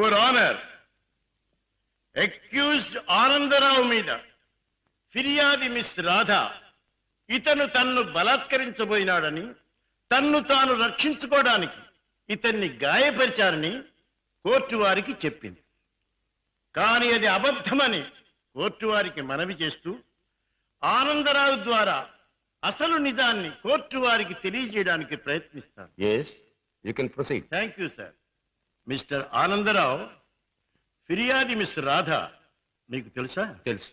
Your honour, accused Anandarao మీద ఫిర్యాది miss Radha ఇతను తన్ను బలాత్కరించబోయినాడని, తన్ను తాను రక్షించుకోవడానికి ఇతన్ని గాయపరిచారని కోర్టు వారికి చెప్పింది. కానీ అది అబద్ధమని కోర్టు వారికి మనవి చేస్తూ ఆనందరావు ద్వారా అసలు నిజాన్ని కోర్టు వారికి తెలియజేయడానికి ప్రయత్నిస్తాను. Thank you sir. Mister Anandarao, ఫిర్యాది మిస్ రాధ మీకు తెలుసా? తెలుసు.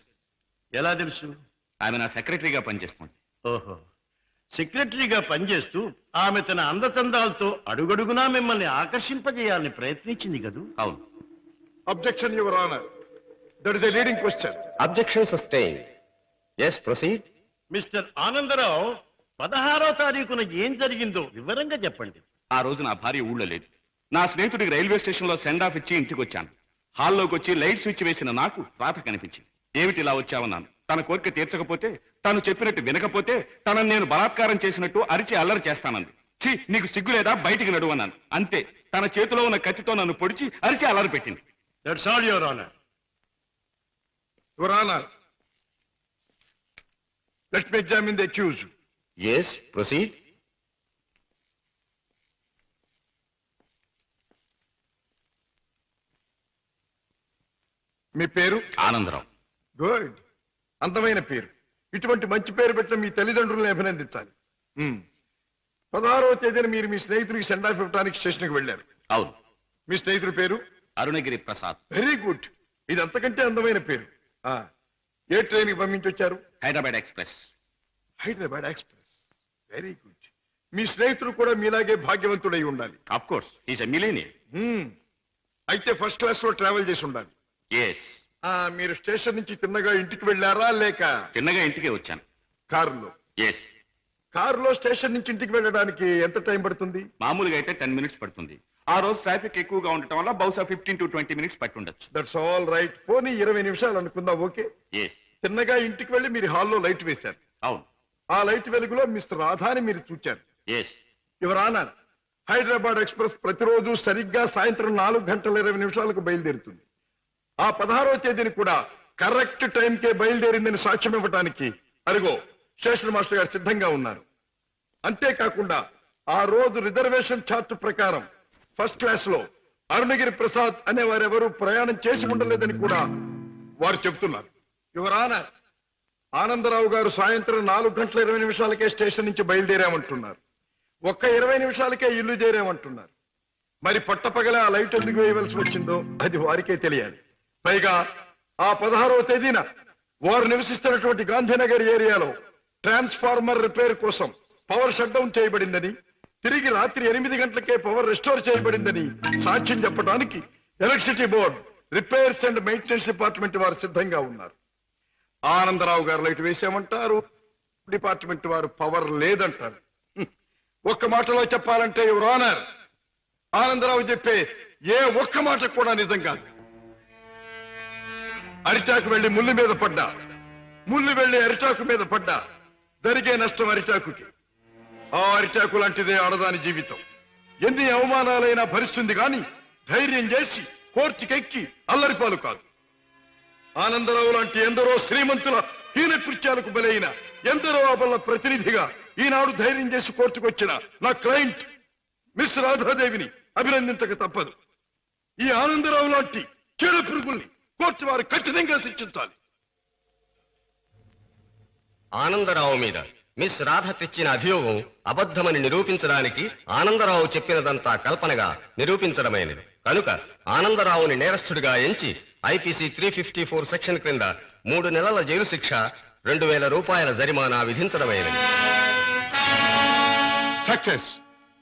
ఎలా తెలుసు? ఆమె నా సెక్రటరీగా పనిచేస్తుంది. ఓహో, సెక్రటరీగా పనిచేస్తూ ఆమె తన అందచందాలతో అడుగడుగునా మిమ్మల్ని ఆకర్షింపజేయాలని ప్రయత్నించింది కదూ? అవును. Objection your honour, that is a leading question. Objection sustain. yes proceed. Mister Anandarao, 16వ తారీఖున ఏం జరిగిందో వివరంగా చెప్పండి. ఆ రోజు నా భార్య ఊళ్ళో లేదు. నా స్నేహితుడికి రైల్వే స్టేషన్ లో సెండ్ ఆఫ్ ఇచ్చి ఇంటికి వచ్చాను. హాల్లోకి వచ్చి లైట్ స్విచ్ వేసిన నాకు రాత కనిపించింది. ఏమిటి ఇలా వచ్చావన్నాను. తన కోరిక తీర్చకపోతే, తను చెప్పినట్టు వినకపోతే తనను నేను బలాత్కారం చేసినట్టు అరిచి అల్లరి చేస్తానంది. ఛీ, నీకు సిగ్గు లేదా, బయటికి నడువన్నాను. అంతే, తన చేతిలో ఉన్న కత్తితో నన్ను పొడిచి అరిచి అల్లరి పెట్టింది. That's all your honour. Your honour, let me examine the accused. yes proceed. మీ పేరు? ఆనందరావు. గుడ్, అందమైన పేరు. ఇటువంటి మంచి పేరు పెట్టిన మీ తల్లిదండ్రులను అభినందించాలి. 16వ తేదీన మీరు మీ స్నేహితుడికి సెండ్ ఆఫ్ ఇవ్వడానికి స్టేషన్కి వెళ్ళారు. అవును. మీ స్నేహితుడి పేరు? అరుణగిరి ప్రసాద్. వెరీ గుడ్, ఇది అంతకంటే అందమైన పేరు. ఏ ట్రైన్కి పంపించొచ్చారు? Hyderabad express. Hyderabad express, very good. మీ స్నేహితుడు కూడా మీలాగే భాగ్యవంతుడై ఉండాలి. Of course, is a millionaire. అయితే ఫస్ట్ క్లాస్ లో ట్రావెల్ చేసి ఉండాలి. ఎస్. మీరు స్టేషన్ నుంచి తిన్నగా ఇంటికి వెళ్ళారా, లేక చిన్నగా ఇంటికే వచ్చాను. కారులో? ఎస్. కారులో స్టేషన్ నుంచి ఇంటికి వెళ్ళడానికి ఎంత టైం పడుతుంది? మామూలుగా అయితే 10 minutes పడుతుంది. ఆ రోజు ట్రాఫిక్ ఎక్కువగా ఉండటం వల్ల బహుశా 15 to 20 minutes పట్టి ఉండొచ్చు. That's all right. పోనీ 20 నిమిషాలు అనుకుందాం. ఓకే. ఎస్. తిన్నగా ఇంటికి వెళ్ళి మీరు హాల్లో లైట్ వేశారు. అవును. ఆ లైట్ వెలుగులో మిస్టర్ రాధాని మీరు చూచారు. Yes. Your honour, Hyderabad express ప్రతిరోజు సరిగ్గా సాయంత్రం 4:20 బయలుదేరుతుంది. ఆ 16వ తేదీని కూడా కరెక్ట్ టైంకే బయలుదేరిందని సాక్ష్యం ఇవ్వడానికి అరుగో స్టేషన్ మాస్టర్ గారు సిద్ధంగా ఉన్నారు. అంతేకాకుండా ఆ రోజు రిజర్వేషన్ చార్ట్ ప్రకారం ఫస్ట్ క్లాస్ లో అరుణగిరి ప్రసాద్ అనే వారెవరూ ప్రయాణం చేసి ఉండలేదని కూడా వారు చెబుతున్నారు. యువర్ ఆనర్, ఆనందరావు గారు సాయంత్రం 4:20 స్టేషన్ నుంచి బయలుదేరామంటున్నారు. ఒక్క 20 నిమిషాలకే ఇల్లు చేరామంటున్నారు. మరి పట్టపగల ఆ లైట్ ఎందుకు వేయవలసి వచ్చిందో అది వారికే తెలియాలి. పైగా ఆ 16వ తేదీన వారు నివసిస్తున్నటువంటి గాంధీనగర్ ఏరియాలో ట్రాన్స్ఫార్మర్ రిపేర్ కోసం పవర్ షట్ డౌన్ చేయబడిందని, తిరిగి రాత్రి 8 గంటలకే పవర్ రెస్టోర్ చేయబడిందని సాక్ష్యం చెప్పడానికి electricity board, repairs and maintenance department వారు సిద్ధంగా ఉన్నారు. ఆనందరావు గారు లైట్ వేసామంటారు, డిపార్ట్మెంట్ వారు పవర్ లేదంటారు. ఒక్క మాటలో చెప్పాలంటే యువర్ ఆనర్, ఆనందరావు చెప్పే ఏ ఒక్క మాట కూడా నిజం కాదు. అరిటాకు వెళ్లి ముళ్ళు మీద పడ్డా, ముళ్ళు వెళ్లి అరిటాకు మీద పడ్డా జరిగే నష్టం అరిటాకుకి. ఆ అరిటాకు లాంటిదే ఆడదాని జీవితం. ఎన్ని అవమానాలైనా భరిస్తుంది గాని ధైర్యం చేసి కోర్టుకెక్కి అల్లరిపాలు కాదు. ఆనందరావు లాంటి ఎందరో శ్రీమంతుల హీన కృత్యాలకు బలైన ఎందరో అబల ప్రతినిధిగా ఈనాడు ధైర్యం చేసి కోర్టుకొచ్చిన నా క్లయింట్ మిస్ రాధాదేవిని అభినందించక తప్పదు. ఈ ఆనందరావు లాంటి చీడ పురుగుల్ని కోర్టు వారు కఠినంగా శిక్షించాలి. ఆనందరావు మీద మిస్ రాధ తెచ్చిన అభియోగం అబద్ధమని నిరూపించడానికి ఆనందరావు చెప్పినదంతా కల్పనగా నిరూపించడమైనది. కనుక ఆనందరావుని నేరస్తుడిగా ఎంచి ఐపీసీ 354 సెక్షన్ క్రింద 3 నెలల జైలు శిక్ష, 2000 రూపాయల జరిమానా విధించడమైనది. సక్సెస్,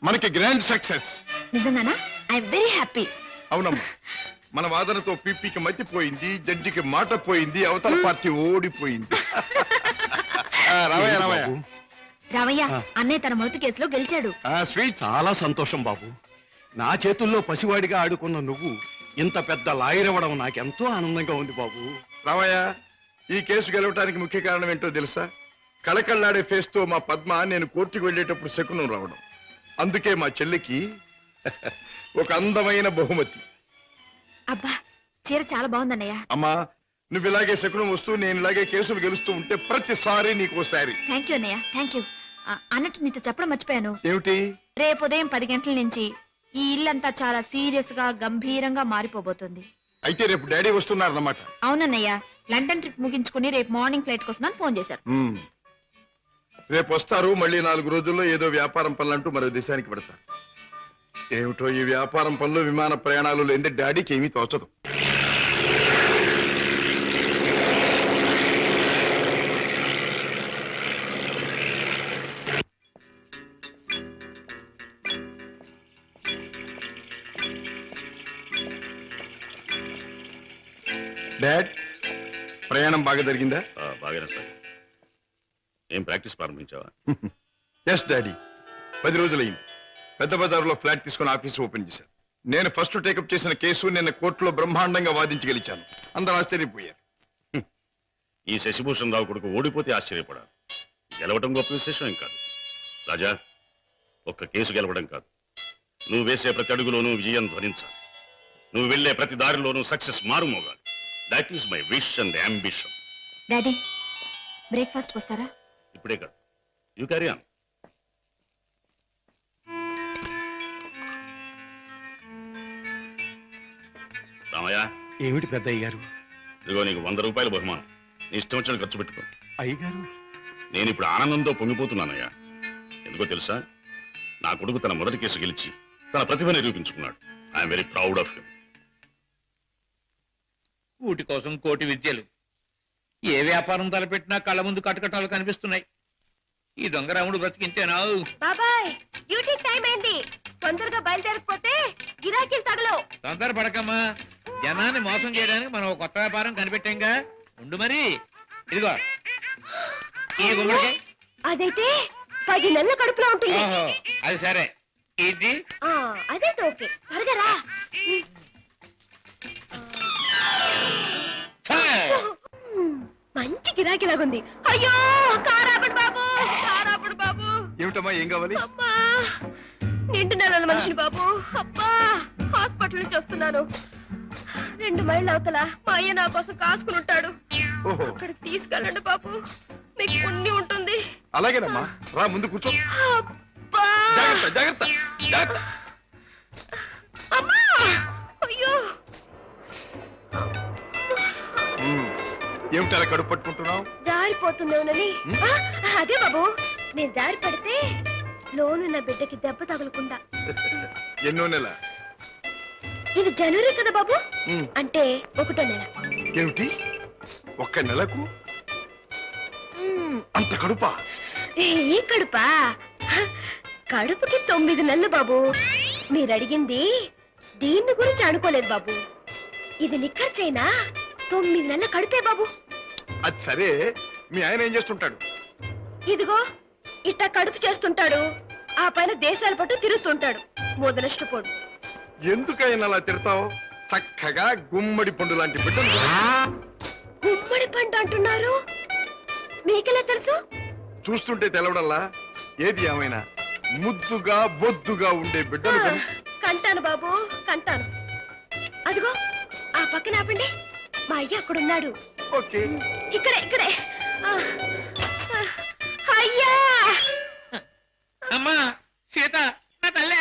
మనకి గ్రాండ్ సక్సెస్. నిజంగానా? I very happy. అవునమ్మా, మన వాదనతో పీపీకి మతిపోయింది, జడ్జికి మాట పోయింది, అవతల పార్టీ ఓడిపోయింది. రామయ్య, అన్నయ్య తన మొదటి కేసులో గెలిచాడు. చాలా సంతోషం బాబు. నా చేతుల్లో పసివాడిగా ఆడుకున్న నువ్వు ఇంత పెద్ద లాయర్ అవ్వడం నాకెంతో ఆనందంగా ఉంది బాబు. రామయ్య, ఈ కేసు గెలవటానికి ముఖ్య కారణం ఏంటో తెలుసా? కళకళ్ళాడే ఫేస్ తో మా పద్మ నేను కోర్టుకు వెళ్ళేటప్పుడు శకునం రావడం. అందుకే మా చెల్లికి ఒక అందమైన బహుమతి. అబ్బా చీర చాలా బాగుందన్నయ్య. అమ్మా నువ్వు ఇలాగే శకునం వస్తూ నేను ఇలాగే కేసులు గెలుస్తూ ఉంటే ప్రతిసారి నీకోసారి. థ్యాంక్ యూ అన్నయ్య, థ్యాంక్ యూ. అన్నట్టు నీతో చెప్పడం మర్చిపోయాను. ఏమిటి? రేపు ఉదయం 10 గంటల నుంచి ఈ ఇల్లంతా చాలా సీరియస్ గా గంభీరంగా మారిపోబోతుంది. అయితే రేపు డాడీ వస్తున్నారన్నమాట. అవునన్నయ్య, లండన్ ట్రిప్ ముగించుకుని రేపు మార్నింగ్ ఫ్లైట్ కోసం ఫోన్ చేశారు. రేపు వస్తారు. మళ్ళీ 4 రోజుల్లో ఏదో వ్యాపారం పనులంటూ మరో దేశానికి పెడతారు. ఏమిటో ఈ వ్యాపారం పనులు విమాన ప్రయాణాలు లేని డాడీకి ఏమీ తోచదు. డాడ్ ప్రయాణం బాగా జరిగిందా? బాగానే సార్. ఏం ప్రాక్టీస్ ప్రారంభించావా? ఎస్ డాడీ, 10 రోజులైంది. పెద్ద బజార్లో ఫ్లాట్ తీసుకుని ఆఫీస్ ఓపెన్ చేశాను. నేను ఫస్ట్ టేకప్ చేసిన కేసు నిన్న కోర్టులో బ్రహ్మాండంగా వాదించి గెలిచాను. అందరూ ఆశ్చర్యపోయారు. ఈ శశిభూషణ్ రావు కొడుకు ఓడిపోతే ఆశ్చర్యపడాలి, గెలవడం గొప్ప విశేషం ఏం కాదు. రాజా, ఒక్క కేసు గెలవడం కాదు, నువ్వు వేసే ప్రతి అడుగులోనూ విజయం ధ్వనించాలి. నువ్వు వెళ్లే ప్రతి దారిలోనూ సక్సెస్ మారుమోగాలి. That is my wish and ambition. Daddy breakfast వస్తారా? ఇప్పుడే కాదు, యూ క్యారీ ఆన్. రామయ్య, ఏమిటి పెద్ద అయ్యగారు? ఇదిగో నీకు 100 రూపాయలు బహుమానం. నీ ఇష్టం వచ్చిన ఖర్చు పెట్టుకో. అయ్యగారు, నేను ఇప్పుడు ఆనందంతో పొంగిపోతున్నానయ్యా. ఎందుకో తెలుసా, నా కొడుకు తన మొదటి కేసు గెలిచి తన ప్రతిభ నిరూపించుకున్నాడు. I'm very proud of him. కూటి కోసం కోటి విద్యలు. ఏ వ్యాపారం తలపెట్టినా కళ్ళ ముందు కటకటాలు కనిపిస్తున్నాయి. ఈ దొంగరాముడు బ్రతికింతేనా? బాబాయ్ డ్యూటీ టైం అయింది, తొందరగా బయలుదేరకపోతే గిరాకీలు తగలవు. తొందర పడకమ్మా, జనాన్ని మోసం చేయడానికి మనం ఒక కొత్త వ్యాపారం కనిపెట్టాంగా. ఉండు మరి. ఇదిగో ఈ గుమ్మడికాయ. అదైతే 10 నెలల కడుపులో ఉంటుంది. ఓహో, అది సరే. ఇది అదైతే ఓకే. త్వరగా రా. మంచి గిరాకీలాగుంది. అయ్యో కారాపడు బాబు, కారాపడు బాబు. ఏమిటమ్మా, ఏం కావాలి? అబ్బా నిండు నెలల మనిషిని బాబు. అబ్బా హాస్పిటల్ నుంచి వస్తున్నాను. 2 మైళ్ళ అవతల మా అయ్య నా కోసం కాసుకుని ఉంటాడు. ఓహో, అక్కడికి తీసుకెళ్ళండి బాబు, మీకు పుణ్యం ఉంటుంది. అలాగేనమ్మా, రా ముందు కూర్చో. అబ్బా జాగ్రత్త జాగ్రత్త జాగ్రత్త. అమ్మా అయ్యో. ఏమిటి అలా కడుపు పట్టుకుంటున్నావు? జారిపోతుందేమోనని. అదే బాబు, నేను జారి పడితే లోనున్న బిడ్డకి దెబ్బ తగలకుండా. ఎన్నో నెల? ఇది జనవరి కదా బాబు, అంటే 1వ నెల. ఏమిటి 1 నెలకు అంత కడుపా? ఈ కడుపా? కడుపుకి 9 నెలలు బాబు. మీరు అడిగింది దీన్ని గురించి అనుకోలేదు బాబు. ఇది నిక్కర్చైనా 9 నెలల కడుపే బాబు. అది సరే, మీ ఆయన ఏం చేస్తుంటాడు? ఇదిగో ఇట్ట కడుపు చేస్తుంటాడు, ఆ పైన దేశాల పట్టు తిరుగుతుంటాడు. మొదలష్టపోడు. ఎందుకైనా అలా తిడతావు? చక్కగా గుమ్మడి పండు లాంటి బిడ్డలు. గుమ్మడి పండు అంటున్నారు, మీకెలా తెలుసు? చూస్తుంటే తెలవడల్లా. ఏది ఏమైనా ముద్దుగా బొద్దుగా ఉండే బిడ్డలు కని. కంటాను బాబు, కంటాను. అదిగో ఆ పక్కన ఆపండి, మా అయ్య అక్కడున్నాడు. ఓకే, ఇక్కడే ఇక్కడే. అయ్యా అమ్మా సీత, నా తల్లే.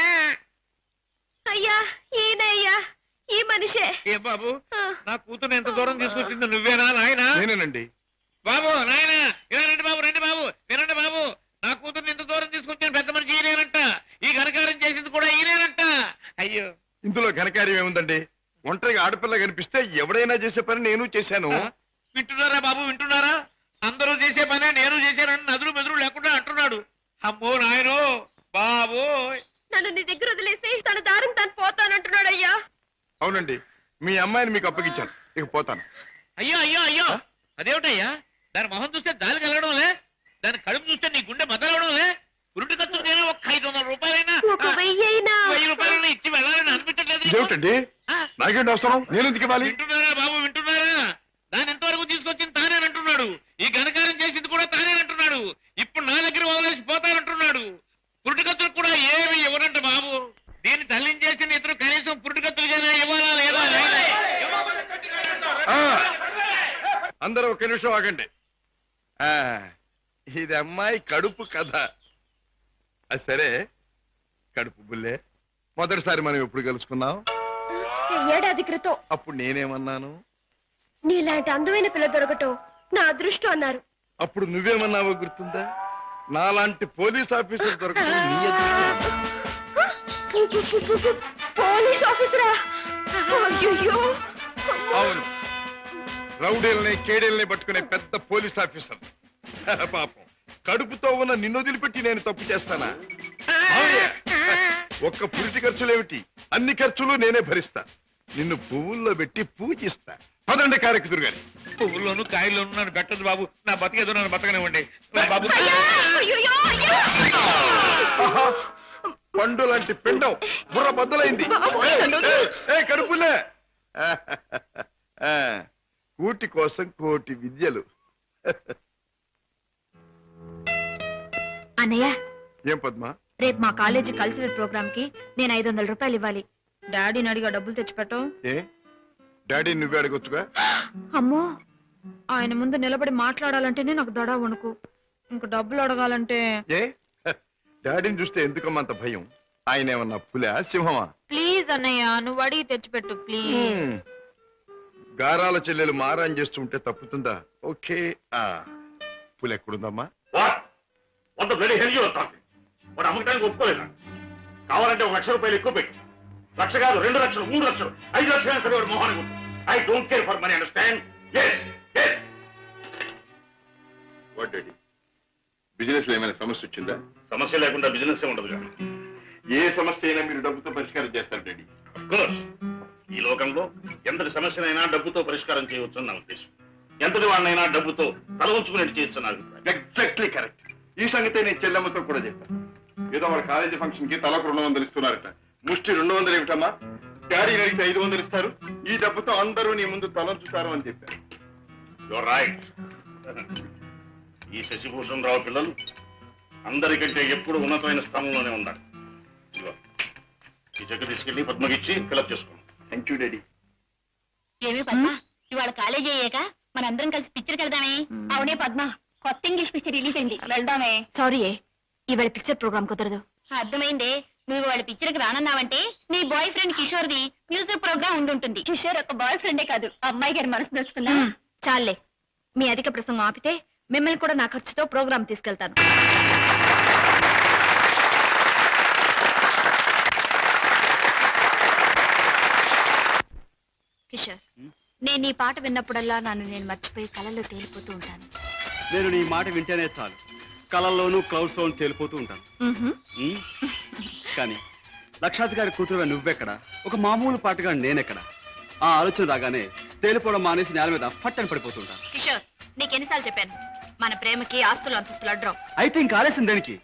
అయ్యా ఈయనయ్యా, ఈ మనిషే. ఏ బాబు, నా కూతురు ఎంత దూరం తీసుకొచ్చింది నువ్వేనా నాయనా? నేనేనండి. బాబు నాయన ఇలా రండి బాబు, రండి బాబు, వినండి బాబు. నా కూతుర్ని ఇంత దూరం తీసుకొచ్చిన పెద్ద మనిషి ఈయనేనంట. ఈ ఘనకారం చేసింది కూడా ఈయనేనంట. అయ్యో, ఇందులో ఘనకార్యం ఏముందండి? ఒంటరిగా ఆడపిల్ల కనిపిస్తే ఎవడైనా చేసే పని నేను చేశాను. వింటున్నారా బాబు, వింటున్నారా? అందరూ చేసే పనే నేను చేశానని నదులు మెదురు లేకుండా అంటున్నాడు. అమ్మో నాయనో బాబు. నన్ను నీ దగ్గర వదిలేసి తన దారిని తను పోతానంటున్నాడు అయ్యా. అవునండి, మీ అమ్మాయిని మీకు అప్పగించాను, ఇక పోతాను. అయ్యో అయ్యో అయ్యో, అదేమిటయ్యా? దాని మొహం చూస్తే దాని కలగడంలే, దాని కడుపు చూస్తే నీ గుండె మదలవడంలే. ఉరుటి ఖర్చు నేను ఒక 500 రూపాయలైనా, 1000 రూపాయలైనా ఇచ్చి వెళ్ళాలని అనిపించట్లేదు. ఇదేమిటండి, నాకేంటి అవసరం? నేను ఎందుకు ఇవ్వాలి? వింటున్నారా బాబు, వింటున్నారా? దాని ఎంతవరకు తీసుకొచ్చింది తానేనంటున్నాడు. ఈ ఘనకారం చేసింది కూడా తానేనంటున్నాడు. ఇప్పుడు నా దగ్గర వదిలేసి పోతానంటున్నాడు. పురుటికత్తులు కూడా ఏమి ఇవ్వనంట బాబు. దీన్ని తల్లించేసిన ఇతరు కనీసం పురుటికత్తులుగానే ఇవ్వాలా లేదా? అందరూ ఒక నిమిషం ఆగండి. ఇది అమ్మాయి కడుపు కథ. అది సరే, కడుపు బుల్లే, మొదటిసారి మనం ఎప్పుడు కలుసుకున్నాం? ఏడాది క్రితం. అప్పుడు నేనేమన్నాను? నీలాంటి అందమైన పిల్ల దొరకటం నా అదృష్టం అన్నారు. అప్పుడు నువ్వేమన్నావో గుర్తుందా? నాలాంటి పోలీస్ ఆఫీసర్ దొరకటం నీ అదృష్టం. పోలీస్ ఆఫీసరా? అయ్యో. అవును, రౌడీల్ని కేడీల్ని పట్టుకునే పెద్ద పోలీస్ ఆఫీసర్. పాపం, కడుపుతో ఉన్న నిన్ను వదిలిపెట్టి నేను తప్పు చేస్తానా? ఒక్క పురిటి ఖర్చులేమిటి, అన్ని ఖర్చులు నేనే భరిస్తా. నిన్ను పువ్వుల్లో పెట్టి పూజిస్తా. పదండి కారెక్కుదురు గాని. పువ్వుల్లోనూ కాయల్లోనూ నన్ను పెట్టదు బాబు. నా బతికేదో నన్ను బతకనివ్వండి బాబు. ఆహా, పండు లాంటి పిండం బుర్ర బద్దలైంది. కడుపులే. కూటి కోసం కోటి విద్యలు. అన్నయ్య, ఏం పద్మా? రేపు మా కాలేజీ కల్చరల్ ప్రోగ్రామ్ కి నేను 500 రూపాయలు ఇవ్వాలి. డాడీని అడిగా డబ్బులు తెచ్చిపెట్టం. ఏ, డాడీ నువ్వే అడగొచ్చుగా. అమ్మో, ఆయన ముందు నిలబడి మాట్లాడాలంటేనే నాకు దడ వణుకు. ఇంక డబ్బులు అడగాలంటే ఏ, డాడీని చూస్తే ఎందుకమ్మా అంత భయం? ఆయన ఏమన్నా పులా సింహమా? ప్లీజ్ అన్నయ్య, నువ్వు అడిగి తెచ్చిపెట్టు ప్లీజ్. గారాల చెల్లెలు మారాన్ చేస్తుంటే తప్పుతుందా? ఓకే. పులి ఎక్కడుందమ్మా? వాడు అమ్మకానికి ఒప్పుకోలేదా? కావాలంటే 1 లక్ష రూపాయలు ఎక్కువ పెట్టి, 1 లక్ష కాదు, 2 లక్షలు, 3 లక్షలు, 5 లక్షలు సరే వాడు మొహానికి. I don't care for money, understand? Business లో ఏమైనా సమస్య వచ్చిందా? సమస్య లేకుండా బిజినెస్ ఉండదు. ఏ సమస్య అయినా మీరు డబ్బుతో పరిష్కారం చేస్తారు డాడీ. కోర్స్, ఈ లోకంలో ఎంతటి సమస్యనైనా డబ్బుతో పరిష్కారం చేయవచ్చు నా ఉద్దేశం. ఎంతటి వాడినైనా డబ్బుతో తల ఉంచుకునేట్టు చేయొచ్చు నా అభిప్రాయం. Exactly correct. ఈ సంగతే నేను చెల్లెమ్మతో కూడా చెప్పాను. ఏదో వాళ్ళ కాలేజీ ఫంక్షన్ కి తలకు 200 ఇస్తున్నారట. ముష్టి 200 ఏమిటమ్మా? డాడీ అడిగితే 500 ఇస్తారు. ఈ డబ్బుతో అందరూ నీ ముందు తలంచుతారు అని చెప్పారు. Your right. ఈ శశిభూషణ్ రావు పిల్లలు అందరికంటే ఎప్పుడు ఉన్నతమైన స్థానంలోనే ఉన్నారు. ఈ చెక్ తీసుకెళ్లి పద్మకిచ్చి ఫిలప్ చేసుకోండి. Thank you daddy. ఏమి పద్మ, ఇవాళ కాలేజీ అయ్యాక మనందరం కలిసి పిక్చర్కి వెళ్దామే? అవునే పద్మ, కొత్త ఇంగ్లీష్ పిక్చర్ రిలీజ్ అయింది, వెళ్దామే. సారీ, ఇవాళ పిక్చర్ ప్రోగ్రామ్ కుదరదు. అర్థమైందే, నువ్వు వాళ్ళ పిక్చర్కి రానన్నావంటే నీ boy friend Kishore the music program ఉండుంటుంది. కిషోర్ ఒక బాయ్ ఫ్రెండే కాదు, అమ్మాయి గారి మనసు దోచుకున్నా. చాలే, మీ అధిక ప్రసంగం ఆపితే మిమ్మల్ని కూడా నా ఖర్చుతో ప్రోగ్రామ్ తీసుకెళ్తాను. కిషోర్, నేను ఈ పాట విన్నప్పుడల్లా నన్ను నేను మర్చిపోయి కళల్లో తేలిపోతూ ఉంటాను. నేను నీ మాట వింటేనే చాలు, కళల్లోనూ క్లౌడ్స్ లోను తేలిపోతూ ఉంటాను. కానీ లక్షాధికారి కూతురుగా నువ్వెక్కడ, ఒక మామూలు పాటగా నేనెక్కడ? ఆ ఆలోచన రాగానే తేలిపోవడం మానేసి నేల మీద ఫట్టని పడిపోతుంటాను. కిషోర్, నీకెన్నిసార్లు చెప్పాను, మన ప్రేమకి ఆస్తులు అంతస్తులు అడ్డం. అయితే ఇంక ఆలస్యం దేనికి?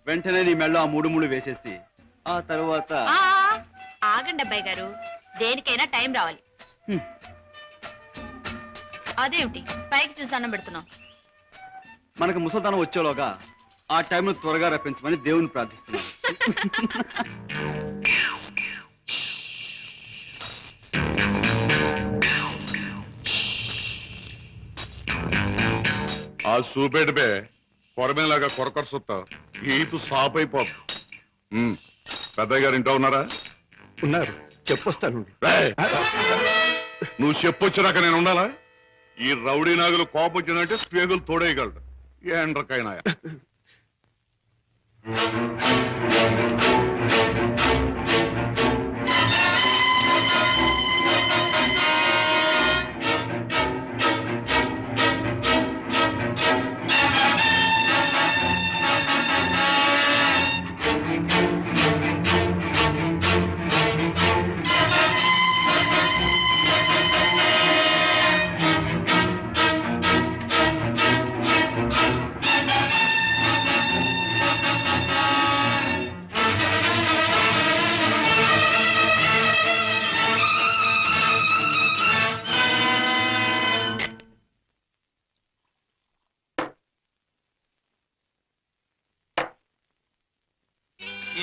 వెంటనే నీ మెళ్ళో ఆ 3 ముళ్ళు వేసేసి ఆ తరువాత. ఆగండి అబ్బాయి గారు, దేనికైనా టైం రావాలి. అదేమిటి పైకి చూసి దండం పెడుతున్నాం? మనకు ముసల్దానం వచ్చేలోగా ఆ టైంను త్వరగా రప్పించమని దేవుని ప్రార్థిస్తున్నాను. ఆ సూపేటపే కొరమేలాగా కొరకొర సుత్త ఈపు సాప్ అయిపోదు. పెద్దయ్య గారు ఇంట్లో ఉన్నారా? ఉన్నారు, చెప్పొస్తాను. నువ్వు చెప్పొచ్చినాక నేను ఉండాలా? ఈ రౌడీ నాగులు కోపం వచ్చిందంటే స్పేగులు తోడేయగలడు. ఏండ్రకైనా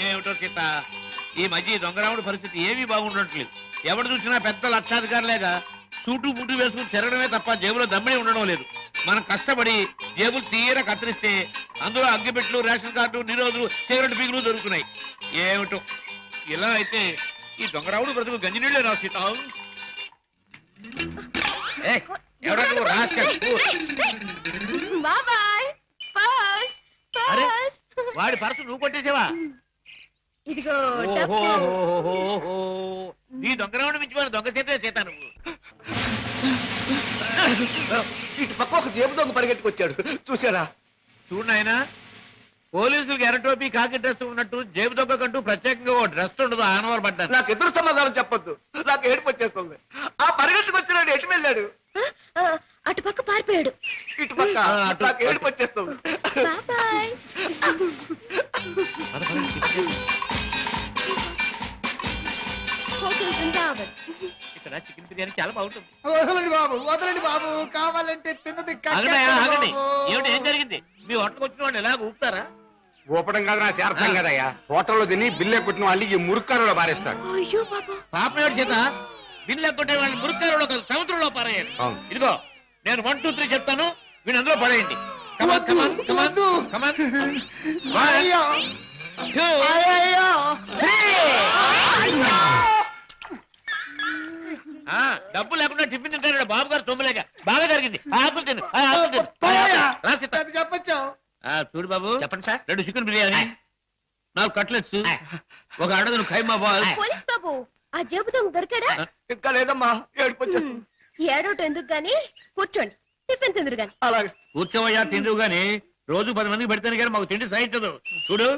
ఏమిటో సీత, ఈ మధ్య దొంగరాముడి పరిస్థితి ఏమీ బాగుండట్లేదు. ఎవడు చూసినా పెద్ద లక్షాధికారులేగా సూటు బూటు వేసుకుని తిరగడమే తప్ప జేబులో దమ్మిడి ఉండడం లేదు. మనం కష్టపడి జేబులు తీర కత్తిరిస్తే అందులో అగ్గిపెట్లు, రేషన్ కార్డు, నిరోధులు, సిగరెట్ బిగులు దొరుకుతున్నాయి. ఏమిటో ఇలా అయితే ఈ దొంగరావుడు బ్రతుకు గంజినీళ్ళే రా సీత. బాబాయ్ ఫస్ట్ అరే ఫస్ట్ వాడి పర్సు నువ్వు కొట్టేసావా? ఇదిగో డబ్బు. ఓహోహోహోహో. నీ దొంగరావుడు మించిపోయిన దొంగ చేతే చేత నువ్వు. ఇటు పక్క ఒక జేబు దొంగ పరిగెట్టుకొచ్చాడు, చూసారా? చూడు నాయనా, పోలీసులకు ఎర్రటోపీ కాకి డ్రెస్ ఉన్నట్టు జేబు దొంగకంటూ ప్రత్యేకంగా ఓ డ్రెస్ ఉండదు. ఆనవారు పడ్డాను. నాకు ఎదురు సమాధానం చెప్పొద్దు, నాకు ఏడుపు వచ్చేస్తుంది. ఆ పరిగెట్టుకొచ్చినాడు ఎటు వెళ్ళాడు? ఆ, అటు పక్క పారిపోయాడు. ఇటు పక్క అటు. నాకు ఏడుపు వచ్చేస్తుంది. బాబాయ్ హోటల్ బృందావన్. ఇక్కడ చికెన్ బిర్యానీ చాలా బాగుంటుంది. వదలండి బాబు, కావాలంటే తిన్నది ఆగండి ఆగండి. ఏమిటి ఏం జరిగింది? మీ హోటల్కి వచ్చిన వాళ్ళు ఎలాగ ఊపుతారా? ఊపడం కాదు నా అర్థం కదయ్యా. హోటల్లో తిని బిల్లే కొట్టిన వాళ్ళు ఈ మురుక్కారులో పారేస్తారు. అయ్యో బాబా. పాపయోడి చేత బిల్లు కొట్టే వాళ్ళని మురుక్కారులో కాదు సముద్రంలో పారేయండి. అవును. ఇదిగో నేను 1 2 3 చెప్తాను, వీళ్ళు అందులో పడేయండి. Come on, come on, come on, come on. 1 2 3. డబ్బు లేకుండా టిఫిన్ తింటాడు బాబు గారు. తొమ్మిలేక బాగా జరిగింది. ఆకులు తిను, ఆకులు తిను. రా సీత. చెప్పొచ్చు. చూడు బాబు, చెప్పండి సార్. 2 చికెన్ బిర్యానీ, 4 కట్లెట్స్, 1 అడగను ఖైమా బాల్. పోలీస్ బాబు, ఆ జేబు దొంగ దొరికాడా? ఇంకా లేదమ్మా, ఏడుపు వచ్చేస్తుంది. ఏడోట ఎందుకు గాని కూర్చోండి, టిఫిన్ తిందురు గాని. అలాగే కూర్చోవయ్యా తిందువు గాని, రోజు 10 మందికి పెడితేనే కానీ మాకు తిండి సహించదు. చూడు,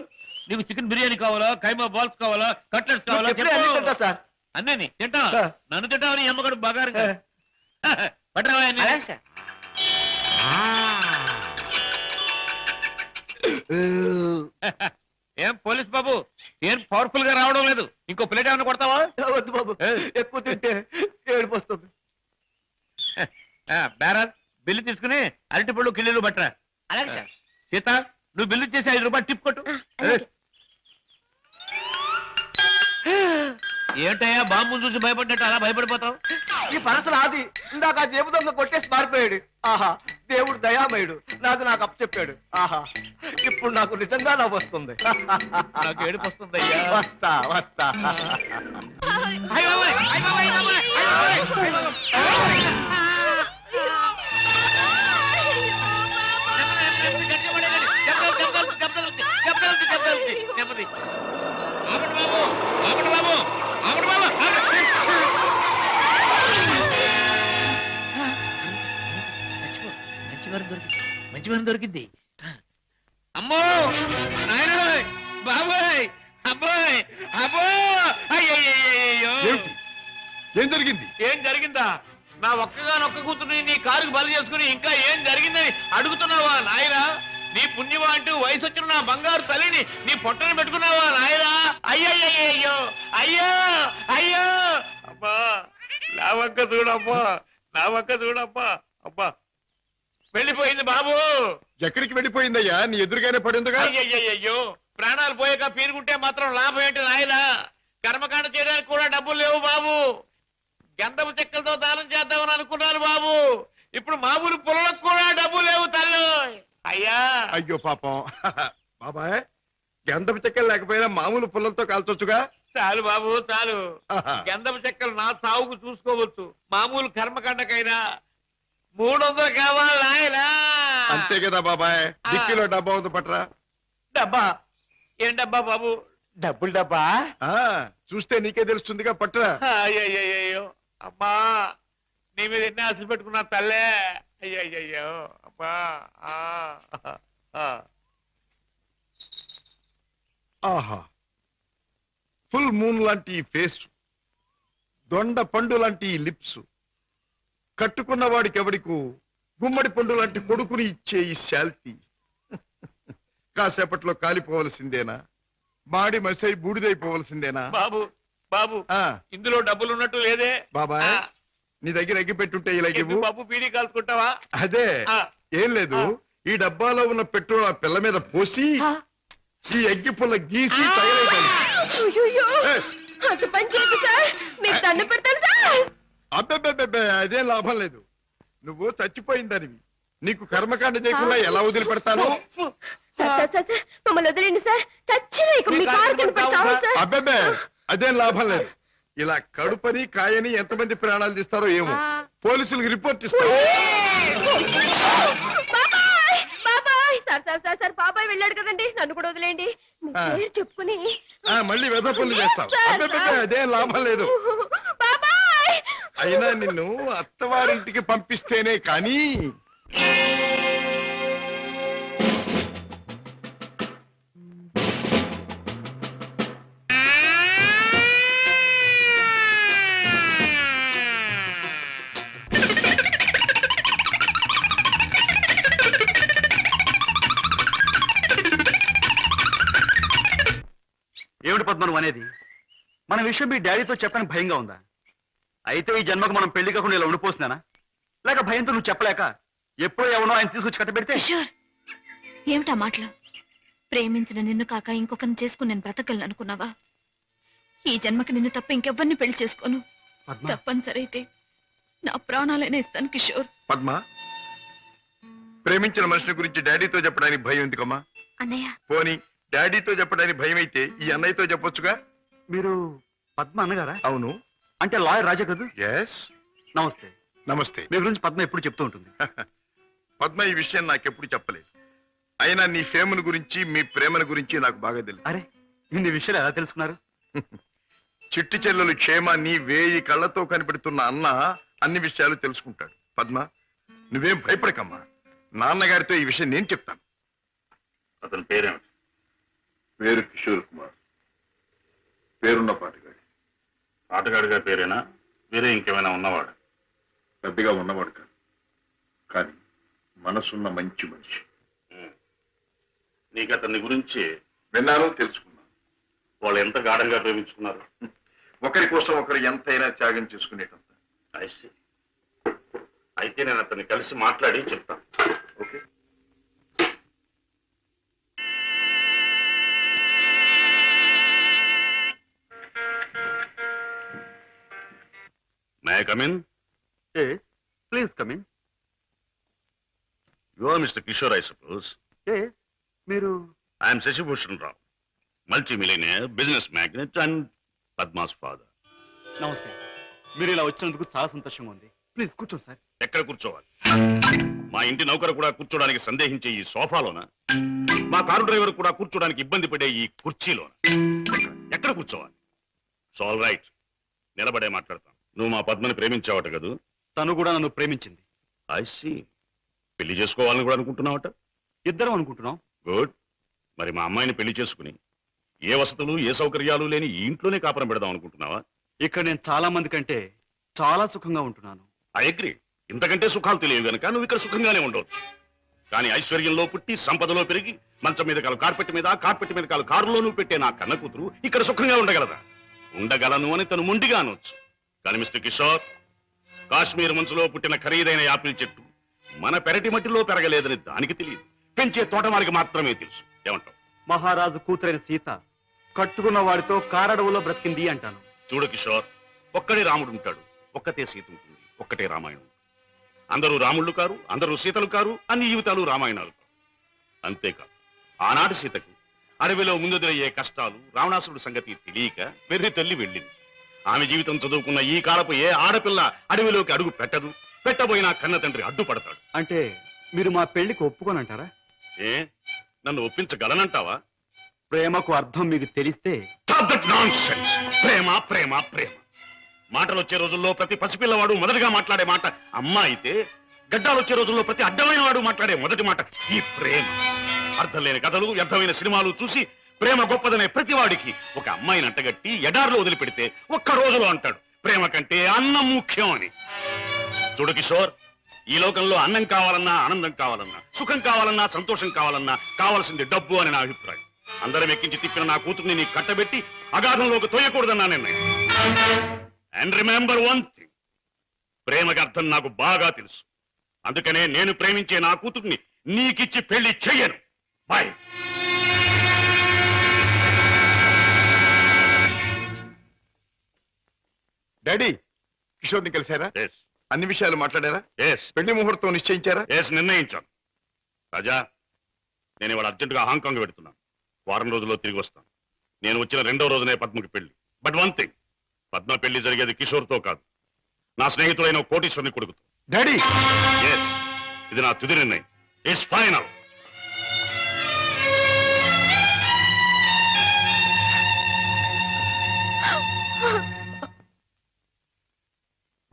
నీకు చికెన్ బిర్యానీ కావాలా, ఖైమా బాల్స్ కావాలా, కట్లెట్స్ కావాలా? చెప్పిన అన్ని తింటా సార్. అన్నీ తింటా. ఆ. నన్ను తింటావని అమ్మగడు బాగా పట్టరావా? అలాగే సార్. ఏం పోలీస్ బాబు, ఏం పవర్ఫుల్ గా రావడం లేదు? ఇంకో ప్లేట్ ఏమైనా కొడతావా? వద్దు బాబు, ఎక్కువ తింటే ఏడుపు వస్తుంది. బేరాల్ బిల్లు తీసుకుని అరటిపళ్ళు కిళ్ళలు పట్టరా. అలాగే సార్. సీత, నువ్వు బిల్లు చేసి 5 రూపాయలు టిప్ కొట్టు. అలాగే. ఏంటయ్యా బాంబు చూసి భయపడ్డట్టు అలా భయపడిపోతావు? ఈ పరసలు ఆది ఇందాక ఆ జేబు దొంగ కొట్టేసి మారిపోయాడు. ఆహా, దేవుడు దయామయుడు, నాకు అప్పచెప్పాడు. ఆహా, ఇప్పుడు నాకు నిజంగా నవ్వు వస్తుంది. నాకు ఏడుపు వస్తుందయ్యా. వస్తా వస్తా. అయ్య బాబోయ్, అయ్య బాబోయ్, అయ్య బాబోయ్, అయ్య బాబోయ్, అయ్య బాబోయ్. నెమ్మది. ఆపండి బాబు, ఆపండి బాబు, ఆపండి బాబు, ఆపండి. మంచి వారం దొరికింది. అమ్మో నాయన, బాబోయ్, అబ్బాయ్, అబ్బో, అయ్యయ్యో. ఏమిటి? ఏం జరిగింది? ఏం జరిగిందా? నా ఒక్కగానొక్క కూతుర్ని నీ కారుకు బలి చేసుకుని ఇంకా ఏం జరిగిందని అడుగుతున్నావా నాయనా? నీ పుణ్యమా అంటూ వయసు వచ్చిన నా బంగారు తల్లిని నీ పొట్టను పెట్టుకున్నావా నాయనా? అయ్యయ్యో, అయ్యో అయ్యో. అబ్బా, నా వంక చూడమ్మా, నా వంక చూడమ్మా. అబ్బా, వెళ్ళిపోయింది బాబు. ఎక్కడికి వెళ్ళిపోయిందయ్యా? నీ ఎదురుగానే పడిందిగా. అయ్యయ్యో, ప్రాణాలు పోయాక పీరుకుంటే మాత్రం లాభం ఏంటి నాయనా? కర్మకాండ చేయడానికి కూడా డబ్బులు లేవు బాబు. గంధపు చెక్కలతో దానం చేద్దామని అనుకున్నాను బాబు. ఇప్పుడు మామూలు పుల్లలకు కూడా డబ్బు లేవు తల్లు. అయ్యా, అయ్యో పాపం. బాబాయ్, గంధపు చెక్కలు లేకపోయినా మామూలు పుల్లలతో కాల్చొచ్చుగా. చాలు బాబు చాలు. ఆహా. గంధపు చెక్కలు నా సాగుకు చూసుకోవచ్చు. మామూలు కర్మకాండకైనా 300 కావాలి నాయనా. అంతే కదా బాబాయ్. డిక్కీలో డబ్బా ఉంది, పట్రా. డబ్బా? ఏం డబ్బా బాబు? డబ్బులు డబ్బా? ఆ, చూస్తే నీకే తెలుస్తుందిగా, పట్రా. అయ్యయ్యో, అమ్మా, నీ మీద ఎన్ని ఆశలు పెట్టుకున్నా తల్లే. అయ్యయ్యో, అమ్మా. ఆహా, ఫుల్ మూన్ లాంటి ఈ ఫేస్, దొండ పండు లాంటి ఈ లిప్స్, కట్టుకున్న వాడికి ఎవడికు గుమ్మడి పండు లాంటి కొడుకుని ఇచ్చే ఈ శాల్తీ కాసేపట్లో కాలిపోవలసిందేనా? మాడి మసై బూడిదైపోవలసిందేనా? బాబు బాబు, ఆ, ఇందులో డబ్బులు ఉన్నట్టు లేదే. బాబాయ్, నీ దగ్గర ఎగ్గి పెట్టుంటే ఇలాగే ఎందుకు బాబు బీడీ కాల్చుకుంటావా? అదే. ఆ. ఏం లేదు, ఈ డబ్బాలో ఉన్న పెట్రోల్ ఆ పిల్ల మీద పోసి ఈ ఎగ్గి పుల్ల గీసి తయారైపోయింది. అయ్యో, అంత పని చేయదు సార్, మీకు దండ పెడతాను సార్. అబ్బెబ్బెబ్బెబ్బే అదేం లాభం లేదు. నువ్వు చచ్చిపోయిందనివి. నీకు కర్మకాండ చేయకుండా ఎలా వదిలిపెడతాను? మమ్మల్ని వదిలేండి సార్. చచ్చిన ఇక మీ కారు కనపడి చావు సార్. అబ్బెబ్బే అదేం లాభం లేదు. ఇలా కడుపని కాయని ఎంతమంది ప్రాణాలు తీస్తారో ఏమో. పోలీసులకు రిపోర్ట్ ఇస్తారు. బాబాయ్ బాబాయ్ సార్ సార్ సార్ సార్ బాబాయ్ వెళ్ళాడు కదండి, నన్ను కూడా వదిలేండి. మీ పేరు చెప్పుకుని మళ్ళీ వెధ పనులు చేస్తావు. అబ్బెబ్బే అదేం లాభం లేదు. బాబాయ్ అయినా నిన్ను అత్తవారింటికి పంపిస్తేనే కానీ ఏమిటి పద్మను అనేది? మన విషయం మీ డాడీతో చెప్పని భయంగా ఉందా? అయితే ఈ జన్మకు మనం పెళ్లి కాకుండా ఇలా ఉండిపోతున్నానా? లేక భయంతో నువ్వు చెప్పలేక ఎప్పుడో ఎవనో ఆయన తీసుకొచ్చి కట్టబెడితే? కిషోర్, ఏమిటా మాటలు? ప్రేమించిన నిన్ను కాక ఇంకొకరిని చేసుకుని నేను బ్రతకలను అనుకున్నావా? ఈ జన్మకి నిన్ను తప్ప ఇంకెవ్వరిని పెళ్లి చేసుకోను. తప్పనిసరి అయితే నా ప్రాణాలైనా ఇస్తాను కిషోర్. పద్మ, ప్రేమించిన మనిషి గురించి డాడీతో చెప్పడానికి భయం ఎందుకమ్మా? అన్నయ్య, పోనీ డాడీతో చెప్పడానికి భయం అయితే ఈ అన్నయ్యతో చెప్పొచ్చుగా. మీరు పద్మ అన్నగారా? అవును. అంటే లాయర్ రాజా కదా? ఎస్. నమస్తే. నమస్తే. మీ గురించి పద్మ ఎప్పుడు చెప్తూ ఉంటుంది. పద్మ ఈ విషయం నాకెప్పుడు చెప్పలేదు. అయినా నీ ఫేమను గురించి మీ ప్రేమను గురించి నాకు బాగా తెలుసు. అరే, ఇన్ని విషయాలు ఎలా తెలుసుకున్నారు? చిట్టి చెల్లెలు క్షేమాన్ని 1000 కళ్ళతో కనిపెడుతున్న అన్న అన్ని విషయాలు తెలుసుకుంటాడు. పద్మ, నువ్వేం భయపడకమ్మా. నాన్నగారితో ఈ విషయం నేను చెప్తాను. అతని పేరేమిటి? పేరు కిషోర్ కుమార్. పేరున్న పాటగాడి. ఆటగాడిగా పేరేనా? వేరే ఇంకేమైనా ఉన్నవాడు? పెద్దగా ఉన్నవాడు కాదు, కానీ మనసున్న మంచి మనిషి. నీకు అతని గురించి విన్నాను, తెలుసుకున్నాను. వాళ్ళు ఎంత గాఢంగా ప్రేమించుకున్నారు? ఒకరి కోసం ఒకరు ఎంతైనా త్యాగం చేసుకునేటంత. అయితే నేను అతన్ని కలిసి మాట్లాడి చెప్తాను. Okay. May I come in? Yes, please come in. You are Mr. Kishore, I suppose. Yes, మీరు? I am Sashibhushan Rao, multi-millionaire, business magnate and Padma's father. నమస్తే. మీరు ఇలా వచ్చినందుకు చాలా సంతోషంగా ఉంది. ప్లీజ్ కూర్చోండి సార్. ఎక్కడ కూర్చోవాలి? మా ఇంటి నౌకరు కూడా కూర్చోడానికి సందేహించే ఈ సోఫాలోనా? మా కారు డ్రైవర్ కూడా కూర్చోడానికి ఇబ్బంది పడే ఈ కుర్చీలోనా? ఎక్కడ కూర్చోవాలి? ఆల్ రైట్, నిలబడే మాట్లాడతాం. నువ్వు మా పద్మని ప్రేమించావట కదూ? తను కూడా నన్ను ప్రేమించింది. I see. పెళ్లి చేసుకోవాలని కూడా అనుకుంటున్నావట? ఇద్దరం అనుకుంటున్నాం. గుడ్. మరి మా అమ్మాయిని పెళ్లి చేసుకుని ఏ వసతులు ఏ సౌకర్యాలు లేని ఈ ఇంట్లోనే కాపురం పెడదాం అనుకుంటున్నావా? ఇక్కడ నేను చాలా మంది కంటే చాలా సుఖంగా ఉంటున్నాను. I agree. ఇంతకంటే సుఖాలు తెలియవు గనక నువ్వు ఇక్కడ సుఖంగానే ఉండవచ్చు. కానీ ఐశ్వర్యంలో పుట్టి సంపదలో పెరిగి మంచం మీద కాలు కార్పెట్ మీద, కార్పెట్ మీద కాలు కారులోనూ పెట్టే నా కన్న కూతురు ఇక్కడ సుఖంగా ఉండగలదా? ఉండగలను అని తను మొండిగా అనొచ్చు. కానీ మిస్టర్ కిషోర్, కాశ్మీర్ మంచులో పుట్టిన ఖరీదైన యాపిల్ చెట్టు మన పెరటి మట్టిలో పెరగలేదని దానికి తెలియదు. పెంచే తోటమారికి మాత్రమే తెలుసు. ఏమంటావు? మహారాజు కూతురైన సీత కట్టుకున్న వాడితో కారడవులో బ్రతికింది అంటాను. చూడు కిషోర్, ఒక్కడే రాముడు ఉంటాడు, ఒక్కతే సీత ఉంటుంది, ఒక్కటే రామాయణం. అందరూ రాముళ్ళు కారు, అందరూ సీతలు కారు, అన్ని జీవితాలు రామాయణాలు కారు. అంతేకాదు, ఆనాటి సీతకు అడవిలో ముందుదయ్యే కష్టాలు, రావణాసురుడి సంగతి తెలియక వెర్రి తల్లి వెళ్ళింది. ఆమె జీవితం చదువుకున్న ఈ కాలపు ఏ ఆడపిల్ల అడవిలోకి అడుగు పెట్టదు. పెట్టబోయినా కన్న తండ్రి అడ్డుపడతాడు. అంటే మీరు మా పెళ్లికి ఒప్పుకోనంటారా? ఏ, నన్ను ఒప్పించగలనంటావా? ప్రేమకు అర్థం మీకు తెలిస్తే. ప్రేమ ప్రేమ ప్రేమ మాటలు వచ్చే రోజుల్లో ప్రతి పసిపిల్లవాడు మొదటిగా మాట్లాడే మాట అమ్మ అయితే, గడ్డాలు వచ్చే రోజుల్లో ప్రతి అడ్డమైన వాడు మాట్లాడే మొదటి మాట ఈ ప్రేమ. అర్థం లేని కథలు, వ్యర్థమైన సినిమాలు చూసి ప్రేమ గొప్పదనే ప్రతివాడికి ఒక అమ్మాయిని అంటగట్టి ఎడారిలో వదిలిపెడితే ఒక్క రోజులో అంటాడు ప్రేమ కంటే అన్నం ముఖ్యం అని. చూడు కిషోర్, ఈ లోకంలో అన్నం కావాలన్నా, ఆనందం కావాలన్నా, సుఖం కావాలన్నా, సంతోషం కావాలన్నా కావాల్సింది డబ్బు అని నా అభిప్రాయం. అందరం ఎక్కించి తిప్పిన నా కూతుర్ని నీకు కట్టబెట్టి అగాధంలోకి తోయకూడదన్నా నిర్ణయం. అండ్ రిమెంబర్ వన్ థింగ్, ప్రేమకి అర్థం నాకు బాగా తెలుసు. అందుకనే నేను ప్రేమించే నా కూతుర్ని నీకిచ్చి పెళ్లి చెయ్యను. బాయ్. డాడీ, కిషోర్ని కలిశారా? ఎస్ అన్ని విషయాలు మాట్లాడారా? ఎస్ పెళ్లి ముహూర్తం నిశ్చయించారా? ఎస్ నిర్ణయించాను. రాజా, నేను ఇవాళ అర్జెంటుగా హాంకాంగ్ పెడుతున్నాను. వారం రోజుల్లో తిరిగి వస్తాను. నేను వచ్చిన 2వ రోజునే పద్మకి పెళ్లి. బట్ వన్ థింగ్, పద్మ పెళ్లి జరిగేది కిషోర్తో కాదు, నా స్నేహితుడైన కోటీశ్వరుని కొడుకుతో. డాడీ, ఎస్, ఇది నా తుది నిర్ణయం. It's final.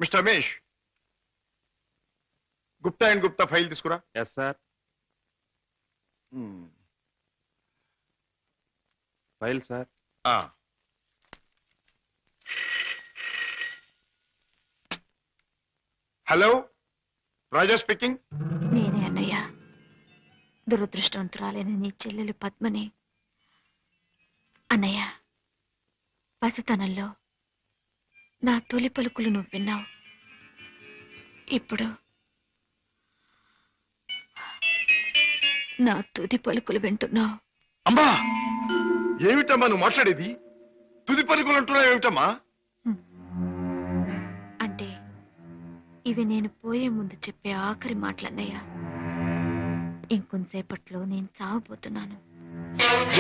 Mister Ramesh, Gupta and Gupta file తీసుకురా. Yes sir. File sir. Hello, Raja speaking. నేనే అన్నయ్య. దురదృష్టవంతురాలైన నీ చెల్లెలు పద్మని. అన్నయ్య, పసితనంలో నా తొలి పలుకులు నువ్వు విన్నావు. ఇప్పుడు నా తుది పలుకులు వింటున్నావు. అమ్మా, ఏమిటమ్మా నువ్వు మాట్లాడేది? తుది పలుకులు అంటున్నావు ఏమిటమ్మా? అంటే ఇవి నేను పోయే ముందు చెప్పే ఆఖరి మాటలన్నయ్య. ఇంకొంతసేపట్లో నేను చావబోతున్నాను.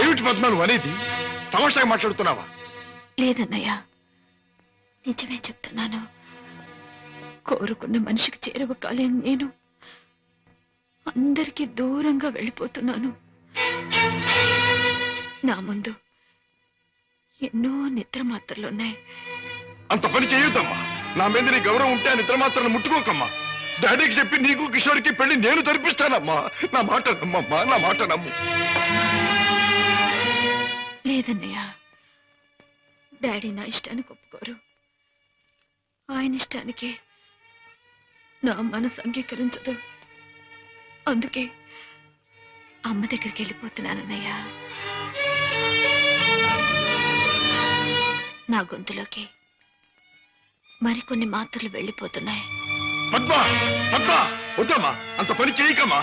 ఏమిటి పద్మ నువ్వు అనేది? తమాషాగా మాట్లాడుతున్నావా? లేదన్నయ్య, నిజమే చెప్తున్నాను. కోరుకున్న మనిషికి చేరువ కాలేని నేను అందరికీ దూరంగా వెళ్ళిపోతున్నాను. నా ముందు ఎన్నో నిద్ర మాత్రలున్నాయి. అంత పని చేయొద్దమ్మా. నా మీద నీ గౌరవం ఉంటే ఆ నిద్ర మాత్రం ముట్టుకోకమ్మా. డాడీకి చెప్పి నీకు కిషోర్కి పెళ్లి నేను జరిపిస్తానమ్మా. నా మాట నమ్మమ్మా, నా మాట నమ్ము. లేదన్నయ్య, డాడీ నా ఇష్టానికి ఒప్పుకోరు. ఆయన ఇష్టానికి నా మనసు అంగీకరించదు. అందుకే అమ్మ దగ్గరికి వెళ్ళిపోతున్నానన్నయ్య. నా గొంతులోకి మరికొన్ని మాత్రలు వెళ్ళిపోతున్నాయి. పద్మా, పద్మా, వద్దమ్మా, అంత పని చేయకమ్మా.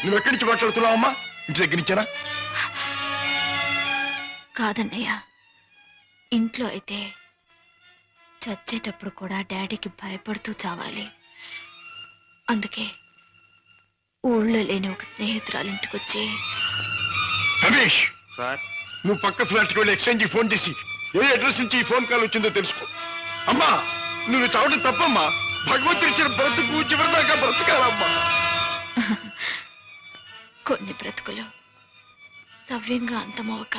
నువ్వు ఎక్కడి నుంచి మాట్లాడుతున్నావమ్మా? ఇంటి దగ్గర నుంచేనా? కాదన్నయ్య, ఇంట్లో అయితే చచ్చేటప్పుడు కూడా డాడీకి భయపడుతూ చావాలి. అందుకే ఊళ్ళో లేని ఒక స్నేహితురాలు ఇంటికొచ్చి. రమేష్ సార్, నువ్వు పక్క ఫ్లాట్కి వెళ్ళి ఎక్స్చేంజ్కి ఫోన్ చేసి ఏ అడ్రస్ నుంచి ఈ ఫోన్ కాల్ వచ్చిందో తెలుసుకో. అమ్మా, నువ్వు చావడం తప్పమ్మా. భగవంతుడు ఇచ్చిన బ్రతుకు చివరిదాకా బ్రతకాలమ్మా. కొన్ని బ్రతుకులు సవ్యంగా అంతమవక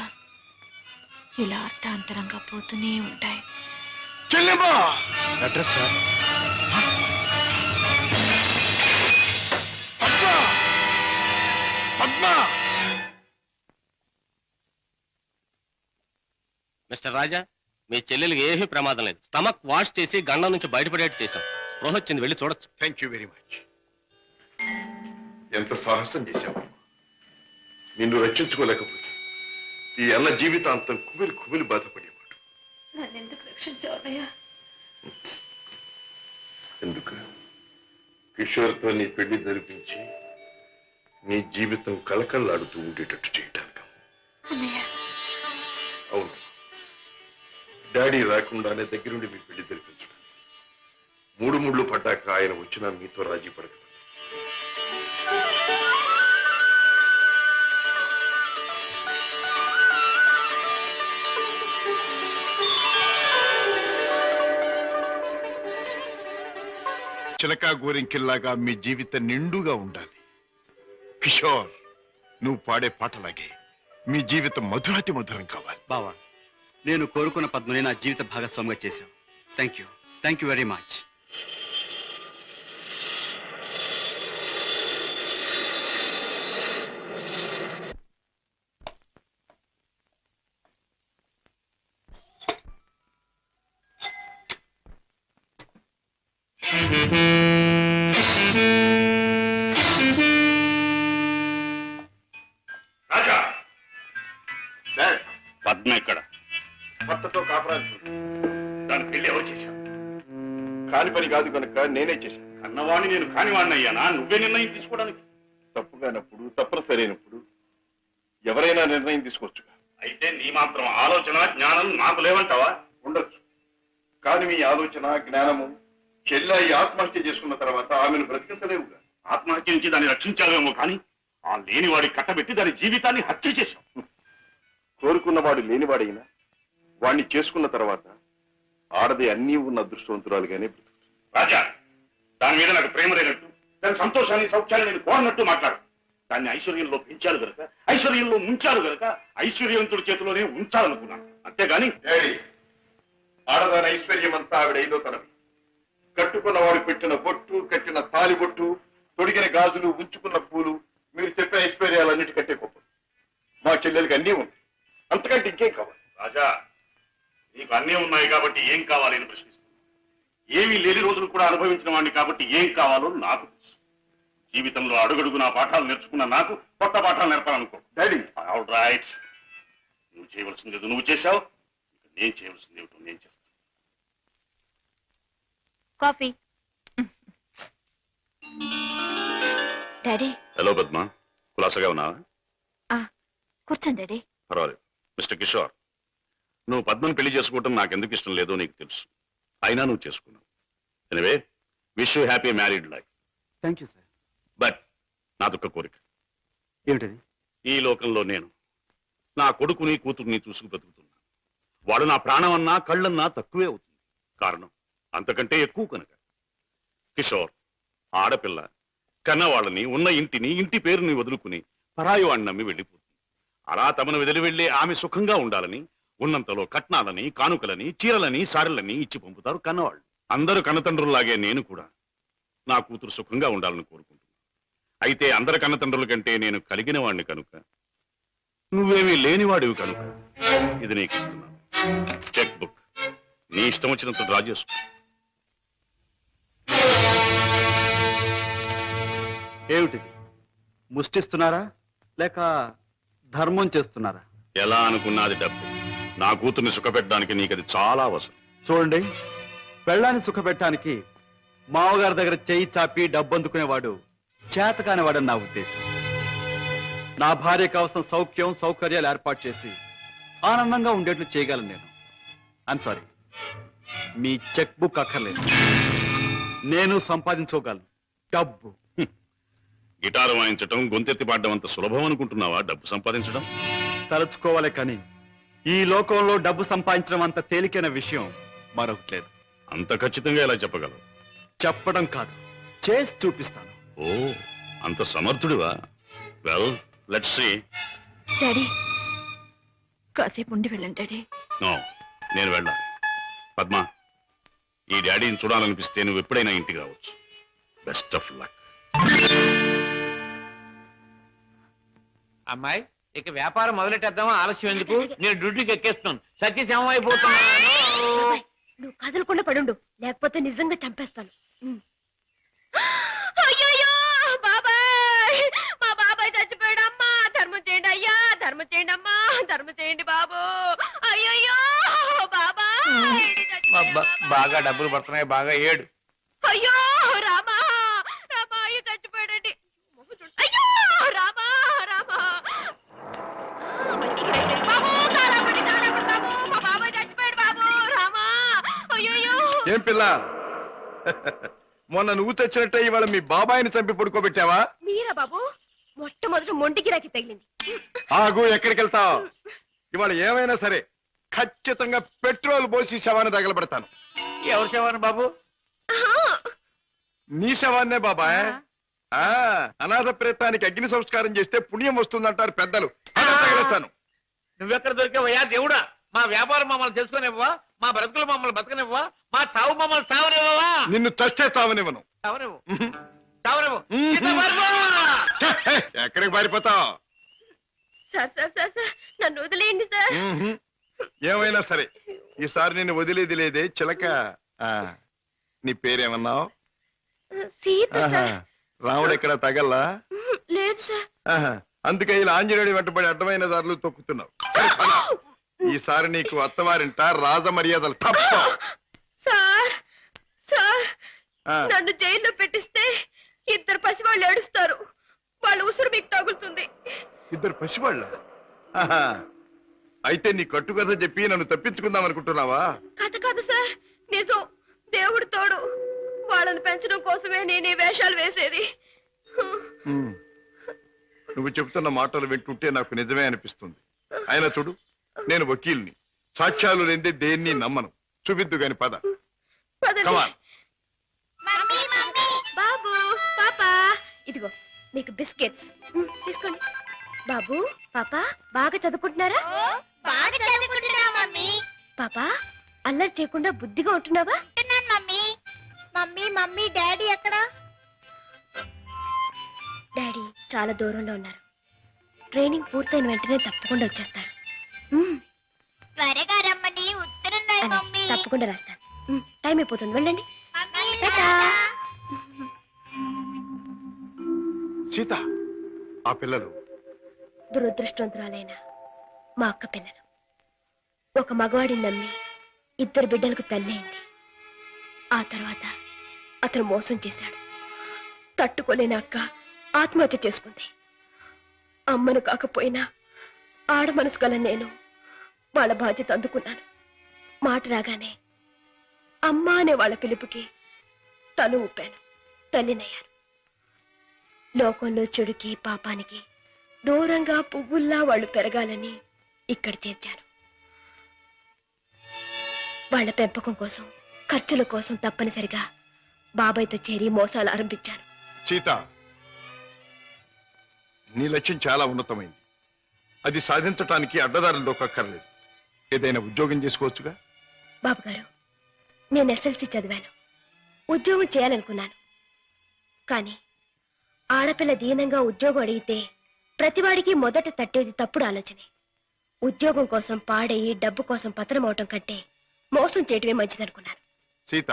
ఇలా అర్థాంతరంగా పోతూనే ఉంటాయి. చెల్లెమ్మా, address sir. Padma, Padma. Mister Raja, మీ చెల్లెలికి ఏమీ ప్రమాదం లేదు. స్టమక్ వాష్ చేసి గండం నుంచి బయటపడేట్టు చేశాం. స్పృహ వచ్చింది, వెళ్ళి చూడొచ్చు. Thank you very much. ఎంత సాహసం చేశావు. నిన్ను రక్షించుకోలేకపోతే ఈ అన్న జీవితాంతం కుమిలి కుమిలి బాధపడేవాడు. నన్నెందుకు రక్షించావయ్యా? ఎందుకు? కిషోర్తో నీ పెళ్లి జరిపించి నీ జీవితం కళకళలాడుతూ ఉండేటట్టు చేయటానికి. అవును, డాడీ రాకుండానే దగ్గరుండి మీ పెళ్లి జరిపించడం. 3 ముళ్ళు పడ్డాక ఆయన వచ్చినా మీతో రాజీ పడదు. చిలకా గోరింకిల్లాగా మీ జీవితం నిండుగా ఉండాలి. కిషోర్, నువ్వు పాడే పాటలాగే మీ జీవితం మధురాతి మధురం కావాలి. బావా, నేను కోరుకున్న పద్మని నా జీవిత భాగస్వామిగా చేశావు. Thank you very much. Raja, dad, Padma ఎక్కడ? భర్తతో కాపురాలు దాని పెళ్లి ఎవరు చేశావు? కాని పని కాదు కనుక నేనే చేశాను. అన్నవాణ్ణి నేను కానివాణ్ణి అయ్యానా? నువ్వే నిర్ణయం తీసుకోవడానికి. తప్పుగానప్పుడు, తప్పనిసరి అయినప్పుడు ఎవరైనా నిర్ణయం తీసుకోవచ్చుగా. అయితే నీ మాత్రం ఆలోచన జ్ఞానం నాకు లేవంటావా? ఉండొచ్చు, కానీ మీ ఆలోచన జ్ఞానము చెల్లాయి ఆత్మహత్య చేసుకున్న తర్వాత ఆమెను బ్రతికించలేవుగా. ఆత్మహత్య నుంచి దాన్ని రక్షించాలేమో కానీ ఆ లేనివాడి కట్టబెట్టి దాని జీవితాన్ని హత్య చేశాం. కోరుకున్నవాడు లేనివాడైనా వాణ్ణి చేసుకున్న తర్వాత ఆడది అన్నీ ఉన్న అదృష్టవంతురాలుగానే బ్రతుకుతుంది. రాజా, దాని మీద నాకు ప్రేమ లేనట్టు, దాని సంతోషాన్ని సౌఖ్యాన్ని నేను కోరినట్టు మాట్లాడు. దాన్ని ఐశ్వర్యంలో పెంచాలి గనక, ఐశ్వర్యంలో ముంచాలి గనక ఐశ్వర్యవంతుడి చేతిలోనే ఉంచాలనుకున్నాను. అంతేగాని ఆడదాని ఐశ్వర్యం అంతా ఆవిడ ఐదో తనవి. కట్టుకున్నవాడు పెట్టిన బొట్టు, కట్టిన తాలిబొట్టు, తొడిగిన గాజులు, ఉంచుకున్న పూలు, మీరు చెప్పే ఐశ్వర్యాలన్నిటికంటే గొప్ప. మా చెల్లెలకి అన్నీ ఉంది, అంతకంటే ఇంకేం కావాలి? రాజా, నీకు అన్నీ ఉన్నాయి కాబట్టి ఏం కావాలి అని ప్రశ్నిస్తున్నాను. ఏమీ లేని రోజులు కూడా అనుభవించిన వాడిని కాబట్టి ఏం కావాలో నాకు తెలుసు. జీవితంలో అడుగడుగు నా పాఠాలు నేర్చుకున్న నాకు కొత్త పాఠాలు నేర్పాలనుకో. డాడీ, ఆల్ రైట్, నువ్వు చేయవలసింది ఏదో నువ్వు చేశావు, నేను చేయవలసింది ఏమిటో నేను చేస్తాను. కాఫీ. డాడీ. హలో పద్మ, కులాసగా ఉన్నావా? కూర్చోండి డాడీ. పర్వాలేదు. మిస్టర్ కిషోర్, నువ్వు పద్మను పెళ్లి చేసుకోవటం నాకు ఎందుకు ఇష్టం లేదో నీకు తెలుసు. అయినా నువ్వు చేసుకున్నావు. Anyway, wish you happy married life. Thank you sir. But నాదొక్క కోరిక. ఏమిటది? ఈ లోకంలో నేను నా కొడుకుని కూతుర్ని చూసుకు బ్రతుకుతున్నా. వాడు నా ప్రాణం అన్నా కళ్ళన్నా తక్కువే అవుతుంది. కారణం అంతకంటే ఎక్కువ కనుక. కిషోర్, ఆడపిల్ల కన్నవాళ్ళని, ఉన్న ఇంటిని, ఇంటి పేరుని వదులుకుని పరాయి వాడిని నమ్మి వెళ్ళిపోతుంది. అలా తమను వదిలి వెళ్ళి ఆమె సుఖంగా ఉండాలని ఉన్నంతలో కట్నాలని, కానుకలని, చీరలని, సారెలని ఇచ్చి పంపుతారు కన్నవాళ్ళు. అందరూ కన్నతండ్రుల్లాగే నేను కూడా నా కూతురు సుఖంగా ఉండాలని కోరుకుంటున్నాను. అయితే అందరి కన్నతండ్రుల కంటే నేను కలిగిన వాడిని కనుక, నువ్వేమీ లేనివాడివి కనుక ఇది నీకు ఇస్తున్నాను. చెక్ బుక్ నీ ఇష్టం వచ్చినంత డ్రా చేసుకో. ఏమిటిది? ముష్టిస్తున్నారా లేక ధర్మం చేస్తున్నారా? ఎలా అనుకున్నది డబ్బు. నా కూతుర్ని సుఖపెట్టడానికి నీకు అది చాలా అవసరం. చూడండి, పెళ్ళాన్ని సుఖపెట్టడానికి మావగారి దగ్గర చేయి చాపి డబ్బు అందుకునేవాడు చేతకానివాడని నా ఉద్దేశం. నా భార్య కావలసిన సౌఖ్యం, సౌకర్యాలు ఏర్పాటు చేసి ఆనందంగా ఉండేట్లు చేయగలను నేను. I'm sorry, me cheque book అక్కర్లేదు. నేను సంపాదించుకోగలను డబ్బు. గిటారు వాయించటం, గొంతెత్తి పాడడం అంత సులభం అనుకుంటున్నావా డబ్బు సంపాదించడం? తలుచుకోవాలి కానీ ఈ లోకంలో డబ్బు సంపాదించడం అంత తేలికైన విషయం మరొకటి లేదు. అంత ఖచ్చితంగా ఎలా చెప్పగలవు? చెప్పడం కాదు, చేసి చూపిస్తాను. ఓ, అంత సమర్థుడివా? Well, let's see. డాడీ, కాసేపు ఉండి వెళ్ళండి డాడీ. నో, నేను వెళ్ళాలి. పద్మ, ఈ డాడీని చూడాలనిపిస్తే నువ్వు ఎప్పుడైనా ఇంటికి రావచ్చు. Best of luck. అమ్మాయి, ఇక వ్యాపారం మొదలెట్టేద్దామా? ఆలస్యం ఎందుకు? నేను డ్యూటీకి ఎక్కేస్తున్నాను. సత్యశమం అయిపోతున్నాను. నువ్వు కదలకుండా పడుండు, లేకపోతే నిజంగా చంపేస్తాను. అయ్యయ్యో బాబాయ్, మా బాబాయ్ చచ్చిపోయాడు. అమ్మా ధర్మం చేయండి అయ్యా, ధర్మం చేయండి అమ్మా, ధర్మం చేయండి బాబు. అయ్యయ్యో బాబాయ్, బాగా డబ్బులు పడుతున్నాయి, బాగా ఏడు. అయ్యో రామా, రామా అయ్యో చచ్చిపోయాడండి. అయ్యో రామా, రామా బాబు, కారాపడి బాబు, మా బాబాయ్ చచ్చిపోయాడు బాబు. రామా, అయ్యో. ఏం పిల్ల, మొన్న నువ్వు తెచ్చినట్టే ఇవాళ మీ బాబాయిని చంపి పడుకోబెట్టావా? మీరా బాబు? మొట్టమొదటి మొంటికి రాకి తగిలింది. ఆగు, ఎక్కడికి వెళ్తావు? ఇవాళ ఏమైనా సరే ఖచ్చితంగా పెట్రోల్ పోసి శవాన్ని తగలబెడతాను. ఎవరు శవాన్ని బాబు? నీ శవాన్నే బాబాయ్. అనాథ ప్రేతానికి అగ్ని సంస్కారం చేస్తే పుణ్యం వస్తుందంటారు పెద్దలు. తగలేస్తాను. నువ్వెక్కడ దొరికావయ్యా దేవుడా? మా వ్యాపారం మమ్మల్ని తెలుసుకునేవ్వా? మా బ్రతుకులు మమ్మల్ని బతకనివ్వా? మా చావు మమ్మల్ని చావనివ్వవా? నిన్ను చస్తే చావనివ్వను. చావనివ్వు, చావనివ్వు. ఎక్కడికి పారిపోతావు? సార్ సార్ సార్ సార్, నన్ను వదిలేయండి సార్. ఏమైనా సరే ఈసారి నిన్ను వదిలేది లేదే చిలక. నీ పేరేమన్నావు? సీత సార్. రాముడు ఎక్కడ తగల్లా? లేదు సార్. అందుకే ఇలా ఆంజనేయుడి వెంటబడి అడ్డమైన దారులు తొక్కుతున్నావు. ఈసారి నీకు అత్తవారింట రాజమర్యాదలు తప్ప. సార్ సార్, నన్ను జైల్లో పెట్టిస్తే ఇద్దరు పసివాళ్ళు ఏడుస్తారు. వాళ్ళ ఉసురు మీకు తగులుతుంది. ఇద్దరు పసివాళ్ళ? అయితే నీ కట్టుకథ చెప్పి నన్ను తప్పించుకుందాం అనుకుంటున్నావా? కథ కాదు సార్, నిజం. దేవుడు తోడు. వాళ్ళని పెంచడం కోసమే నేను ఈ వేషాలు వేసేది. నువ్వు చెబుతున్న మాటలు వింటుంటే నాకు నిజమే అనిపిస్తుంది. అయినా చూడు, నేను వకీల్ని, సాక్ష్యాలు లేదే దేన్ని నమ్మను. చూపిద్దు గాని పద. పదండి. Come on. బాబు పాపా, ఇదిగో మీకు బిస్కెట్స్ తీసుకోండి. బాబు పాపా, బాగా చదువుకుంటున్నారా? బాగా చదువుకుంటున్నా మమ్మీ. పాపా, అల్లరి చేయకుండా బుద్ధిగా ఉంటున్నావా? మమ్మీ మమ్మీ మమ్మీ డాడీ ఎక్కడా? డాడీ చాలా దూరంలో ఉన్నారు. ట్రైనింగ్ పూర్తయిన వెంటనే తప్పకుండా వచ్చేస్తారు. త్వరగా రమ్మని ఉత్తరం రాయి అలాగే, మమ్మీ. తప్పకుండా రాస్తాను. టైం అయిపోతుంది, వెళ్ళండి. మమ్మీ, టాటా. సీత, ఆ పిల్లలు దురదృష్టవంతురాలైన మా అక్క పిల్లలు. ఒక మగవాడిని నమ్మి 2 బిడ్డలకు తల్లి అయింది. ఆ తర్వాత అతను మోసం చేశాడు. తట్టుకోలేని అక్క ఆత్మహత్య చేసుకుంది. అమ్మను కాకపోయినా ఆడ మనసు గల నేను వాళ్ళ బాధ్యత అందుకున్నాను. మాట రాగానే అమ్మ అనే వాళ్ళ పిలుపుకి తల ఊపాను. తల్లినయ్యాను. లోకంలో చెడుకి పాపానికి దూరంగా పువ్వుల్లా వాళ్ళు పెరగాలని ఇక్కడ చేర్చాను. వాళ్ళ పెంపకం కోసం, ఖర్చుల కోసం తప్పనిసరిగా బాబాయ్తో చేరి మోసాలు ఆరంభించాను. సీత, నీ లక్ష్యం చాలా ఉన్నతమైంది. అది సాధించటానికి అడ్డదారులు దొక్కక్కర్లేదు. ఏదైనా ఉద్యోగం చేసుకోవచ్చుగా. బాబు గారు, నేను ఎస్ఎల్సి చదివాను. ఉద్యోగం చేయాలనుకున్నాను. కానీ ఆడపిల్ల దీనంగా ఉద్యోగం అడిగితే ప్రతివాడికి మొదట తట్టేది తప్పుడు ఆలోచనే. ఉద్యోగం కోసం పాడయి డబ్బు కోసం పతనం అవటం కంటే మోసం చేయటమే మంచిదనుకున్నాను. సీత,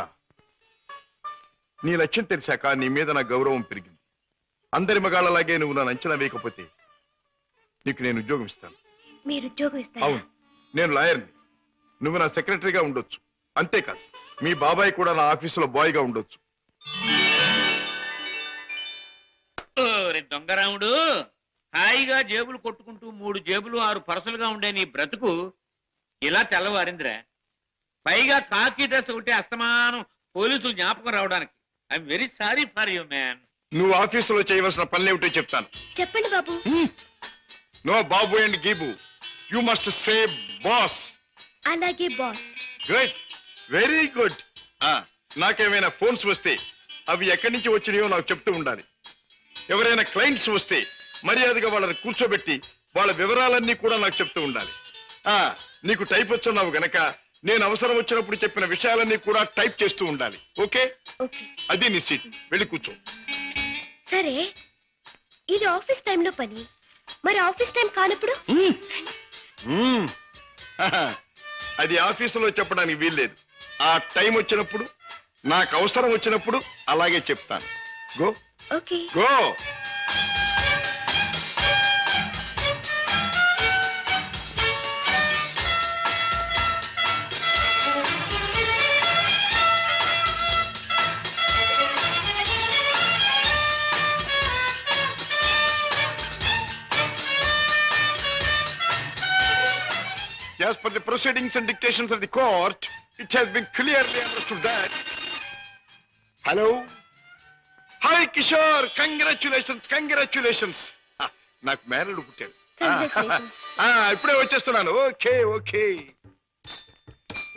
నీ లక్ష్యం తెలిసాక నీ మీద నా గౌరవం పెరిగింది. అందరి మగాళ్ళలాగే నువ్వు నన్ను అంచనా వేయకపోతే నీకు నేను ఉద్యోగం ఇస్తాను. మీరు ఉద్యోగం ఇస్తారా? అవును, నేను లాయర్ని. నువ్వు నా సెక్రటరీగా ఉండొచ్చు. అంతేకాదు, మీ బాబాయ్ కూడా నా ఆఫీసులో బాయ్గా ఉండొచ్చు. దొంగరాముడు, హాయిగా జేబులు కొట్టుకుంటూ 3 జేబులు 6 పరసలుగా ఉండే నీ బ్రతుకు ఇలా తెల్లవారిందిరా. పైగా కాకి డ్రెస్ ఒకటి అస్తమానం పోలీసులు జ్ఞాపకం రావడానికి. I'm very sorry for you man. నువ్వు ఆఫీసులో చేయవలసిన పనులేమిటో చెప్తాను. చెప్పండి బాబు. నో బాబు అండ్ గీబు, యు మస్ట్ సే బాస్. అలాగే బాస్. Good, very good. నాకేమైనా ఫోన్స్ వస్తే అవి ఎక్కడి నుంచి వచ్చినాయో నాకు చెప్తూ ఉండాలి. ఎవరైనా క్లయింట్స్ వస్తే మర్యాదగా వాళ్ళని కూర్చోబెట్టి వాళ్ళ వివరాలన్నీ కూడా నాకు చెప్తూ ఉండాలి. నీకు టైప్ వచ్చున్నావు గనక నేను అవసరం వచ్చినప్పుడు చెప్పిన విషయాలన్నీ కూడా టైప్ చేస్తూ ఉండాలి. ఓకే? అది నీ సీట్, వెళ్ళి కూర్చో. సరే, ఇది ఆఫీస్ టైంలో పని, మరి ఆఫీస్ టైం కానప్పుడు? అది ఆఫీసులో చెప్పడానికి వీల్లేదు. ఆ టైం వచ్చినప్పుడు, నాకు అవసరం వచ్చినప్పుడు అలాగే చెప్తాను. Go. Okay. Go. As per the proceedings and dictations of the court, it has been clearly understood that... Hello? Hi, Kishore! Congratulations, congratulations! నాకు మేనల్లుడు పుట్టాడు. ఇప్పుడే వచ్చేస్తున్నాను. Okay okay.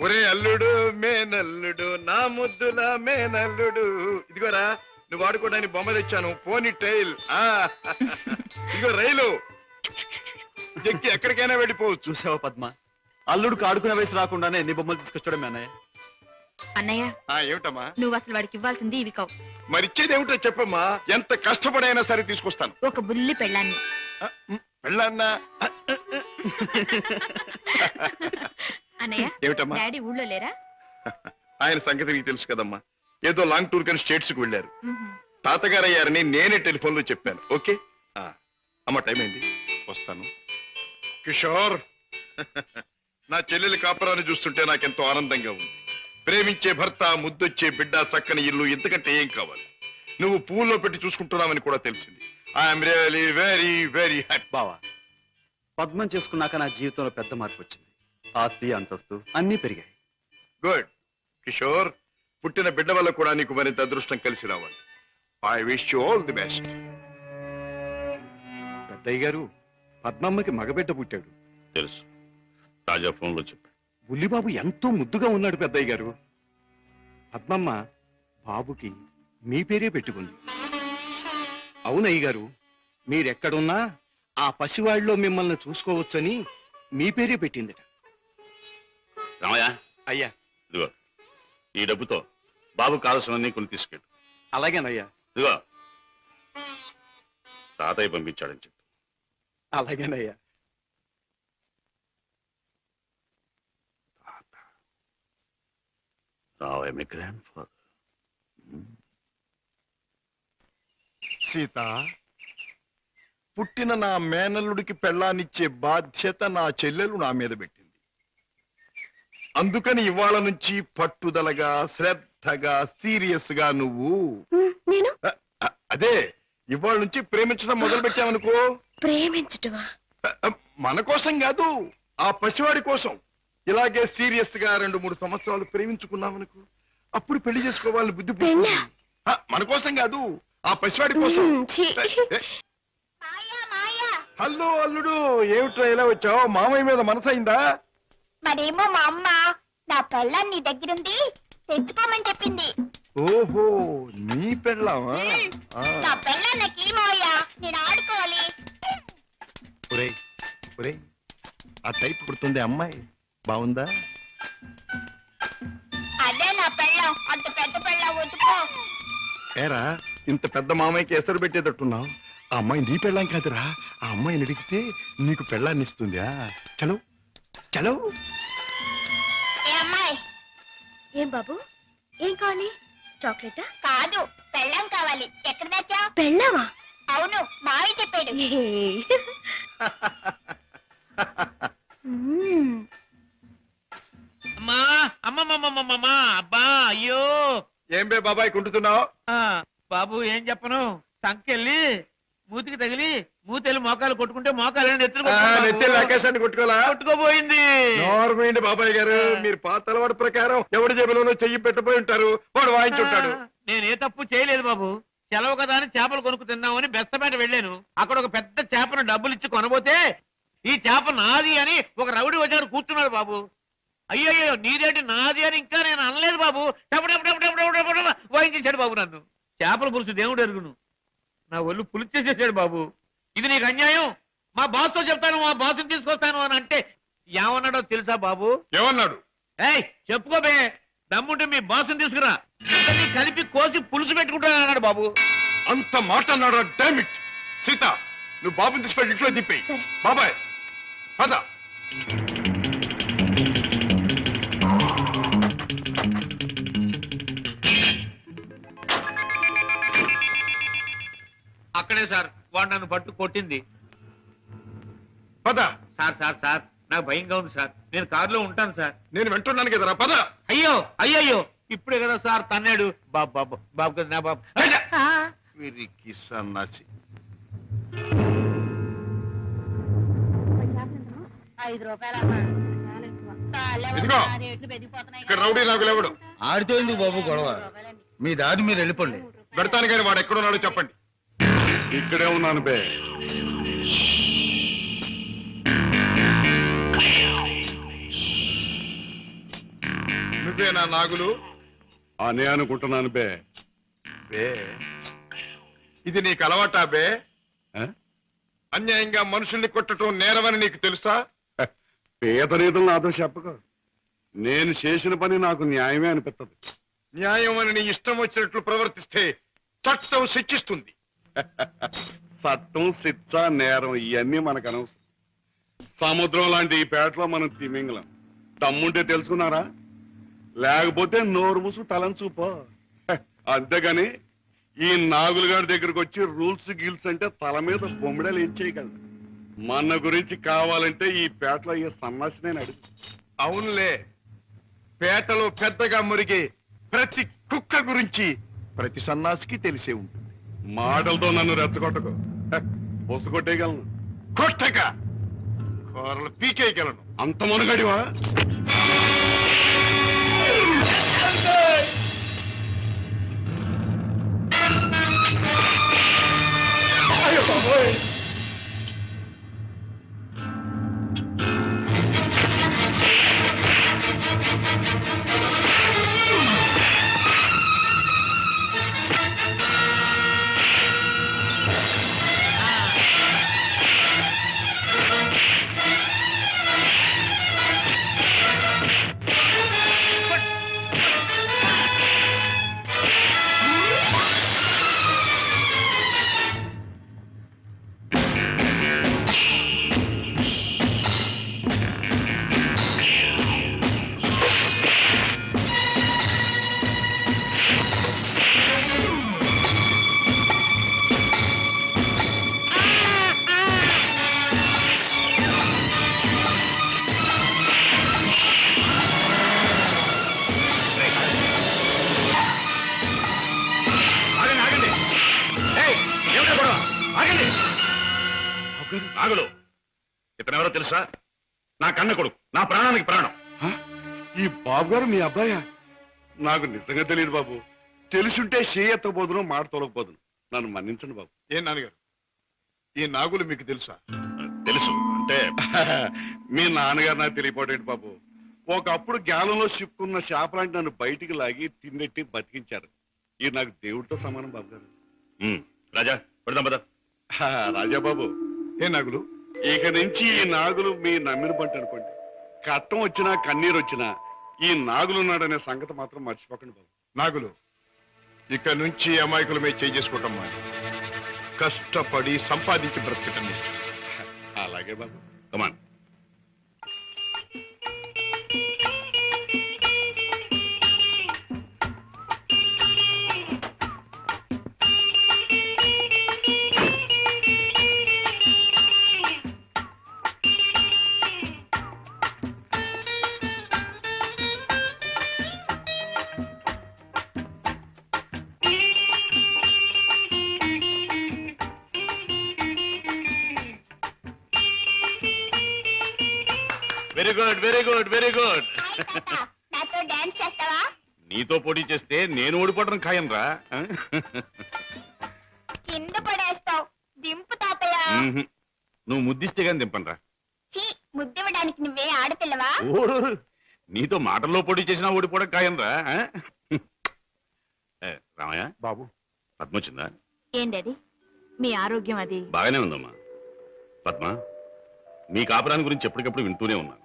ఒరే అల్లుడు, మేనల్లుడు, నా ముద్దుల మేనల్లుడు. ఇదిగోరా, నువ్వు వాడుకోవడానికి బొమ్మ తెచ్చాను. పోనీ టైల్. ఇదిగో రైలు ఎక్కి ఎక్కడికైనా వెళ్ళిపోవచ్చు. చూసావా పద్మ, అల్లుడికి ఆడుకునే వయసు రాకుండానే ఎన్ని బొమ్మలు తీసుకొచ్చాడు మీ అన్నయ్య. అన్నయ్య, ఏమిటమ్మా? నువ్వు అసలు వాడికి ఇవ్వాల్సింది ఇవి కావు. మరిచ్చేది ఏమిటో చెప్పమ్మా. ఎంత కష్టపడైనా సరే తీసుకొస్తాను. ఒక బుల్లి పెళ్ళాన్ని. పెళ్ళాన్నా? అన్నయ్య, ఏమిటమ్మా? డాడీ ఊళ్ళో లేరా? ఆయన సంగతి నీకు తెలుసు కదమ్మా. ఏదో లాంగ్ టూర్ కానీ స్టేట్స్ కు వెళ్ళారు. తాతగారు అయ్యారని నేనే టెలిఫోన్ లో చెప్పాను. ఓకే అమ్మ, టైం అయింది, వస్తాను. కిషోర్, నా చెల్లెలి కాపురాన్ని చూస్తుంటే నాకెంతో ఆనందంగా ఉంది. ప్రేమించే భర్త, ముద్దొచ్చే బిడ్డ, చక్కని ఇల్లు, ఇంతకంటే ఏం కావాలి? నువ్వు పూల్లో పెట్టి చూసుకుంటున్నావని కూడా తెలిసింది. I'm really very very happy. బావా, పద్మం చేసుకున్నాక నా జీవితంలో పెద్ద మార్పు వచ్చింది. ఆస్తి, అంతస్తు అన్నీ పెరిగాయి. గుడ్ కిషోర్, పుట్టిన బిడ్డ వల్ల కూడా నీకు మరింత అదృష్టం కలిసి రావాలి. I wish you all the best. పెద్దయ్య గారు, పద్మమ్మకి మగబిడ్డ పుట్టాడు. తెలుసు, రాజా ఫోన్లో చెప్పాడు. బుల్లిబాబు ఎంతో ముద్దుగా ఉన్నాడు పెద్దయ్య గారు. పద్మమ్మ బాబుకి మీ పేరే పెట్టుకుంది. అవునయ్య గారు, మీరెక్కడున్నా ఆ పసివాడిలో మిమ్మల్ని చూసుకోవచ్చని మీ పేరే పెట్టిందట. రామయ్య, అయ్యా. ఇదిగో ఈ డబ్బుతో బాబు కావాల్సినవన్నీ కొని తీసుకెళ్ళు. అలాగేనయ్యా. ఇదిగో తాతయ్య పంపించాడని చెప్పు. అలాగేనయ్యా. రావయ్య, మీ గ్రాండ్ ఫాదర్. సీత, పుట్టిన నా మేనల్లుడికి పెళ్ళాన్నిచ్చే బాధ్యత నా చెల్లెలు నా మీద పెట్టింది. అందుకని ఇవాళ నుంచి పట్టుదలగా, శ్రద్ధగా, సీరియస్ గా నువ్వు నేను అదే ఇవాళ నుంచి ప్రేమించడం మొదలు పెట్టావనుకో. ప్రేమించటమా? మన కోసం కాదు, ఆ పసివాడి కోసం. ఇలాగే సీరియస్ గా 2-3 సంవత్సరాలు ప్రేమించుకున్నామనుకో, అప్పుడు పెళ్లి చేసుకోవాలని బుద్ధి పుట్టింది. మన కోసం కాదు, ఆ పసివాడి కోసం. హలో అల్లుడు, ఏమిట్రా ఇలా వచ్చావు? మామయ్య మీద మనసైందా? మరేమో మా అమ్మ నా పెళ్ళాన్ని నీ దగ్గరుంది తెచ్చుకోమని చెప్పింది. ఓహో, నీ పెళ్ళామా? నా పెళ్ళాన్ని నాకు ఈ మావయ్య, నేను ఆడుకోవాలి. ఒరేయ్ ఒరేయ్, ఆ టైప్ కుడుతుంది అమ్మాయి, బాగుందా? అదే నా పెళ్ళం, అంత పెద్ద పెళ్ళం వద్దుకో. ఏరా, ఇంత పెద్ద మామయ్యకి ఎసరు పెట్టేటట్టున్నావు. ఆ అమ్మాయి నీ పెళ్ళాం కాదురా, ఆ అమ్మాయిని అడిగితే నీకు పెళ్ళాన్ని ఇస్తుంది. చలో చలో. ఏ అమ్మాయి? ఏం బాబు, ఏం కావాలి? చాక్లెటా? కాదు, పెళ్ళం కావాలి. ఎక్కడ తెచ్చా? పెళ్ళావా? అవును, మావయ్య చెప్పాడు. అమ్మా అమ్మమ్మమ్మమ్మమ్మా, అబ్బా అయ్యో. ఏం బే బాబాయ్ కుంటున్నావు? బాబు ఏం చెప్పను, సంకెళ్ళి మూతికి తగిలి మూతెళ్ళి మోకాలు కొట్టుకుంటే మోకాలు నెత్తి ఆకాశాన్ని కొట్టుకోపోయింది. కొట్టుకోపోయింది. బాబాయ్ గారు, మీరు పాత అలవాటు ప్రకారం ఎవడి జేబులోనో చెయ్యి పెట్టబోయి ఉంటారు, వాడు వాయించుంటాడు. నేనే తప్పు చేయలేదు బాబు. సెలవు కదా అని చేపలు కొనుక్కు తిందామని బెస్తపేట వెళ్ళాను. అక్కడ ఒక పెద్ద చేపను డబ్బులు ఇచ్చి కొనబోతే ఈ చేప నాది అని ఒక రౌడీ వచ్చాడు కూర్చున్నాడు బాబు. అయ్యయ్యో, నీదేంటి నాది అని ఇంకా నేను అనలేదు బాబు. వాయించేశాడు బాబు నన్ను. చేపల పులుసు దేవుడు ఎరుగును, నా ఒళ్ళు పులుసు చేసేసాడు బాబు. ఇది నీకు అన్యాయం. మా బాస్తో చెప్తాను, మా బాస్ని తీసుకొస్తాను అని అంటే ఏమన్నాడో తెలుసా బాబు? ఏమన్నాడు? ఏయ్ చెప్పుకోబే, దమ్ముంటే మీ బాస్ని తీసుకురా, ఇద్దరిని కలిపి కోసి పులుసు పెట్టుకుంటాను అన్నాడు బాబు. అంత మాట అన్నాడు? డామిట్. సీత, నువ్వు బాబుని తీసుకొని ఇంట్లో దిప్పి. బాబాయ్ పద. అక్కడే సార్ వాడు నన్ను పట్టు కొట్టింది. పద. సార్ సార్ సార్, నాకు భయంగా ఉంది సార్. నేను కారులో ఉంటాను సార్. నేను వింటున్నాను కదరా, పద. అయ్యో అయ్యయ్యో, ఇప్పుడే కదా సార్ తన్నాడు. బాబు బాబు బాబు కదా నా బాబు. వీరికి సన్నాసి. 5 రూపాయలు ఇదిగో, ఇక్కడ రౌడీ నాకు లేవడు. ఆడితో ఎందుకు బాబు గొడవ? మీ దారి మీరు వెళ్ళిపోండి. పెడతాను కానీ వాడు ఎక్కడున్నాడో చెప్పండి. ఇక్కడే ఉన్నాను బే. నువ్వేనా నాగులు? అనే అనుకుంటున్నాను బే. బే, ఇది నీకు అలవాటా బే? ఆ? అన్యాయంగా మనుషుల్ని కొట్టడం నేరమని నీకు తెలుసా? పేద రీతులు నాతో చెప్పక. నేను చేసిన పని నాకు న్యాయమే అనిపిస్తుంది. న్యాయం అని నీ ఇష్టం వచ్చినట్లు ప్రవర్తిస్తే చట్టం శిక్షిస్తుంది. చట్టం, శిక్ష, నేరం ఇవన్నీ మనకు అనవసరం. సముద్రం లాంటి ఈ పేటలో మనం తిమింగలం. దమ్ముంటే తెలుసుకున్నారా? లేకపోతే నోరు మూసు తలంచూపో. అంతేగాని ఈ నాగులుగాడి దగ్గరకు వచ్చి రూల్స్ గీల్స్ అంటే తల మీద బొమ్మిడలు ఏం చేయగలరు? మన గురించి కావాలంటే ఈ పేటలో ఈ సన్నాసి నేను అడుగు. అవునులే, పేటలో పెద్దగా మురిగే ప్రతి కుక్క గురించి ప్రతి సన్నాసికి తెలిసే ఉంటుంది. మాటలతో నన్ను రెచ్చగొట్టకు. పొస్తు కొట్టేయగలను. కొట్టక కూరలు పీకేయగలను. అంత మునగడివా? బాబోయ్ నాగులు, ఇతనెవరో తెలుసా? నా కన్న కొడుకు, నా ప్రాణానికి ప్రాణం. ఈ బాబు గారు మీ అబ్బాయా? నాకు నిజంగా తెలియదు బాబు. తెలుసుంటే చేయెత్తకపోదును, మాట తొలగపోదును. నన్ను మన్నించండి బాబు. ఏం నాన్నగారు, ఈ నాగులు మీకు తెలుసా? తెలుసు అంటే మీ నాన్నగారు నాకు తెలియపోటేంటి బాబు. ఒకప్పుడు జ్ఞానంలో చిక్కున్న చేపలాంటి నన్ను బయటికి లాగి తిన్నెట్టి బతికించారు. ఇది నాకు దేవుడితో సమానం బాబు గారు. రాజా పెడదాం పద. రాజా బాబు, ఏ నాగులు, ఇక నుంచి ఈ నాగులు మీ నమ్మిన పంట అనుకోండి. కట్టం వచ్చినా కన్నీరు వచ్చినా ఈ నాగులున్నాడనే సంగతి మాత్రం మర్చిపోకండి బాబు. నాగులు, ఇక నుంచి అమాయకుల మీద చేసుకోవటం మాని కష్టపడి సంపాదించి బ్రతకటం నేర్చు. అలాగే బాబు. Come on. Very good, very good, very good. నాతో డాన్స్ చేస్తావా? నీతో పోటీ చేస్తే నేను ఓడిపోవడం ఖాయం రా. కింద పడేస్తావు. దింపు తాతయ్య. నువ్వు ముద్దిస్తే గాని దింపను రా. చీ, ముద్దివ్వడానికి నువ్వే ఆడపిల్లవా? నీతో మాటల్లో పోటీ చేసినా ఓడిపోవడం ఖాయం రా. రామయ్య బాబు, పద్మ వచ్చిందా? ఏంటది మీ ఆరోగ్యం? అది బాగానే ఉందమ్మా. పద్మ, మీ కాపురాన్ని గురించి ఎప్పటికప్పుడు వింటూనే ఉన్నాను.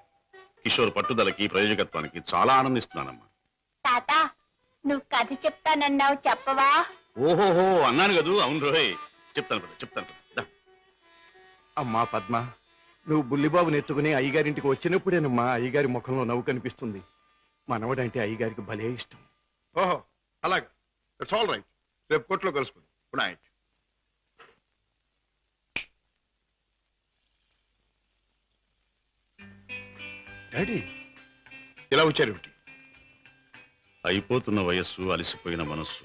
కిషోర్ పట్టుదలకి ప్రయోజకత్వానికి చాలా ఆనందిస్తున్నానమ్మా. తాత, నువ్వు కథ చెప్తానన్నావు, చెప్పవా? ఓహోహో అన్నాను కదూ. అవును రోయ్, చెప్తాను పద, చెప్తాను పద. దా. అమ్మా పద్మ, నువ్వు బుల్లిబాబుని ఎత్తుకుని అయ్యగారింటికి వచ్చినప్పుడేనమ్మా అయ్యగారి ముఖంలో నవ్వు కనిపిస్తుంది. మనవడంటే అయ్యగారికి భలే ఇష్టం. ఓహో అలాగా, ఇట్స్ ఆల్ రైట్. రేపు కోర్టులో కలుసుకుందాం. Good night. డాడీ, ఇలా వచ్చారేమిటి? అయిపోతున్న వయస్సు, అలసిపోయిన మనస్సు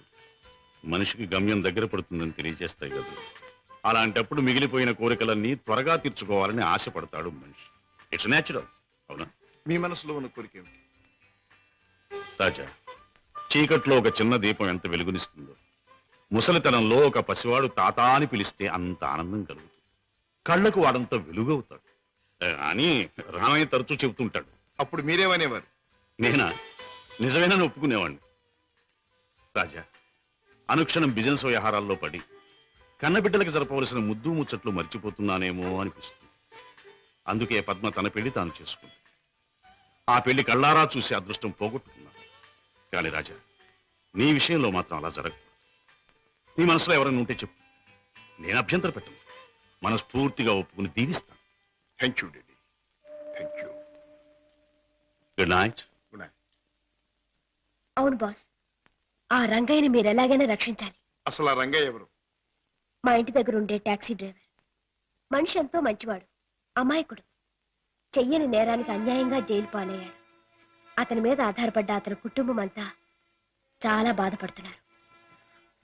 మనిషికి గమ్యం దగ్గర పడుతుందని తెలియజేస్తాయి కదా. అలాంటప్పుడు మిగిలిపోయిన కోరికలన్నీ త్వరగా తీర్చుకోవాలని ఆశపడతాడు మనిషి. It's natural. అవునా? మీ మనసులో ఉన్న కోరిక ఏమిటి? రాజా, చీకట్లో ఒక చిన్న దీపం ఎంత వెలుగునిస్తుందో, ముసలితనంలో ఒక పసివాడు తాత అని పిలిస్తే అంత ఆనందం కలుగుతుంది. కళ్ళకు వాడంత వెలుగవుతాడు అని రామయ్య తరచూ చెబుతుంటాడు. అప్పుడు మీరేమనేవారు? నేనా? నిజమేనని ఒప్పుకునేవాడిని. రాజా, అనుక్షణం బిజినెస్ వ్యవహారాల్లో పడి కన్నబిడ్డలకు జరపవలసిన ముద్దు ముచ్చట్లు మర్చిపోతున్నానేమో అనిపిస్తుంది. అందుకే పద్మ తన పెళ్లి తాను చేసుకుంది. ఆ పెళ్లి కళ్ళారా చూసి అదృష్టం పోగొట్టుకున్నాను. కానీ రాజా, నీ విషయంలో మాత్రం అలా జరగదు. నీ మనసులో ఎవరైనా ఉంటే చెప్పు, నేను అభ్యంతర పెట్టను. మనస్ఫూర్తిగా ఒప్పుకుని దీవిస్తాను. Thank you daddy, thank you. Good night. Good night. అవును బాస్, ఆ రంగయ్యని మీరు ఎలాగైనా రక్షించాలి. అసలు ఆ రంగయ్య ఎవరు? మా ఇంటి దగ్గర ఉండే టాక్సీ డ్రైవర్. మనిషి ఎంతో మంచివాడు, అమాయకుడు. చెయ్యని నేరానికి అన్యాయంగా జైలు పాలయ్యాడు. అతని మీద ఆధారపడ్డ అతని కుటుంబం అంతా చాలా బాధపడుతున్నారు.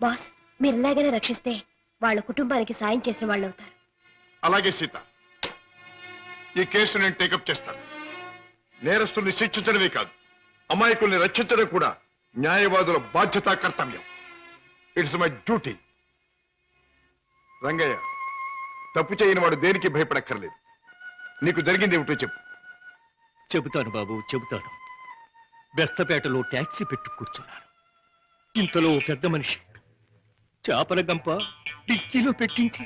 బాస్, మీరు ఎలాగైనా రక్షిస్తే వాళ్ళ కుటుంబానికి సాయం చేసిన వాళ్ళు అవుతారు. అలాగే సీత, ఈ కేసు నేను టేకప్ చేస్తాను. నేరస్తుల్ని శిక్షించడమే కాదు, అమాయకుల్ని రక్షించడం కూడా న్యాయవాదుల బాధ్యత, కర్తవ్యం. It's my duty. రంగయ్య, తప్పు చేయని వాడు దేనికి భయపడక్కర్లేదు. నీకు జరిగింది ఏమిటో చెప్పు. చెబుతాను బాబు, చెబుతాను. బెస్తపేటలో ట్యాక్సీ పెట్టి కూర్చున్నాను. ఇంతలో ఓ పెద్ద మనిషి చేపల గంప డిక్కీలో పెట్టించి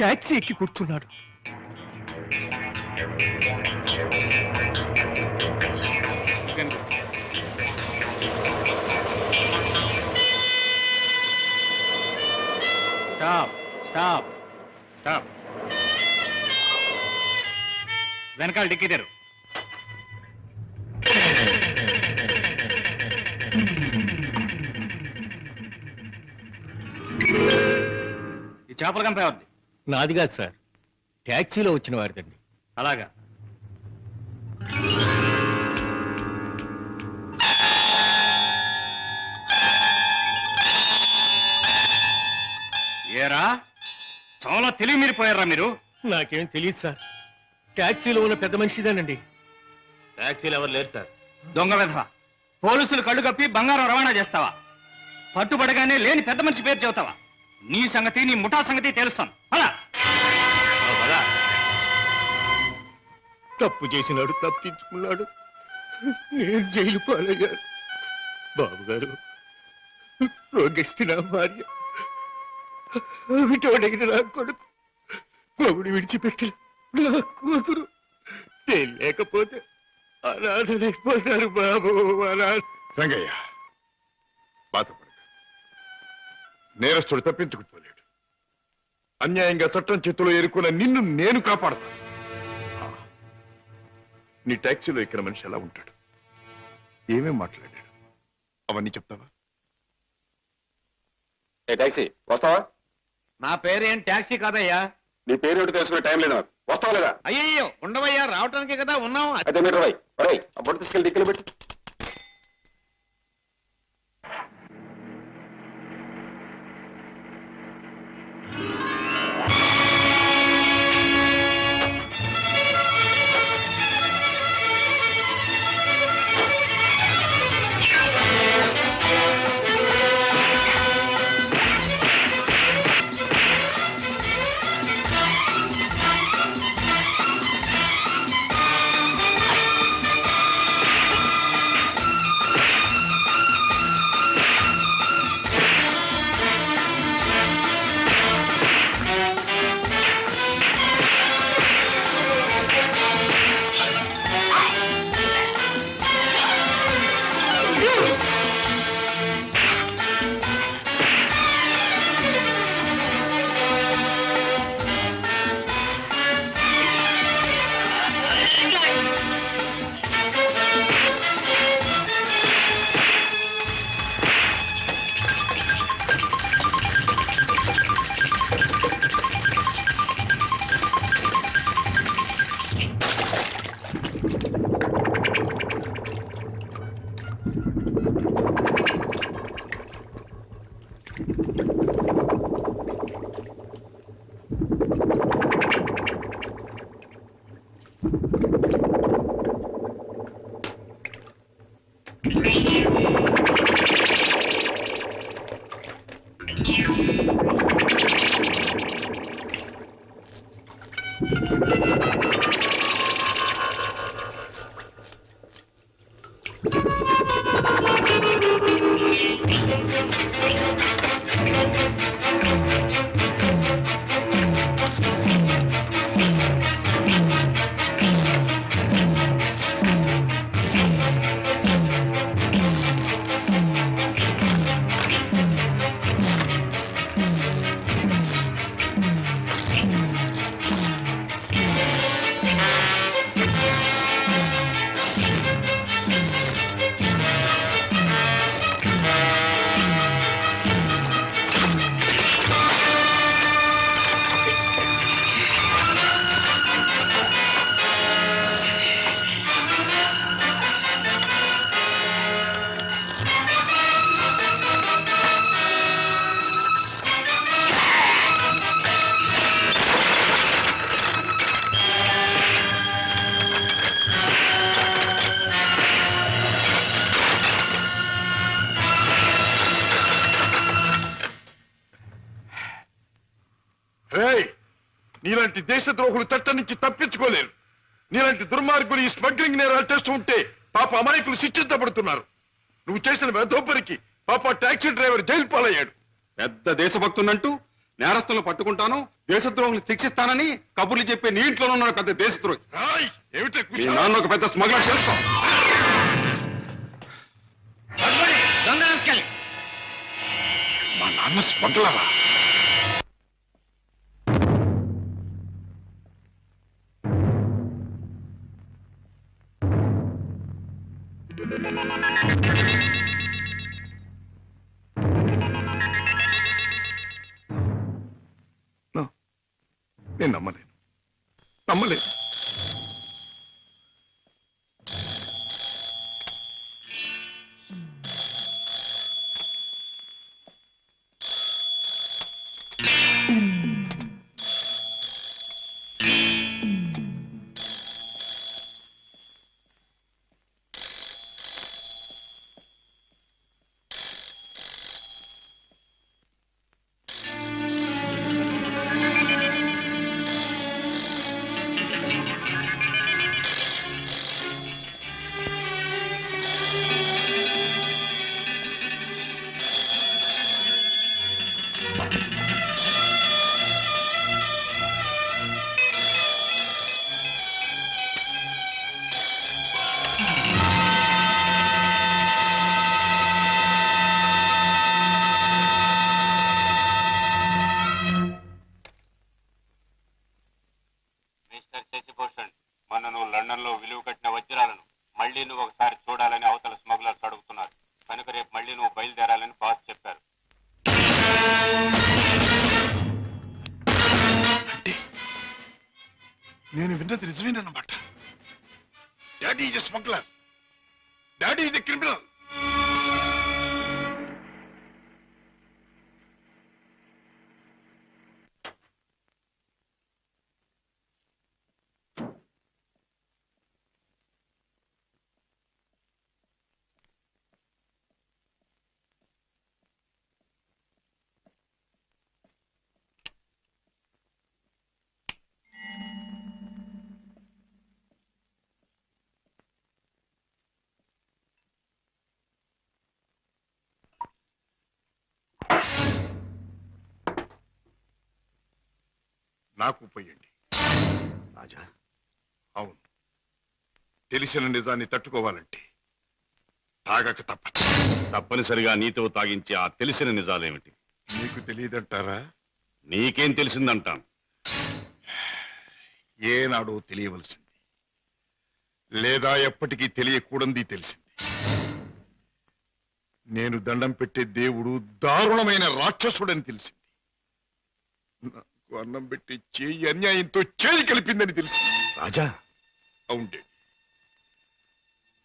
ట్యాక్సీ ఎక్కి కూర్చున్నాడు. Stop stop stop. వెనకాల డిక్కీ తెరు. ఈ చేపల గంప ఎవరిది? నాది కాదు సార్, ట్యాక్సీలో వచ్చిన వారిదండి. అలాగా. ఏరా చాలా తెలివి మీరిపోయారా మీరు? నాకేం తెలియదు సార్, ట్యాక్సీలో ఉన్న పెద్ద మనిషిదేనండి. ట్యాక్సీలు ఎవరు లేరు సార్. దొంగ వెధవ, పోలీసులు కళ్ళు కప్పి బంగారం రవాణా చేస్తావా? పట్టుబడగానే లేని పెద్ద మనిషి పేరు చెబుతావా? నీ సంగతి, నీ ముఠా సంగతి తెలుస్తాను. అలా తప్పు చేసినాడు, తప్పించుకున్నాడు. నేను జైలు పాలయ్యాను. బాబు గారు, రోగిస్తే నా భార్య, విటోడగిన నా కొడుకు, మొగుడు విడిచిపెట్టిన నా కూతురు, నేను లేకపోతే అనాథలైపోతారు బాబు. రంగయ్య, బాధపడక. నేరస్తుడు తప్పించుకుపోలేడు. అన్యాయంగా చట్టం చేతిలో ఎరుకున్న నిన్ను నేను కాపాడతాను. నీ ట్యాక్సీలో ఎక్కిన మనిషి ఎలా ఉంటాడు, ఏమేం మాట్లాడాడు, అవన్నీ చెప్తావా? ఏ టాక్సీ వస్తావా? నా పేరేం ట్యాక్సీ కాదయ్యా. నీ పేరు ఏమిటి తెలుసుకునే టైం లేదు నాకు. వస్తావా లేదా? అయ్యయ్యో ఉండవయ్యా, రావటానికే కదా ఉన్నాం. అయితే మీరు ఆ బొట్టు తీసుకెళ్ళి దిక్కులు పెట్టు. నీలాంటి దేశద్రోహులు చట్టం నుంచి తప్పించుకోలేరు. నీలాంటి దుర్మార్గులు ఈ స్మగ్లింగ్ నేరాలు చేస్తూ ఉంటే పాప అమాయకులు శిక్షించబడుతున్నారు. నువ్వు చేసిన వెధోపరికి పాప టాక్సీ డ్రైవర్ జైలు పాలయ్యాడు. పెద్ద దేశభక్తునంటూ నేరస్తులను పట్టుకుంటాను, దేశద్రోహులు శిక్షిస్తానని కబుర్లు చెప్పే నీ ఇంట్లోనే ఉన్న పెద్ద దేశద్రోహి. ఏమిటే మీ నాన్న ఒక పెద్ద స్మగ్లర్ చేస్తాం. మా నాన్న స్మగ్లరా? నేను నమ్మలేను. మొన్న నువ్వు లండన్ లో విలువ కట్టిన వజ్రాలను మళ్ళీ నువ్వు ఒకసారి చూడాలని అవతల స్మగ్లర్స్ అడుగుతున్నారు. కనుక రేపు మళ్ళీ నువ్వు బయలుదేరాలని బాస్ చెప్పారు. నేను విన్నది నిజమేనన్నమాట. Daddy is smuggler. Daddy is criminal. నాకు పోయండి రాజా. అవును, తెలిసిన నిజాన్ని తట్టుకోవాలంటే తాగక తప్పదు. తప్పనిసరిగా నీతో తాగించే ఆ తెలిసిన నిజాలేమిటి? నీకు తెలియదంటారా? నీకేం తెలిసిందంటాను. ఏనాడో తెలియవలసింది, లేదా ఎప్పటికీ తెలియకూడదు తెలిసింది. నేను దండం పెట్టే దేవుడు దారుణమైన రాక్షసుడని తెలిసింది. నాకు అన్నం పెట్టి చేయి అన్యాయంతో చేయి కలిపిందని తెలిసింది. రాజా. అవుండే,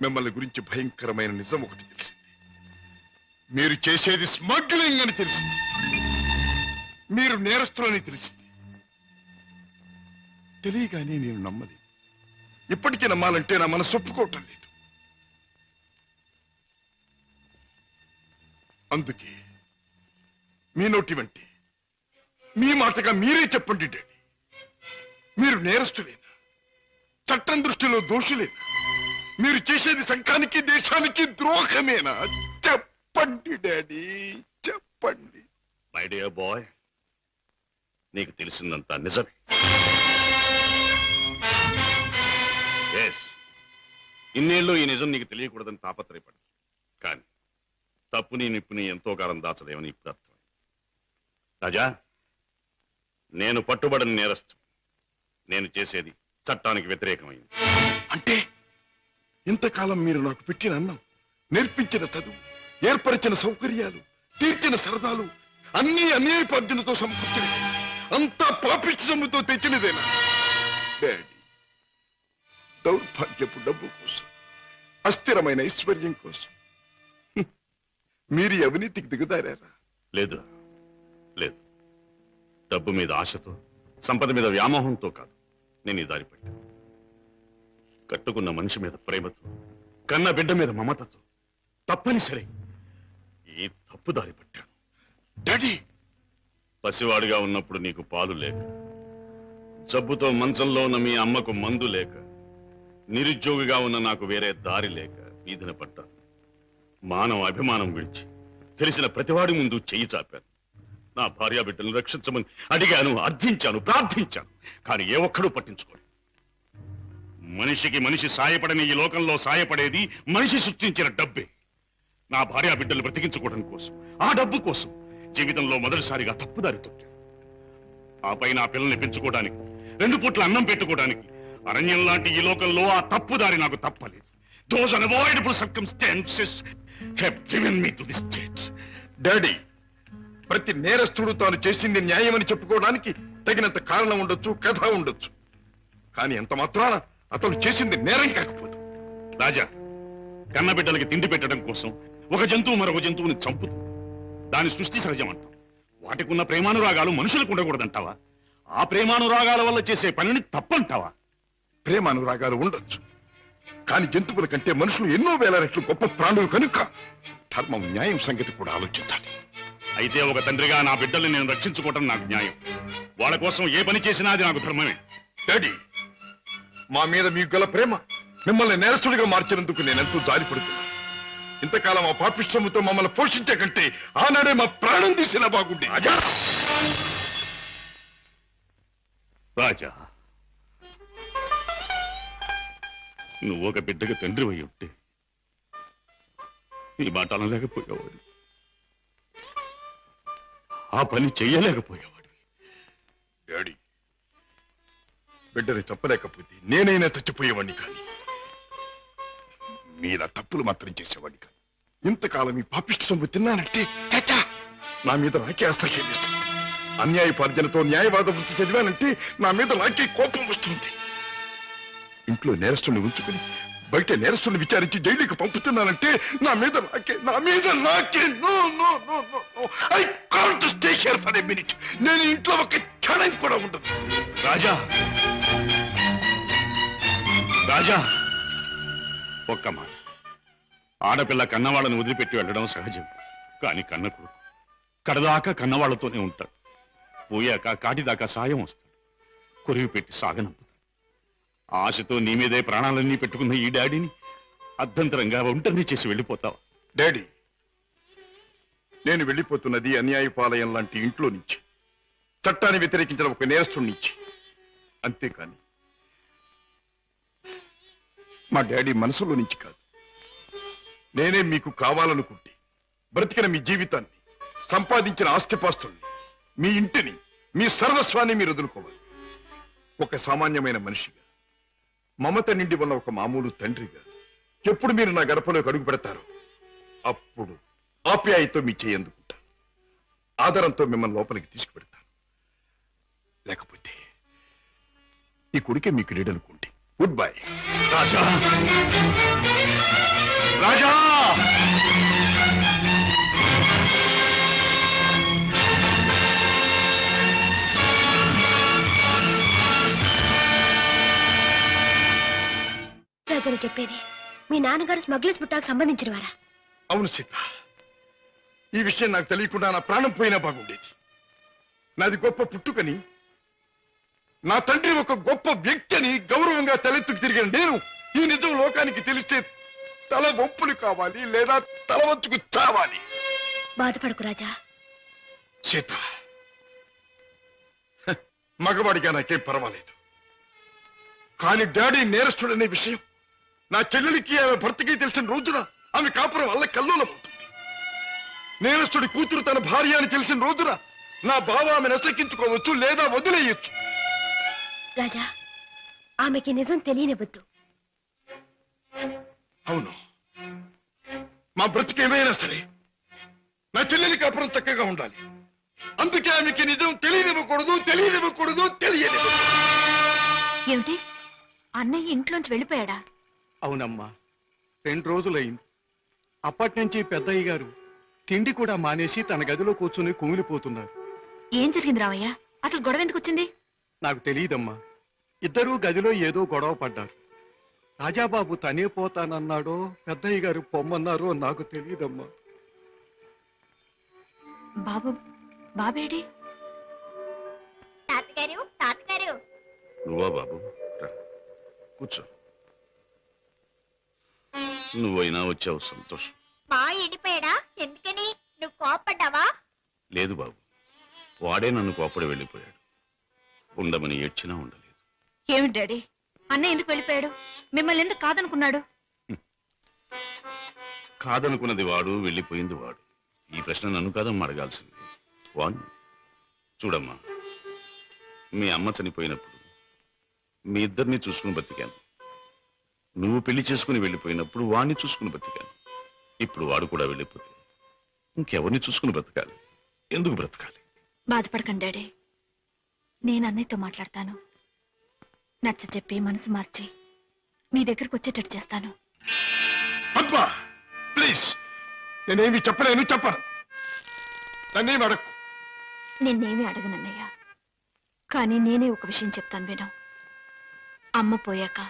మిమ్మల్ని గురించి భయంకరమైన నిజం ఒకటి తెలిసింది. మీరు చేసేది స్మగ్లింగ్ అని తెలిసింది. మీరు నేరస్తులని తెలిసింది. తెలియగానే నేను నమ్మలేదు. ఇప్పటికీ నమ్మాలంటే నా మనసు ఒప్పుకోవటం లేదు. అందుకే మీ నోటి వంటి మీ మాటగా మీరే చెప్పండి డాడీ, మీరు నేరస్తులేనా? చట్టం దృష్టిలో దోషులేనా? మీరు చేసేది సంఘానికి దేశానికి ద్రోహమేనా? చెప్పండి డాడీ, చెప్పండి. మై డియర్ బాయ్, నీకు తెలిసిందంతా నిజమే. ఇన్నేళ్ళు ఈ నిజం నీకు తెలియకూడదని తాపత్రయపడి, కానీ తప్పుని నిప్పుని ఎంతో కాలం దాచలేమని ఇప్పుడు అర్థమైంది. రాజా, నేను పట్టుబడిన నేరస్తు. నేను చేసేది చట్టానికి వ్యతిరేకమైంది. అంటే ఇంతకాలం మీరు నాకు పెట్టిన అన్నం, నేర్పించిన చదువు, ఏర్పరిచిన సౌకర్యాలు, తీర్చిన సరదాలు అన్నీ అన్యాయపార్జనతో సమకూర్చినవి, అంతా పాపిష్టి సొమ్ముతో తెచ్చినదేనా? డాడీ, దౌర్భాగ్యపు డబ్బు కోసం, అస్థిరమైన ఐశ్వర్యం కోసం మీరు ఈ అవినీతికి దిగుతారా? లేదు లేదు. డబ్బు మీద ఆశతో, సంపద మీద వ్యామోహంతో కాదు నేను ఈ దారి పట్టాను. కట్టుకున్న మనిషి మీద ప్రేమతో, కన్న బిడ్డ మీద మమతతో తప్పనిసరి ఈ తప్పు దారి పట్టాను. డాడీ, పసివాడిగా ఉన్నప్పుడు నీకు పాలు లేక, జబ్బుతో మంచంలో ఉన్న మీ అమ్మకు మందు లేక, నిరుద్యోగిగా ఉన్న నాకు వేరే దారి లేక వీధిన పడ్డాను. మానవ అభిమానం విడిచి తెలిసిన ప్రతివాడి ముందు చెయ్యి చాపాను. నా భార్య బిడ్డలను రక్షించమని అడిగాను, అర్థించాను, ప్రార్థించాను. కానీ ఏ ఒక్కడూ పట్టించుకోలేదు. మనిషికి మనిషి సాయపడని ఈ లోకంలో సాయపడేది మనిషి సృష్టించిన డబ్బే. నా భార్య బిడ్డలు బ్రతికించుకోవడం కోసం, ఆ డబ్బు కోసం జీవితంలో మొదటిసారిగా తప్పుదారి తొక్కాను. ఆపై నా పిల్లల్ని పెంచుకోవడానికి, 2 పూట్ల అన్నం పెట్టుకోవడానికి అరణ్యం లాంటి ఈ లోకంలో ఆ తప్పుదారి నాకు తప్పలేదు. Those unavoidable circumstances have driven me to this state. Daddy, ప్రతి నేరస్తుడు తాను చేసింది న్యాయమని చెప్పుకోవడానికి తగినంత కారణం ఉండొచ్చు, కథ ఉండొచ్చు. కానీ ఎంత మాత్రాన అతను చేసింది నేరం కాకపోదు. రాజా, కన్న బిడ్డలకి తిండి పెట్టడం కోసం ఒక జంతువు మరొక జంతువుని చంపుతుంది. దాని సృష్టి సహజం అంటాం. వాటికి ఉన్న ప్రేమానురాగాలు మనుషులకు ఉండకూడదంటావా? ఆ ప్రేమానురాగాల వల్ల చేసే పనిని తప్పంటావా? ప్రేమానురాగాలు ఉండొచ్చు, కానీ జంతువుల కంటే మనుషులు ఎన్నో వేల రెట్లు గొప్ప ప్రాణులు కనుక ధర్మం, న్యాయం సంగతి కూడా ఆలోచించాలి. అయితే ఒక తండ్రిగా నా బిడ్డల్ని నేను రక్షించుకోవటం నాకు న్యాయం. వాళ్ళ కోసం ఏ పని చేసినా అది నాకు ధర్మమే. డాడీ, మా మీద మీకు గల ప్రేమ మిమ్మల్ని నేరస్తుడిగా మార్చినందుకు నేనెంతో జాలిపడుతున్నాను. ఇంతకాలం ఆ పాపిష్టముతో మమ్మల్ని పోషించే కంటే ఆనాడే మా ప్రాణం తీసినా బాగుండే. రాజా, నువ్వు ఒక బిడ్డకు తండ్రి అయి ఉంటే నీ మాట అనలేకపోయేవాడు, ఆ పని చెయ్యలేకపోయేవాడు. డాడీ, బిడ్డని చెప్పలేకపోతే నేనైనా చచ్చిపోయేవాడిని, కానీ మీరా తప్పులు మాత్రం చేసేవాడిని కాదు. ఇంతకాలం ఈ పాపిష్టి సొమ్ము తిన్నానంటే చచ్చా నా మీద నాకే అసహ్యం వేస్తుంది. అన్యాయపార్జనతో న్యాయవాద వృత్తి చదివానంటే నా మీద నాకే కోపం వస్తుంది. ఇంట్లో నేరస్తుని ఉంచుకుని బయట నేరస్తుని విచారించి జైలుకి పంపుతున్నానంటే నా మీద నాకే no no no no no I can't stay here for a minute. నేను ఇంట్లో ఒక క్షణం కూడా ఉండదు. రాజా, రాజా, ఒక్క మాట. ఆడపిల్ల కన్నవాళ్ళని వదిలిపెట్టి వెళ్ళడం సహజం. కానీ కన్న కొడుకు కడదాకా కన్నవాళ్లతోనే ఉంటాడు. పోయాక కాటిదాకా సాయం వస్తాడు. కొరివి పెట్టి సాగనంపుతాడు. ఆశతో నీ మీదే ప్రాణాలన్నీ పెట్టుకున్న ఈ డాడీని అర్ధంతరంగా ఒంటరిని చేసి వెళ్ళిపోతావా? డాడీ, నేను వెళ్ళిపోతున్నది అన్యాయపాలయం లాంటి ఇంట్లో నుంచి, చట్టాన్ని వ్యతిరేకించిన ఒక నేరస్తుడి నుంచి. అంతేకాని మా డాడీ మనసులో నుంచి కాదు. నేనే మీకు కావాలనుకుంటే బ్రతికిన మీ జీవితాన్ని, సంపాదించిన ఆస్తిపాస్తుల్ని, మీ ఇంటిని, మీ సర్వస్వాన్ని మీరు వదులుకోవాలి. ఒక సామాన్యమైన మనిషిగా, మమత నిండి ఉన్న ఒక మామూలు తండ్రిగా ఎప్పుడు మీరు నా గడపలోకి అడుగు పెడతారో అప్పుడు ఆప్యాయతో మీ చేయందుకుంటా, ఆదరంతో మిమ్మల్ని లోపలికి తీసుకుపెడతాను. లేకపోతే ఈ కొడుకే మీకు లీడనుకోండి. Good bye. రాజా, రాజా, రాజును చెప్పేది మీ నాన్నగారు స్మగ్లర్స్ బుట్టాకు సంబంధించిన వారా? అవును సీత, ఈ విషయం నాకు తెలియకుండా నా ప్రాణం పోయినా బాగుండేది. నాది గొప్ప పుట్టుకని, నా తండ్రి ఒక గొప్ప వ్యక్తి అని గౌరవంగా తలెత్తుకు తిరిగిన నేను ఈ నిజం లోకానికి తెలిస్తే తల వంపులు కావాలి, లేదా తల వంచుకు చావాలి. బాధపడకు రాజా. సీత, మగవాడిగా నాకేం పర్వాలేదు. కానీ డాడీ నేరస్తుడనే విషయం నా చెల్లెలికి, ఆమె భర్తకి తెలిసిన రోజున ఆమె కాపురం వల్ల కల్లోలమవుతుంది. నేరస్తుడి కూతురు తన భార్య అని తెలిసిన రోజున నా బావ ఆమె నసెక్కించుకోవచ్చు, లేదా వదిలేయచ్చు. రాజా, ఆమెకి నిజం తెలియనివద్దు. అవును, మా బ్రతికేమైనా సరే నా చెల్లెలి కాపురం చక్కగా ఉండాలి. అందుకే ఆమెకి నిజం తెలియనివ్వకూడదు, తెలియనివ్వకూడదు. ఏమిటి, అన్నయ్య ఇంట్లోంచి వెళ్ళిపోయాడా? అవునమ్మా, 2 రోజులైంది. అప్పటి నుంచి పెద్దయ్య గారు తిండి కూడా మానేసి తన గదిలో కూర్చుని కుమిలిపోతున్నారు. ఏం జరిగింది రామయ్య? అసలు గొడవ ఎందుకు వచ్చింది? నాకు తెలియదమ్మా. ఇద్దరూ గదిలో ఏదో గొడవ పడ్డారు. రాజాబాబు తనే పోతానన్నాడో పెద్దయ్య గారు పొమ్మన్నారో నాకు తెలియదమ్మా. బాబేడి? తాతగారు, నువ్వా బాబు? రా, కూర్చో. నువ్వైనా వచ్చావు, సంతోషం. మా ఎండిపోయాడా? ఎందుకని? నువ్వు కోపడ్డావా? లేదు బాబు, వాడే నన్ను కోపడి వెళ్ళిపోయాడు. ఉండమని ఏడ్చినా ఉండలేదు. ఏమిటి డాడీ, అన్నయ్య ఎందుకు వెళ్ళిపోయాడు? మిమ్మల్ని ఎందుకు కాదనుకున్నాడు? కాదనుకున్నది వాడు, వెళ్ళిపోయింది వాడు. ఈ ప్రశ్న నన్ను కాదమ్మా అడగాల్సింది, వాణ్ణి. చూడమ్మా, మీ అమ్మ చనిపోయినప్పుడు మీ ఇద్దరిని చూసుకుని బతికాను. నువ్వు పెళ్లి చేసుకుని వెళ్ళిపోయినప్పుడు వాణ్ణి చూసుకుని బతికాను. ఇప్పుడు వాడు కూడా వెళ్ళిపోతే ఇంకెవరిని చూసుకుని బ్రతకాలి? ఎందుకు బ్రతకాలి? బాధపడకండి డాడీ, నేను అన్నయ్యతో మాట్లాడతాను. నచ్చ చెప్పి మనసు మార్చి మీ దగ్గరకు వచ్చేటట్టు చేస్తాను. పద్మా, ప్లీజ్, నేనేమి చెప్పలేను, చెప్పను. నన్నేమి అడక్కు. నిన్నేమీ అడగనన్నయ్య, కానీ నేనే ఒక విషయం చెప్తాను విను. అమ్మ పోయాక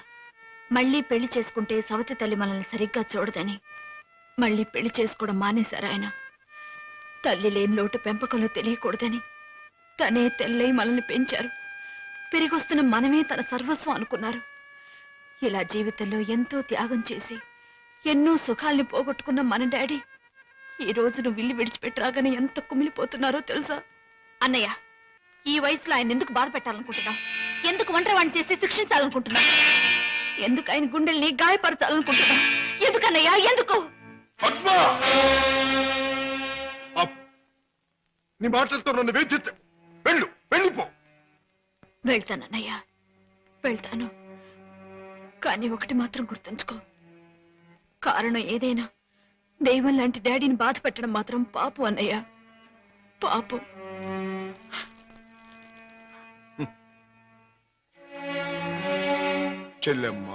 మళ్ళీ పెళ్లి చేసుకుంటే సవతి తల్లి మనల్ని సరిగ్గా చూడదని మళ్ళీ పెళ్లి చేసుకోవడం మానేశారు ఆయన. తల్లి లేని లోటు పెంపకంలో తెలియకూడదని తనే తెల్లై మనల్ని పెంచారు. పెరిగొస్తున్న మనమే తన సర్వస్వం అనుకున్నారు. ఇలా జీవితంలో ఎంతో త్యాగం చేసి ఎన్నో సుఖాల్ని పోగొట్టుకున్న మన డాడీ ఈ రోజు నువ్వు ఇల్లు విడిచిపెట్టి రాగానే ఎంత కుమిలిపోతున్నారో తెలుసా? అన్నయ్య, ఈ వయసులో ఆయన ఎందుకు బాధ పెట్టాలనుకుంటున్నావు? ఎందుకు ఒంటరివాణ్ణి చేసి శిక్షించాలనుకుంటున్నావు? ఎందుకు ఆయన గుండెల్ని గాయపరచాలనుకుంటున్నావు? ఎందుకన్నయ్యా, ఎందుకు? నీ మాటలతో నన్ను వేధించ. వెళ్ళిపో. వెళ్తానన్నయ్యా, వెళ్తాను. కానీ ఒకటి మాత్రం గుర్తుంచుకో, కారణం ఏదైనా దైవం లాంటి డాడీని బాధ పెట్టడం మాత్రం పాపం అన్నయ్యా, పాపం. చెల్లెమ్మ,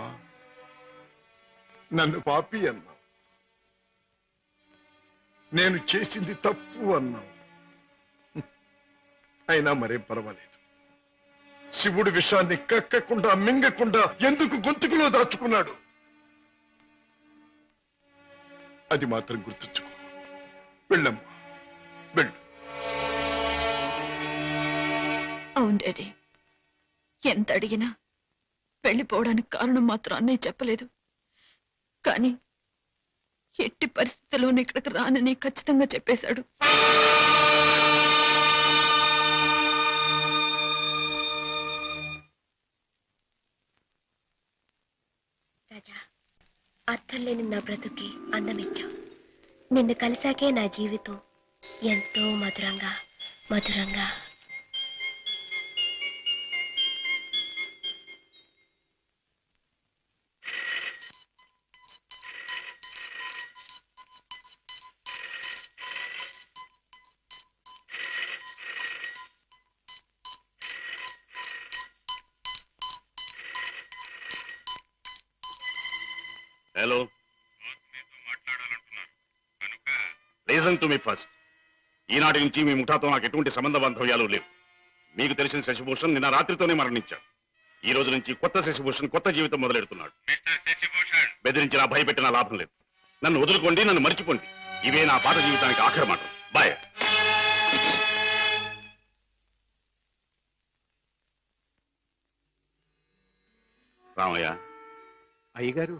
నన్ను పాపి అన్నావు, నేను చేసింది తప్పు అన్నావు. అయినా మరేం పర్వాలేదు. శివుడు విషాన్ని కక్కకుండా మింగకుండా ఎందుకు గొంతుకులో దాచుకున్నాడు? అది మాత్రం గుర్తుంచుకో. వెళ్ళమ్మా, వెళ్ళు. అవును డాడీ, ఎంత అడిగినా వెళ్ళిపోవడానికి కారణం మాత్రం అన్నయ్య చెప్పలేదు. కానీ ఎట్టి పరిస్థితుల్లోనూ ఇక్కడికి రానని ఖచ్చితంగా చెప్పేశాడు. రాజా, అర్థం లేని నా బ్రతుకి అందమిచ్చావు. నిన్ను కలిసాకే నా జీవితం ఎంతో మధురంగా మధురంగా. Hello, reason to me first. ఈనాటి నుంచి మీ ముఠాతో నాకు ఎటువంటి సంబంధ బాంధవ్యాలు లేవు. మీకు తెలిసిన శశిభూషణ్ నిన్న రాత్రితోనే మరణించాడు. ఈ రోజు నుంచి కొత్త శశిభూషణ్ కొత్త జీవితం మొదలెడుతున్నాడు. బెదిరించినా భయపెట్టినా లాభం లేదు. నన్ను వదులుకోండి, నన్ను మర్చిపోండి. ఇవే నా పాత జీవితానికి ఆఖరి మాట. బాయ్. రామయ్య. అయ్యగారు,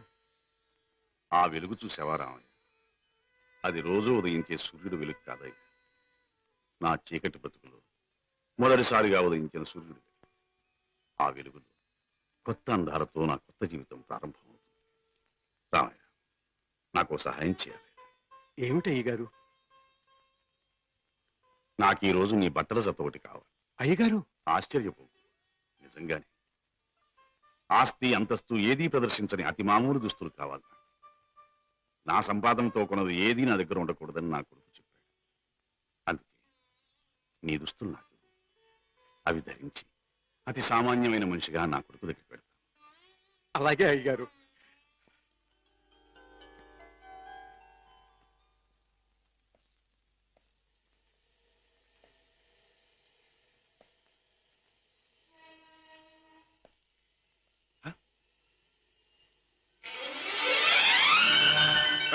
ఆ వెలుగు చూసావా రామయ్య? అది రోజు ఉదయించే సూర్యుడు వెలుగు కాదయ్య. నా చీకటి బ్రతుకులో మొదటిసారిగా ఉదయించిన సూర్యుడు. ఆ వెలుగులో కొత్త అందాలతో నా కొత్త జీవితం ప్రారంభమవుతుంది. రామయ్య, నాకు సహాయం చేయాలి. ఏమిటి అయ్యగారు? నాకు ఈ రోజు నీ బట్టల జత ఒకటి కావాలి. అయ్యగారు, ఆశ్చర్యపో, నిజంగానే ఆస్తి అంతస్తు ఏదీ ప్రదర్శించని అతి మామూలు దుస్తులు కావాలి. నా సంపాదనతో కొన్నది ఏదీ నా దగ్గర ఉండకూడదని నా కొడుకు చెప్పాడు. అందుకే నీ దుస్తులు నాకు అవి ధరించి అతి సామాన్యమైన మనిషిగా నా కొడుకు దగ్గర పెడతాను. అలాగే అయ్యగారు.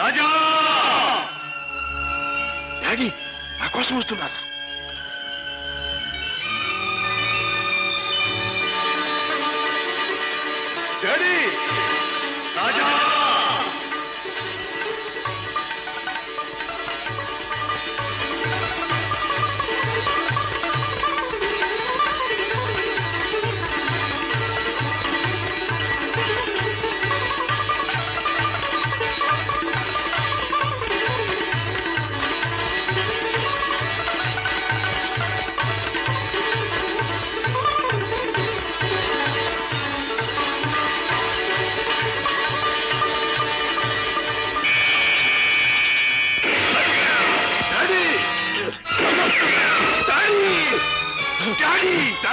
రాజా! డాడీ, నా కోసం వస్తున్నారా?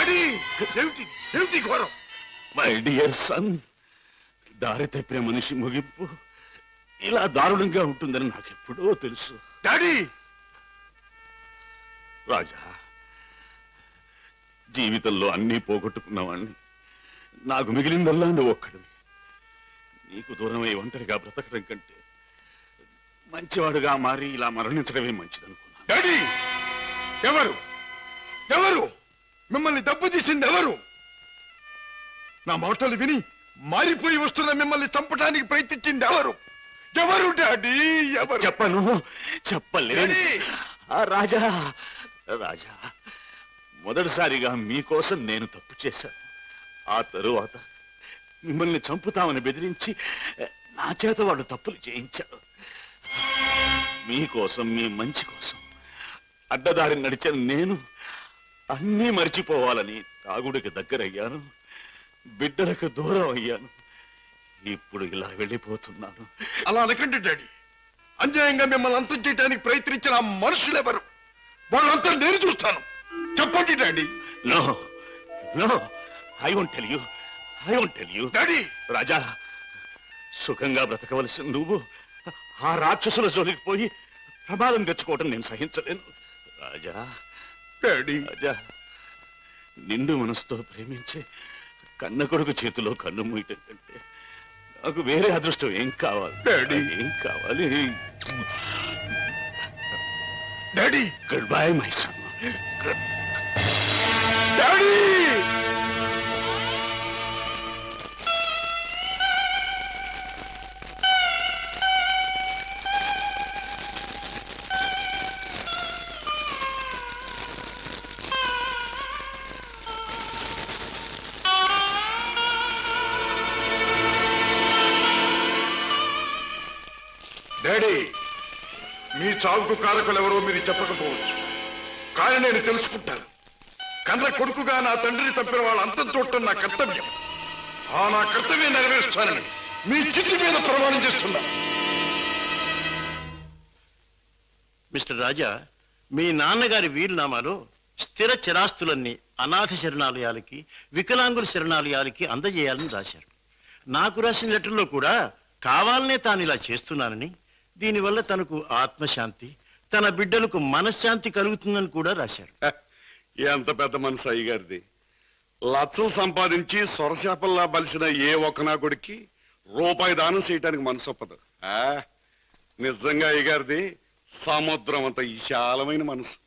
డాడీ ఏమిటి ఏమిటి ఘోరం? మై డియర్ సన్, దారి తప్పిన మనిషి ముగింపు ఇలా దారుణంగా ఉంటుందని నాకెప్పుడో తెలుసు. డాడీ! రాజా, జీవితంలో అన్నీ పోగొట్టుకున్నవాణ్ణి, నాకు మిగిలిందల్లా నువ్వు ఒక్కడివి. నీకు దూరమై ఒంటరిగా బ్రతకడం కంటే మంచివాడుగా మారి ఇలా మరణించడమే మంచిదనుకున్నా. డాడీ! ఎవరు ఎవరు మిమ్మల్ని దెబ్బ తీసింది? ఎవరు? నా మాటలు విని మారిపోయి వస్తున్న మిమ్మల్ని చంపడానికి ప్రయత్నించింది ఎవరు? ఎవరు డాడీ? ఎవరు? చెప్పను, చెప్పలేదు. రాజా, రాజా, మొదటిసారిగా మీకోసం నేను తప్పు చేశాను. ఆ తరువాత మిమ్మల్ని చంపుతామని బెదిరించి నా చేత వాళ్ళు తప్పులు చేయించారు. మీకోసం, మీ మంచి కోసం అడ్డదారి నడిచిన నేను అన్నీ మర్చిపోవాలని తాగుడికి దగ్గరయ్యాను, బిడ్డలకు దూరం అయ్యాను. ఇప్పుడు ఇలా వెళ్ళిపోతున్నాను. అలా అనకండి డాడీ. అన్యాయంగా మిమ్మల్ని అంతం చేయడానికి ప్రయత్నించిన ఆ మనుషులెవరు? వాళ్ళంతా నేను చూస్తాను. చెప్పండి daddy. No no, I won't tell you, I won't tell you. Daddy! Raja, సుఖంగా బ్రతకవలసిన నువ్వు ఆ రాక్షసుల జోలికి పోయి ప్రమాదం తెచ్చుకోవటం నేను సహించలేను. రాజా, డాడీ! రాజా, నిండు మనసుతో ప్రేమించే కన్న కొడుకు చేతిలో కన్ను మూయటం కంటే నాకు వేరే అదృష్టం ఏం కావాలి? డాడీ! ఏం కావాలి? Daddy! Good bye my son. Daddy! Daddy, మీ చావుకు కారకులెవరో మీరు చెప్పకపోవచ్చు, కానీ నేను తెలుసుకుంటాను. కన్న కొడుకుగా నా తండ్రిని తప్పిన వాళ్ళ అంతం చూడటం నా కర్తవ్యం. ఆ నా కర్తవ్యం నెరవేరుస్తానని మీ చిట్టి మీద ప్రమాణం చేస్తున్నా. మిస్టర్ రాజా, మీ నాన్నగారి వీలునామాలో స్థిర చిరాస్తులన్నీ అనాథ శరణాలయాలకి, వికలాంగుల శరణాలయాలకి అందజేయాలని రాశారు. నాకు రాసిన లెటర్లో కూడా కావాలనే తాను ఇలా చేస్తున్నానని, దీనివల్ల తనకు ఆత్మశాంతి, తన బిడ్డలకు మనశ్శాంతి కలుగుతుందని కూడా రాశారు. ఎంత పెద్ద మనసు అయ్యగారిది. లక్షలు సంపాదించి సొరశాపల్లా బలిసిన ఏ ఒక్క నా కొడుక్కి రూపాయి దానం చేయటానికి మనసు ఒప్పదు. నిజంగా అయ్యగారిది సముద్రం అంత విశాలమైన మనసు.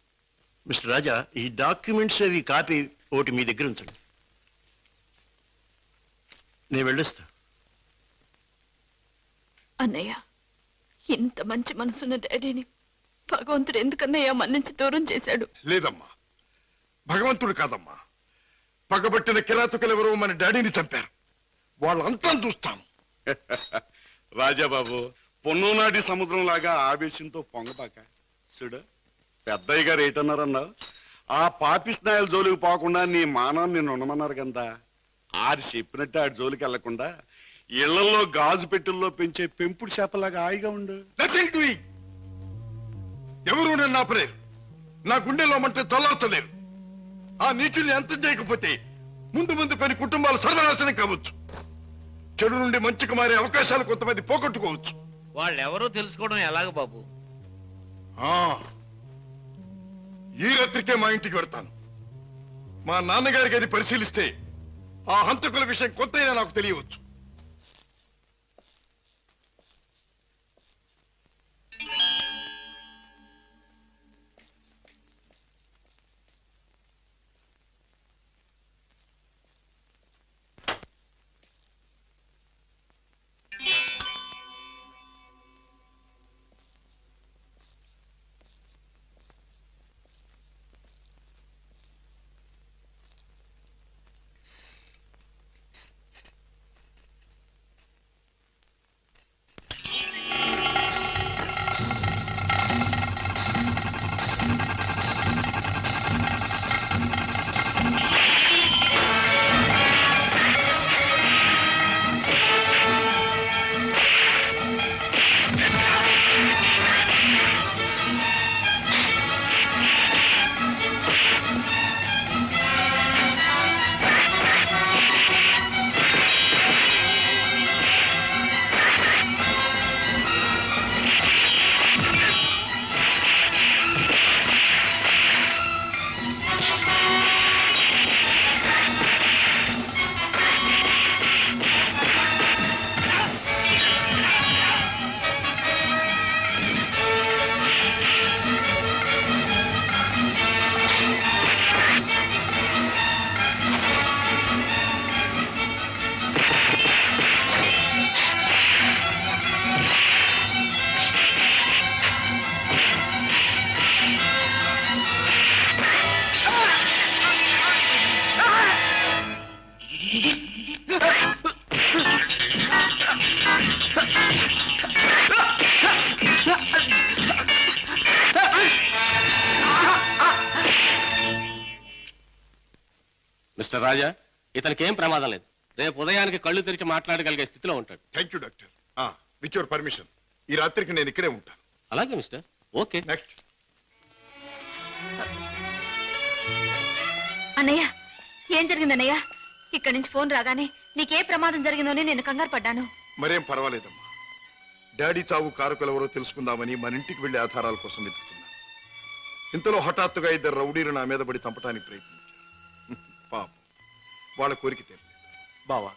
మిస్టర్ రాజా, ఈ డాక్యుమెంట్స్ అవి కాపీ ఒకటి మీ దగ్గర ఉంచండి. నేను వెళ్ళొస్తా. అన్నయ్య, ఇంత మంచి మనసున్న డాడీని భగవంతుడు ఎందుకన్నయ్య మన్నించి దూరం చేశాడు? లేదమ్మా, భగవంతుడు కాదమ్మా, పగబట్టిన కిరాతకులెవరో మన డాడీని చంపారు. వాళ్ళంతా చూస్తాను. రాజాబాబు, పొన్నునాటి సముద్రం లాగా ఆవేశంతో పొంగపాక. చూడు, పెద్దయ్య గారు ఏటన్నారన్నావు? ఆ పాపిస్నాయాల జోలికి పోకుండా నీ మానవం నేను ఉండమన్నారు కదా. ఆడి చెప్పినట్టు ఆడి జోలికి వెళ్లకుండా ఇళ్లలో గాజు పెట్టెల్లో పెంచే పెంపుడు చేపలాగా హాయిగా ఉండు. ఎవరు నన్ను ఆపలేరు. నా గుండెలో మంటే చల్లార్చలేరు. ఆ నీచుల్ని అంతం చేయకపోతే ముందు ముందు కొన్ని కుటుంబాలు సర్వనాశనం కావచ్చు. చెడు నుండి మంచికి మారే అవకాశాలు కొంతమంది పోగొట్టుకోవచ్చు. వాళ్ళెవరో తెలుసుకోవడం ఎలాగ బాబు? ఈ రాత్రికే మా ఇంటికి వెళ్తాను. మా నాన్నగారికి అది పరిశీలిస్తే ఆ హంతకుల విషయం కొంతైనా నాకు తెలియవచ్చు. మిస్టర్ రాజా, ఇతనికి ఏం ప్రమాదం లేదు. రేపు ఉదయానికి కళ్ళు తెరిచి మాట్లాడగలిగే స్థితిలో ఉంటాడు. Thank you doctor. With your permission ఈ రాత్రికి నేను ఇక్కడే ఉంటాను. అలాగే మిస్టర్. ఓకే. నెక్స్ట్. అన్నయ్య, ఏం జరిగింది అన్నయ్య? ఇక్కడి నుంచి ఫోన్ రాగానే నీకే ప్రమాదం జరిగిందోని నేను కంగారు పడ్డాను. మరేం పర్వాలేదమ్మా. డాడీ చావు కారకులెవరో తెలుసుకుందామని మన ఇంటికి వెళ్లే ఆధారాల కోసం వెతుకుతున్నాను. ఇంతలో హఠాత్తుగా ఇద్దరు రౌడీలు నా మీద పడి చంపడానికి ప్రయత్నించారు. పాపం, వాళ్ళ కోరిక తీరలేదు. బావా,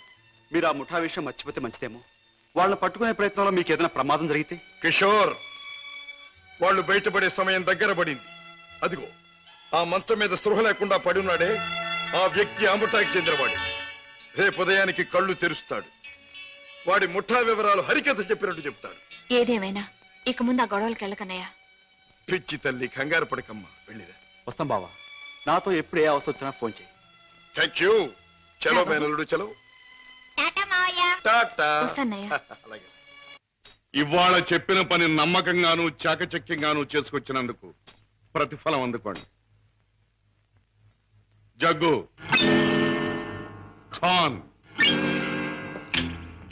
మీరు ఆ ముఠా విషయం మర్చిపోతే మంచిదేమో. వాళ్ళని పట్టుకునే ప్రయత్నంలో మీకు ఏదైనా ప్రమాదం జరిగితే? కిషోర్, వాళ్ళు బయటపడే సమయం దగ్గర పడింది. అదిగో ఆ మంచం మీద స్పృహ లేకుండా పడి ఉన్నాడే, ఆ వ్యక్తి ఆ ముఠాకి చెందినవాడు. రేపు ఉదయానికి కళ్ళు తెరుస్తాడు. వాడి ముఠా వివరాలు హరికథ చెప్పినట్టు చెప్తాడు. ఏదేమైనా ఇక ముందు ఆ గొడవలకి వెళ్ళకన్నయ్య. పిచ్చి తల్లి, కంగారు పడకమ్మా, వెళ్ళిరా. వస్తాం బావా. నాతో ఎప్పుడు ఏ అవసరం వచ్చినా ఫోన్ చేయి. Thank you. చలో మేనల్లుడు, చలో. టాటా. అలాగే. ఇవాళ చెప్పిన పని నమ్మకంగాను చాకచక్యంగాను చేసుకొచ్చినందుకు ప్రతిఫలం అందుకోండి. జగ్గు, ఖాన్,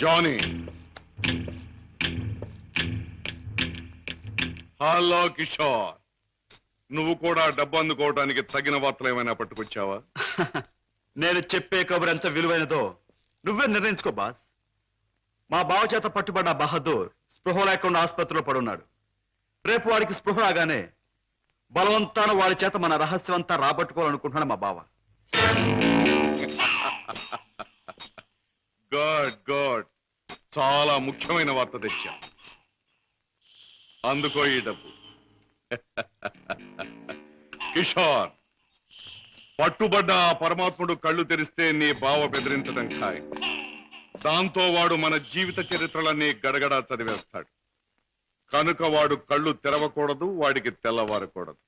జానీ. హలో కిషోర్, నువ్వు కూడా డబ్బు అందుకోవడానికి తగిన వార్తలు ఏమైనా పట్టుకొచ్చావా? నేను చెప్పే కబురు ఎంత విలువైనదో నువ్వే నిర్ణయించుకో బాస్. మా బావ చేత పట్టుబడ్డ బహదూర్ స్పృహ లేకుండా ఆసుపత్రిలో పడున్నాడు. రేపు వాడికి స్పృహ రాగానే బలవంతాన వాడి చేత మన రహస్యం అంతా రాబట్టుకోవాలనుకుంటున్నాడు మా బావ. గుడ్ గుడ్, చాలా ముఖ్యమైన వార్త తెచ్చా. అందుకో ఈ డబ్బు. కిషోర్, పట్టుబడ్డ ఆ పరమాత్ముడు కళ్ళు తెరిస్తే నీ బావ బెదిరించడం ఖాయం. దాంతో వాడు మన జీవిత చరిత్రలన్నీ గడగడా చదివేస్తాడు. కనుక వాడు కళ్ళు తెరవకూడదు, వాడికి తెల్లవారకూడదు.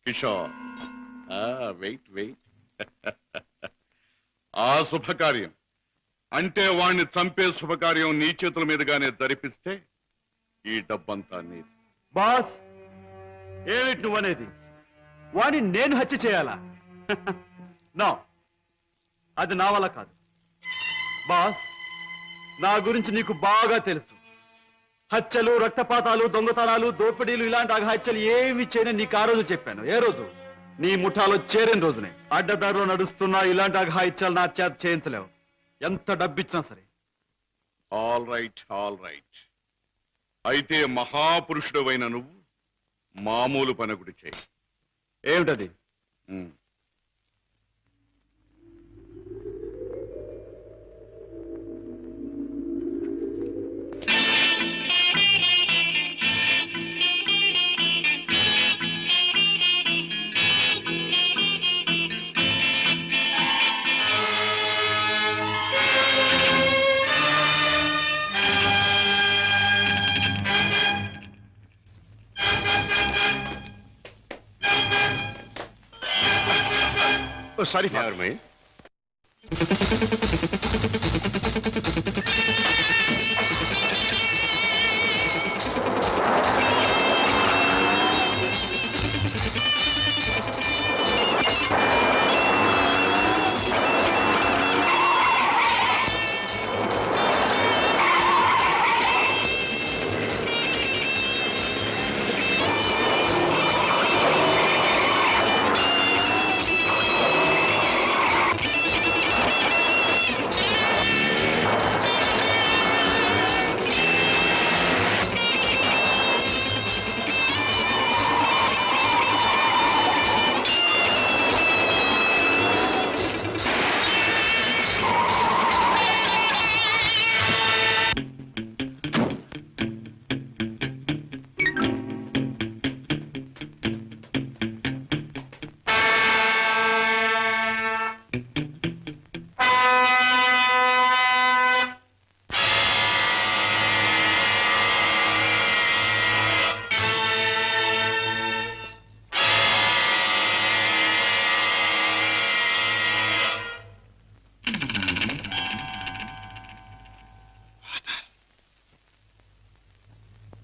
Kishore, wait wait. ఆ శుభకార్యం అంటే వాణ్ణి చంపే శుభకార్యం నీ చేతుల మీదుగానే జరిపిస్తే ఈ డబ్బంతా నీది. బాస్, ఏమిటి నువ్వనేది? వాడిని నేను హత్య చేయాలా? నో, అది నా వల్ల కాదు. బాస్, నా గురించి నీకు బాగా తెలుసు. హత్యలు, రక్తపాతాలు, దొంగతనాలు, దోపిడీలు ఇలాంటి అఘాత్యలు ఏమి చేయని నీకు ఆ రోజు చెప్పాను. ఏ రోజు? నీ ముఠాలో చేరిన రోజునే. అడ్డదారిలో నడుస్తున్నా ఇలాంటి అఘాయిత్యాలు నా చేత చేయించలేవు, ఎంత డబ్బిచ్చినా సరే. All right, all right. అయితే మహాపురుషుడు అయిన నువ్వు మామూలు పనగుడి చేయి. ఏమిటది? సారీ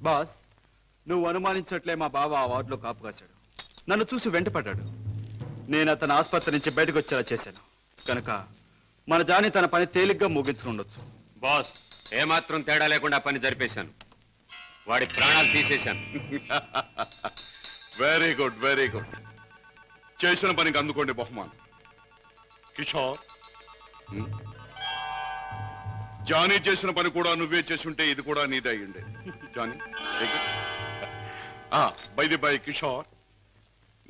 బాస్, నువ్వు అనుమానించట్లే మా బావ ఆ వార్డులో కాపు కాశాడు. నన్ను చూసి వెంటపడ్డాడు. నేను అతను ఆసుపత్రి నుంచి బయటకు వచ్చేలా చేశాను. కనుక మన జాని తన పని తేలిగ్గా ముగించుకుండొచ్చు. బాస్ ఏమాత్రం తేడా లేకుండా పని జరిపేశాను. వాడి ప్రాణాలు తీసేశాను. Very good, very good. చేసిన పనికి అందుకోండి బహుమానం. కిషోర్, జానీ చేసిన పని కూడా నువ్వే చేసుంటే ఇది కూడా నీదే అయ్యిండే. జానీ, బై కిషోర్,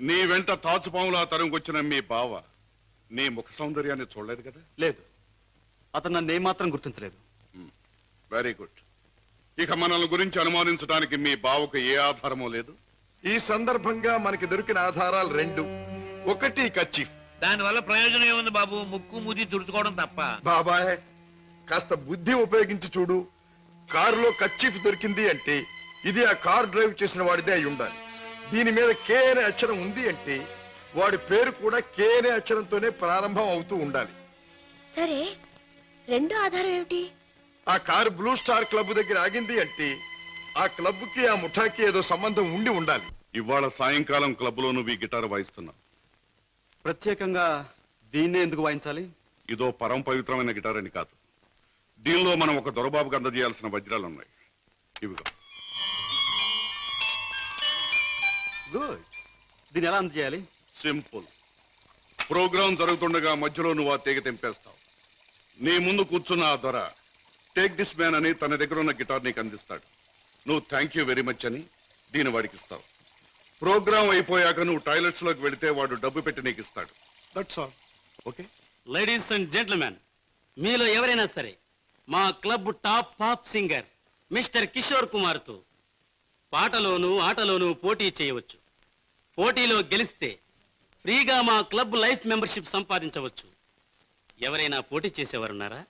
నీ వెంట తాచుపాములా తరుముకొచ్చిన మీ బావ నీ ముఖ సౌందర్యాన్ని చూడలేదు కదా? లేదు, అతను నన్ను ఏమాత్రం గుర్తించలేదు. Very good. ఇక మనల్ని గురించి అనుమానించడానికి మీ బావకు ఏ ఆధారమూ లేదు. ఈ సందర్భంగా మనకి దొరికిన ఆధారాలు రెండు. ఒకటి కర్చీఫ్. దానివల్ల ప్రయోజనం ఏముంది బాబు? ముక్కు ముది తుడుచుకోవడం తప్ప. బాబాయ్, కాస్త బుద్ధి ఉపయోగించి చూడు. కారులో కర్చీఫ్ దొరికింది అంటే ఇది ఆ కార్ డ్రైవ్ చేసిన వాడిదే అయి ఉండాలి. దీని మీద కే అనే అక్షరం ఉంది అంటే వాడి పేరు కూడా కే అనే అక్షరంతోనే ప్రారంభం అవుతూ ఉండాలి. సరే, రెండో ఆధారం ఏమిటి? ఆ కారు బ్లూ స్టార్ క్లబ్ దగ్గర ఆగింది అంటే ఆ క్లబ్ కి ఆ ముఠాకి ఏదో సంబంధం ఉండి ఉండాలి. ఇవాళ సాయంకాలం క్లబ్లో నువ్వు ఈ గిటార్ వాయిస్తున్నావు. ప్రత్యేకంగా దీన్నే ఎందుకు వాయించాలి? ఇదో పరమ పవిత్రమైన గిటార్ అని కాదు. దీనిలో మనం ఒక దొరబాబుకి అందజేయాల్సిన వజ్రాలు ఉన్నాయి. ఇవిగో. గుడ్. దీన్ని ఎలా అందజేయాలి? సింపుల్. ప్రోగ్రాం జరుగుతుండగా మధ్యలో నువ్వు ఆ తీగ తెంపేస్తావు. నీ ముందు కూర్చున్న ఆ దొర టేక్ దిస్ మ్యాన్ అని తన దగ్గర ఉన్న గిటార్ నీకు అందిస్తాడు. నువ్వు థ్యాంక్ యూ వెరీ మచ్ అని దీని వాడికి ఇస్తావు. ప్రోగ్రాం అయిపోయాక నువ్వు టాయిలెట్స్ లోకి వెళితే వాడు డబ్బు పెట్టి నీకు ఇస్తాడు. That's all. Okay? Ladies and gentlemen, మీలో ఎవరైనా సరే మా club top pop singer mister Kishore Kumar తో పాటలోనూ ఆటలోనూ పోటీ చేయవచ్చు. పోటీలో గెలిస్తే ఫ్రీగా మా క్లబ్ లైఫ్ మెంబర్షిప్ సంపాదించవచ్చు. ఎవరైనా పోటీ చేసేవారున్నారా?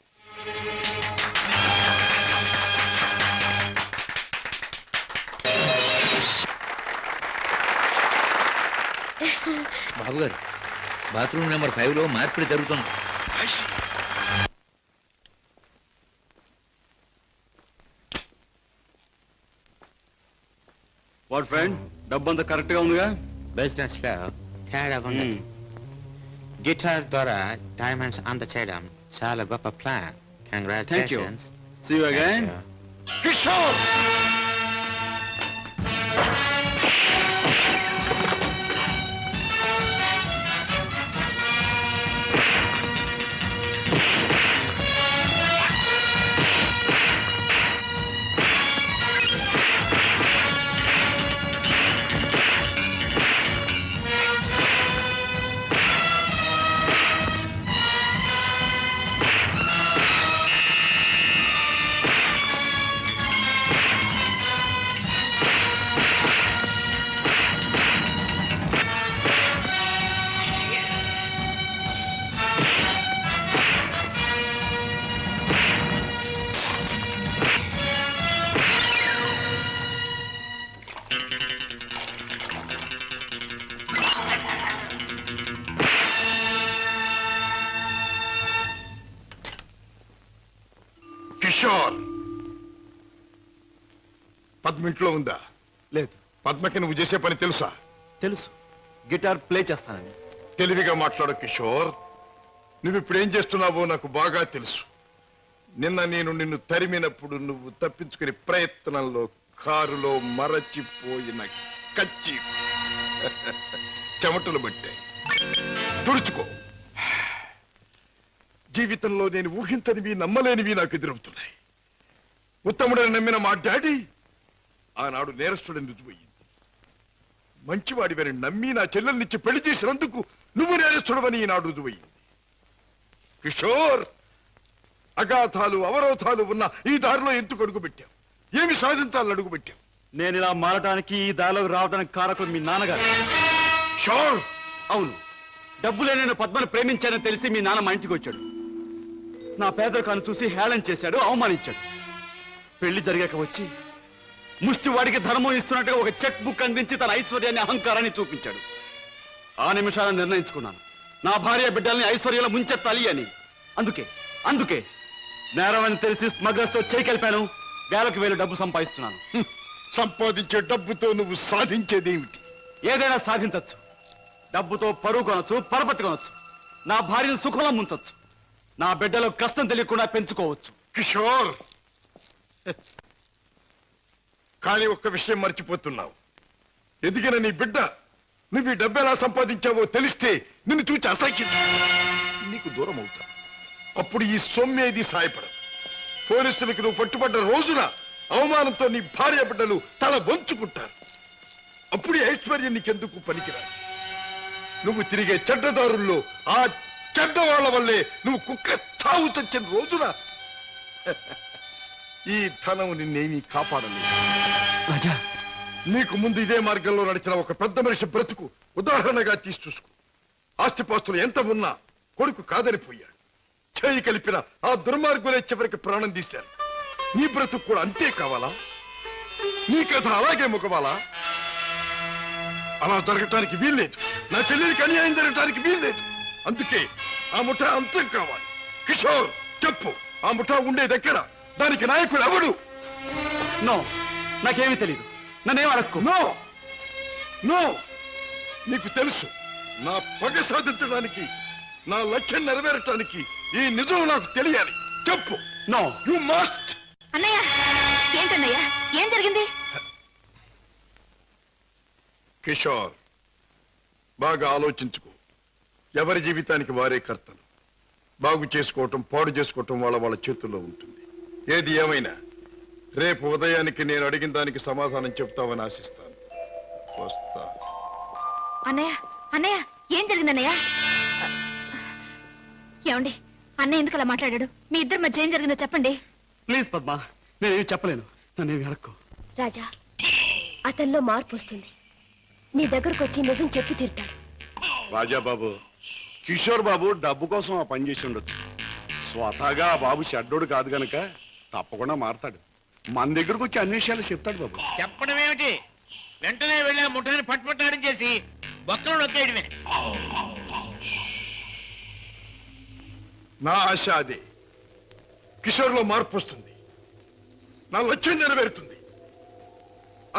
బాబు గారు, బాత్రూమ్ నెంబర్ 5లో మార్పిడి జరుగుతుంది. వాట్ ఫ్రెండ్, డబ్బు అంతా కరెక్ట్ గా ఉందిగా? బిజినెస్ లో తేడా ఉంది. గిటార్ ద్వారా డైమండ్స్ అందచేయడం చాలా గొప్ప plan. Congratulations. See you again. Kishore! Kishore, Padma ఇంట్లో ఉందా? లేదు. పద్మకి నువ్వు చేసే పని తెలుసా? తెలుసు, గిటార్ ప్లే చేస్తానని. తెలివిగా మాట్లాడు కిషోర్. నువ్వు ఇప్పుడు ఏం చేస్తున్నావో నాకు బాగా తెలుసు. నిన్న నేను నిన్ను తరిమినప్పుడు నువ్వు తప్పించుకునే ప్రయత్నంలో కారులో మరచిపోయిన కచ్చి చెమటలు పట్టాయి. తుడుచుకో. జీవితంలో నేను ఊహించనివి నమ్మలేనివి నాకు ఎదురవుతున్నాయి. ఉత్తముడని నమ్మిన మా డాడీ ఆనాడు నేరస్తుడని రుజువయ్యింది. మంచివాడివని నమ్మి నా చెల్లెల్నిచ్చి పెళ్లి చేసినందుకు నువ్వు నేరస్తుడవని ఈనాడు రుజువయ్యింది. కిషోర్, అగాధాలు అవరోధాలు ఉన్న ఈ దారిలో ఎందుకు అడుగు పెట్టావు? ఏమి సాధించాలని అడుగు పెట్టావు? నేను ఇలా మారటానికి, ఈ దారిలోకి రావడానికి కారకులు మీ నాన్నగారు. షోర్. అవును, డబ్బులే నేను పద్మను ప్రేమించానని తెలిసి మీ నాన్న మా ఇంటికి వచ్చాడు. నా పేదరికాన్ని చూసి హేళన చేశాడు, అవమానించాడు. పెళ్లి జరిగాక వచ్చి ముష్టి వాడికి ధర్మం ఇస్తున్నట్టుగా ఒక చెక్ బుక్ అందించి తన ఐశ్వర్యాన్ని, అహంకారాన్ని చూపించాడు. ఆ నిమిషాలను నిర్ణయించుకున్నాను, నా భార్య బిడ్డల్ని ఐశ్వర్యంలో ముంచెత్తాలి అని. అందుకే నేరం అని తెలిసి స్మగ్లర్స్ తో చేకెళ్ళాను. వేలకు వేలు డబ్బు సంపాదిస్తున్నాను. సంపాదించే డబ్బుతో నువ్వు సాధించేదేమిటి? ఏదైనా సాధించచ్చు. డబ్బుతో పరువు కొనొచ్చు, పరపతి కొనొచ్చు. నా భార్యను సుఖంలో ముంచొచ్చు, నా బిడ్డలో కష్టం తెలియకుండా పెంచుకోవచ్చు. కిషోర్, కానీ ఒక్క విషయం మర్చిపోతున్నావు. ఎదిగిన నీ బిడ్డ నువ్వు ఈ డబ్బు ఎలా సంపాదించావో తెలిస్తే నిన్ను చూచి అసహ్యం నీకు దూరం అవుతా. అప్పుడు ఈ సొమ్మేది సాయపడదు. పోలీసులకు నువ్వు పట్టుబడ్డ రోజున అవమానంతో నీ భార్య బిడ్డలు తల వంచుకుంటారు. అప్పుడు ఐశ్వర్యం నీకెందుకు పనికిరాదు. నువ్వు తిరిగే చెడ్డదారుల్లో ఆ చెడ్డవాళ్ల వల్లే నువ్వు కుక్క చావు చచ్చిన రోజున ఈ ధనం నిన్నేమీ కాపాడలేదు. రాజా, నీకు ముందు ఇదే మార్గంలో నడిచిన ఒక పెద్ద మనిషి బ్రతుకు ఉదాహరణగా తీసి చూసుకో. ఆస్తిపాస్తులు ఎంత ఉన్నా కొడుకు కాదనిపోయాడు. చేయి కలిపిన ఆ దుర్మార్గులే చివరికి ప్రాణం తీశారు. నీ బ్రతుకు కూడా అంతే కావాలా? నీ కథ అలాగే ముఖవాలా? అలా జరగటానికి వీల్లేదు. నా చెల్లెలికి అన్యాయం జరగటానికి వీల్లేదు. అందుకే ఆ ముఠా అంతం కావాలి. కిషోర్, చెప్పు, ఆ ముఠా ఉండే దగ్గర దానికి నాయకుడు ఎవడు? నో, నాకేమీ తెలీదు. నన్నేం అడక్కు. నో నో, నీకు తెలుసు. నా పగ సాధించడానికి, నా లక్ష్యం నెరవేరటానికి ఈ నిజం నాకు తెలియాలి. చెప్పు. No, you must. అన్నయ్య, ఏంటన్నయ్య, ఏం జరిగింది? కిషోర్, బాగా ఆలోచించుకో. ఎవరి జీవితానికి వారే కర్తలు. బాగు చేసుకోవటం, పాడు చేసుకోవటం వాళ్ళ వాళ్ళ చేతుల్లో ఉంటుంది. ఏది ఏమైనా రేపు ఉదయానికి నేను అడిగిన దానికి సమాధానం చెప్తావని ఆశిస్తాను. వస్తా. అన్నయ్య, అన్నయ్య, ఏం జరిగింది అన్నయ్య? ఏమండి, అన్నయ్య ఎందుకు అలా మాట్లాడాడు? మీ ఇద్దరి మధ్య ఏం జరిగిందో చెప్పండి. ప్లీజ్ పద్మ, నేనేమి చెప్పలేను. నన్నేమి అడక్కు. రాజా, అతనిలో మార్పు వస్తుంది. నీ దగ్గరకు వచ్చి నిజం చెప్పి తీరుతాడు. రాజాబాబు, కిషోర్ బాబు డబ్బు కోసం ఆ పని చేసి ఉండొచ్చు. స్వతహాగా ఆ బాబు షడ్డోడు కాదు గనక తప్పకుండా మారతాడు. మన దగ్గరకు వచ్చి అన్ని విషయాలు చెప్తాడు బాబు. చెప్పడం ఏమిటి? వెంటనే వెళ్ళి ఆ ముఠాన్ని పట్టుపట్టాడని చేసి బొక్కలు నొక్కేయడమే. నా ఆశ అదే. కిషోర్లో మార్పు వస్తుంది. నా లక్ష్యం నెరవేరుతుంది.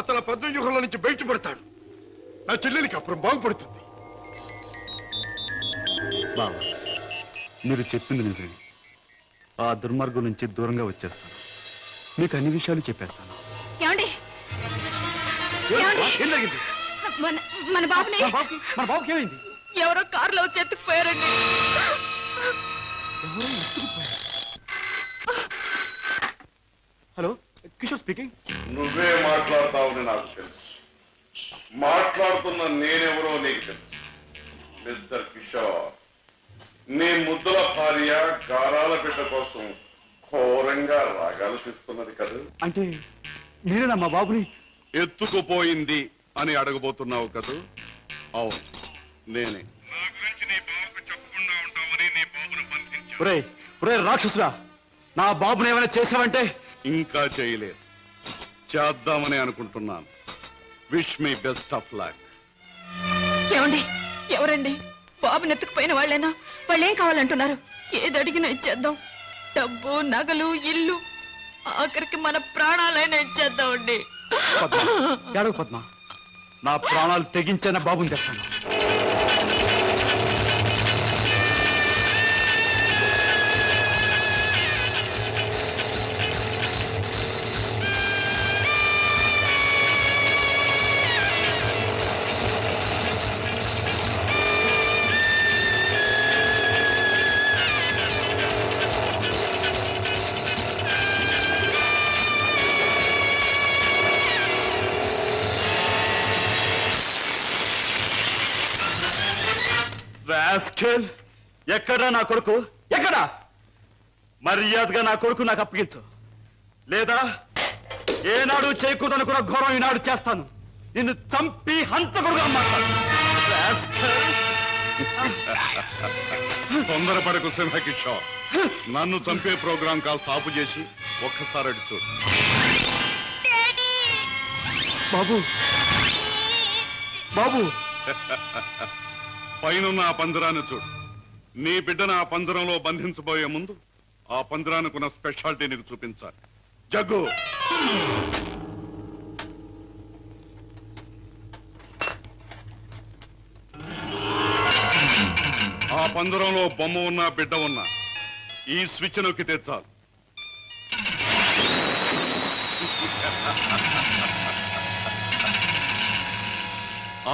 అతను పద్మవ్యూహంలో నుంచి బయటపడతాడు. నా చెల్లెలికి అప్పుడు బాగుపడుతుంది. బాబా, మీరు చెప్పింది నిజమే. ఆ దుర్మార్గం నుంచి దూరంగా వచ్చేస్తాను. మీకు అన్ని విషయాలు చెప్పేస్తాను. ఏమండి, ఏం జరిగింది? మన బాబుని మన బాబుకి ఏమైంది? ఎవరో కారులో వచ్చి ఎత్తుకుపోయారండి. Hello, Kishore speaking. నువ్వే మాట్లాడతావని నాకు తెలుసు. మాట్లాడుతున్న నేనెవరో నీకు తెలుసు. మిస్టర్ కిషోర్, నీ ముద్దుల భార్య గారాల బిడ్డ కోసం ఘోరంగా రాగాలు తీస్తున్నది కదా. అంటే మీరేనా మా బాబుని ఎత్తుకుపోయింది అని అడగబోతున్నావు కదూ? అవును, నేనే. ఒరే రాక్షసురా, నా బాబుని ఏమైనా చేసావంటే? ఇంకా చేయలేదు, చేద్దామని అనుకుంటున్నాను. Wish me best of luck. ఏమండి, ఎవరండి? బాబుని ఎత్తుకుపోయిన వాళ్ళేనా? వాళ్ళేం కావాలంటున్నారు? ఏది అడిగినా ఇచ్చేద్దాం. డబ్బు, నగలు, ఇల్లు, ఆఖరికి మన ప్రాణాలైనా ఇచ్చేద్దామండి. ఏడవ పద్మ, నా ప్రాణాలు తెగించిన బాబుని తెస్తాను. ఎక్కడా నా కొడుకు? ఎక్కడా? మర్యాదగా నా కొడుకు నాకు అప్పగించు, లేదా ఏనాడు చేయకూడదనుకున్న ఘోరం ఈనాడు చేస్తాను. నిన్ను చంపి హంతకుడుగా మాట్లాడు. తొందరపడకు సింహకిషోర్. నన్ను చంపే ప్రోగ్రాం కాస్త ఆపు చేసి ఒక్కసారి అటు చూడు. బాబు, బాబు, పైనున్న ఆ పంజరాన్ని చూడు. నీ బిడ్డను ఆ పంజరంలో బంధించబోయే ముందు ఆ పంజరానికున్న స్పెషాలిటీ నీకు చూపించాలి. జగ్గు, ఆ పంజరంలో బొమ్మ ఉన్నా బిడ్డ ఉన్నా ఈ స్విచ్ నొక్కితే చాలు.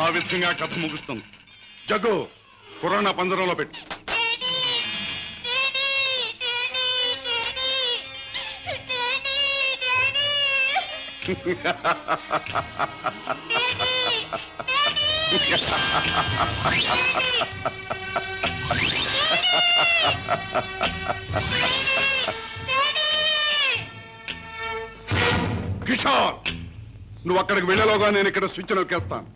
ఆ విధంగా కథ ముగుస్తుంది. జగ్గు కుర్రాన్న పంజరంలో పెట్టు. కిషోర్, నువ్వు అక్కడికి వెళ్ళలోగా నేను ఇక్కడ స్విచ్ నొక్కేస్తాను.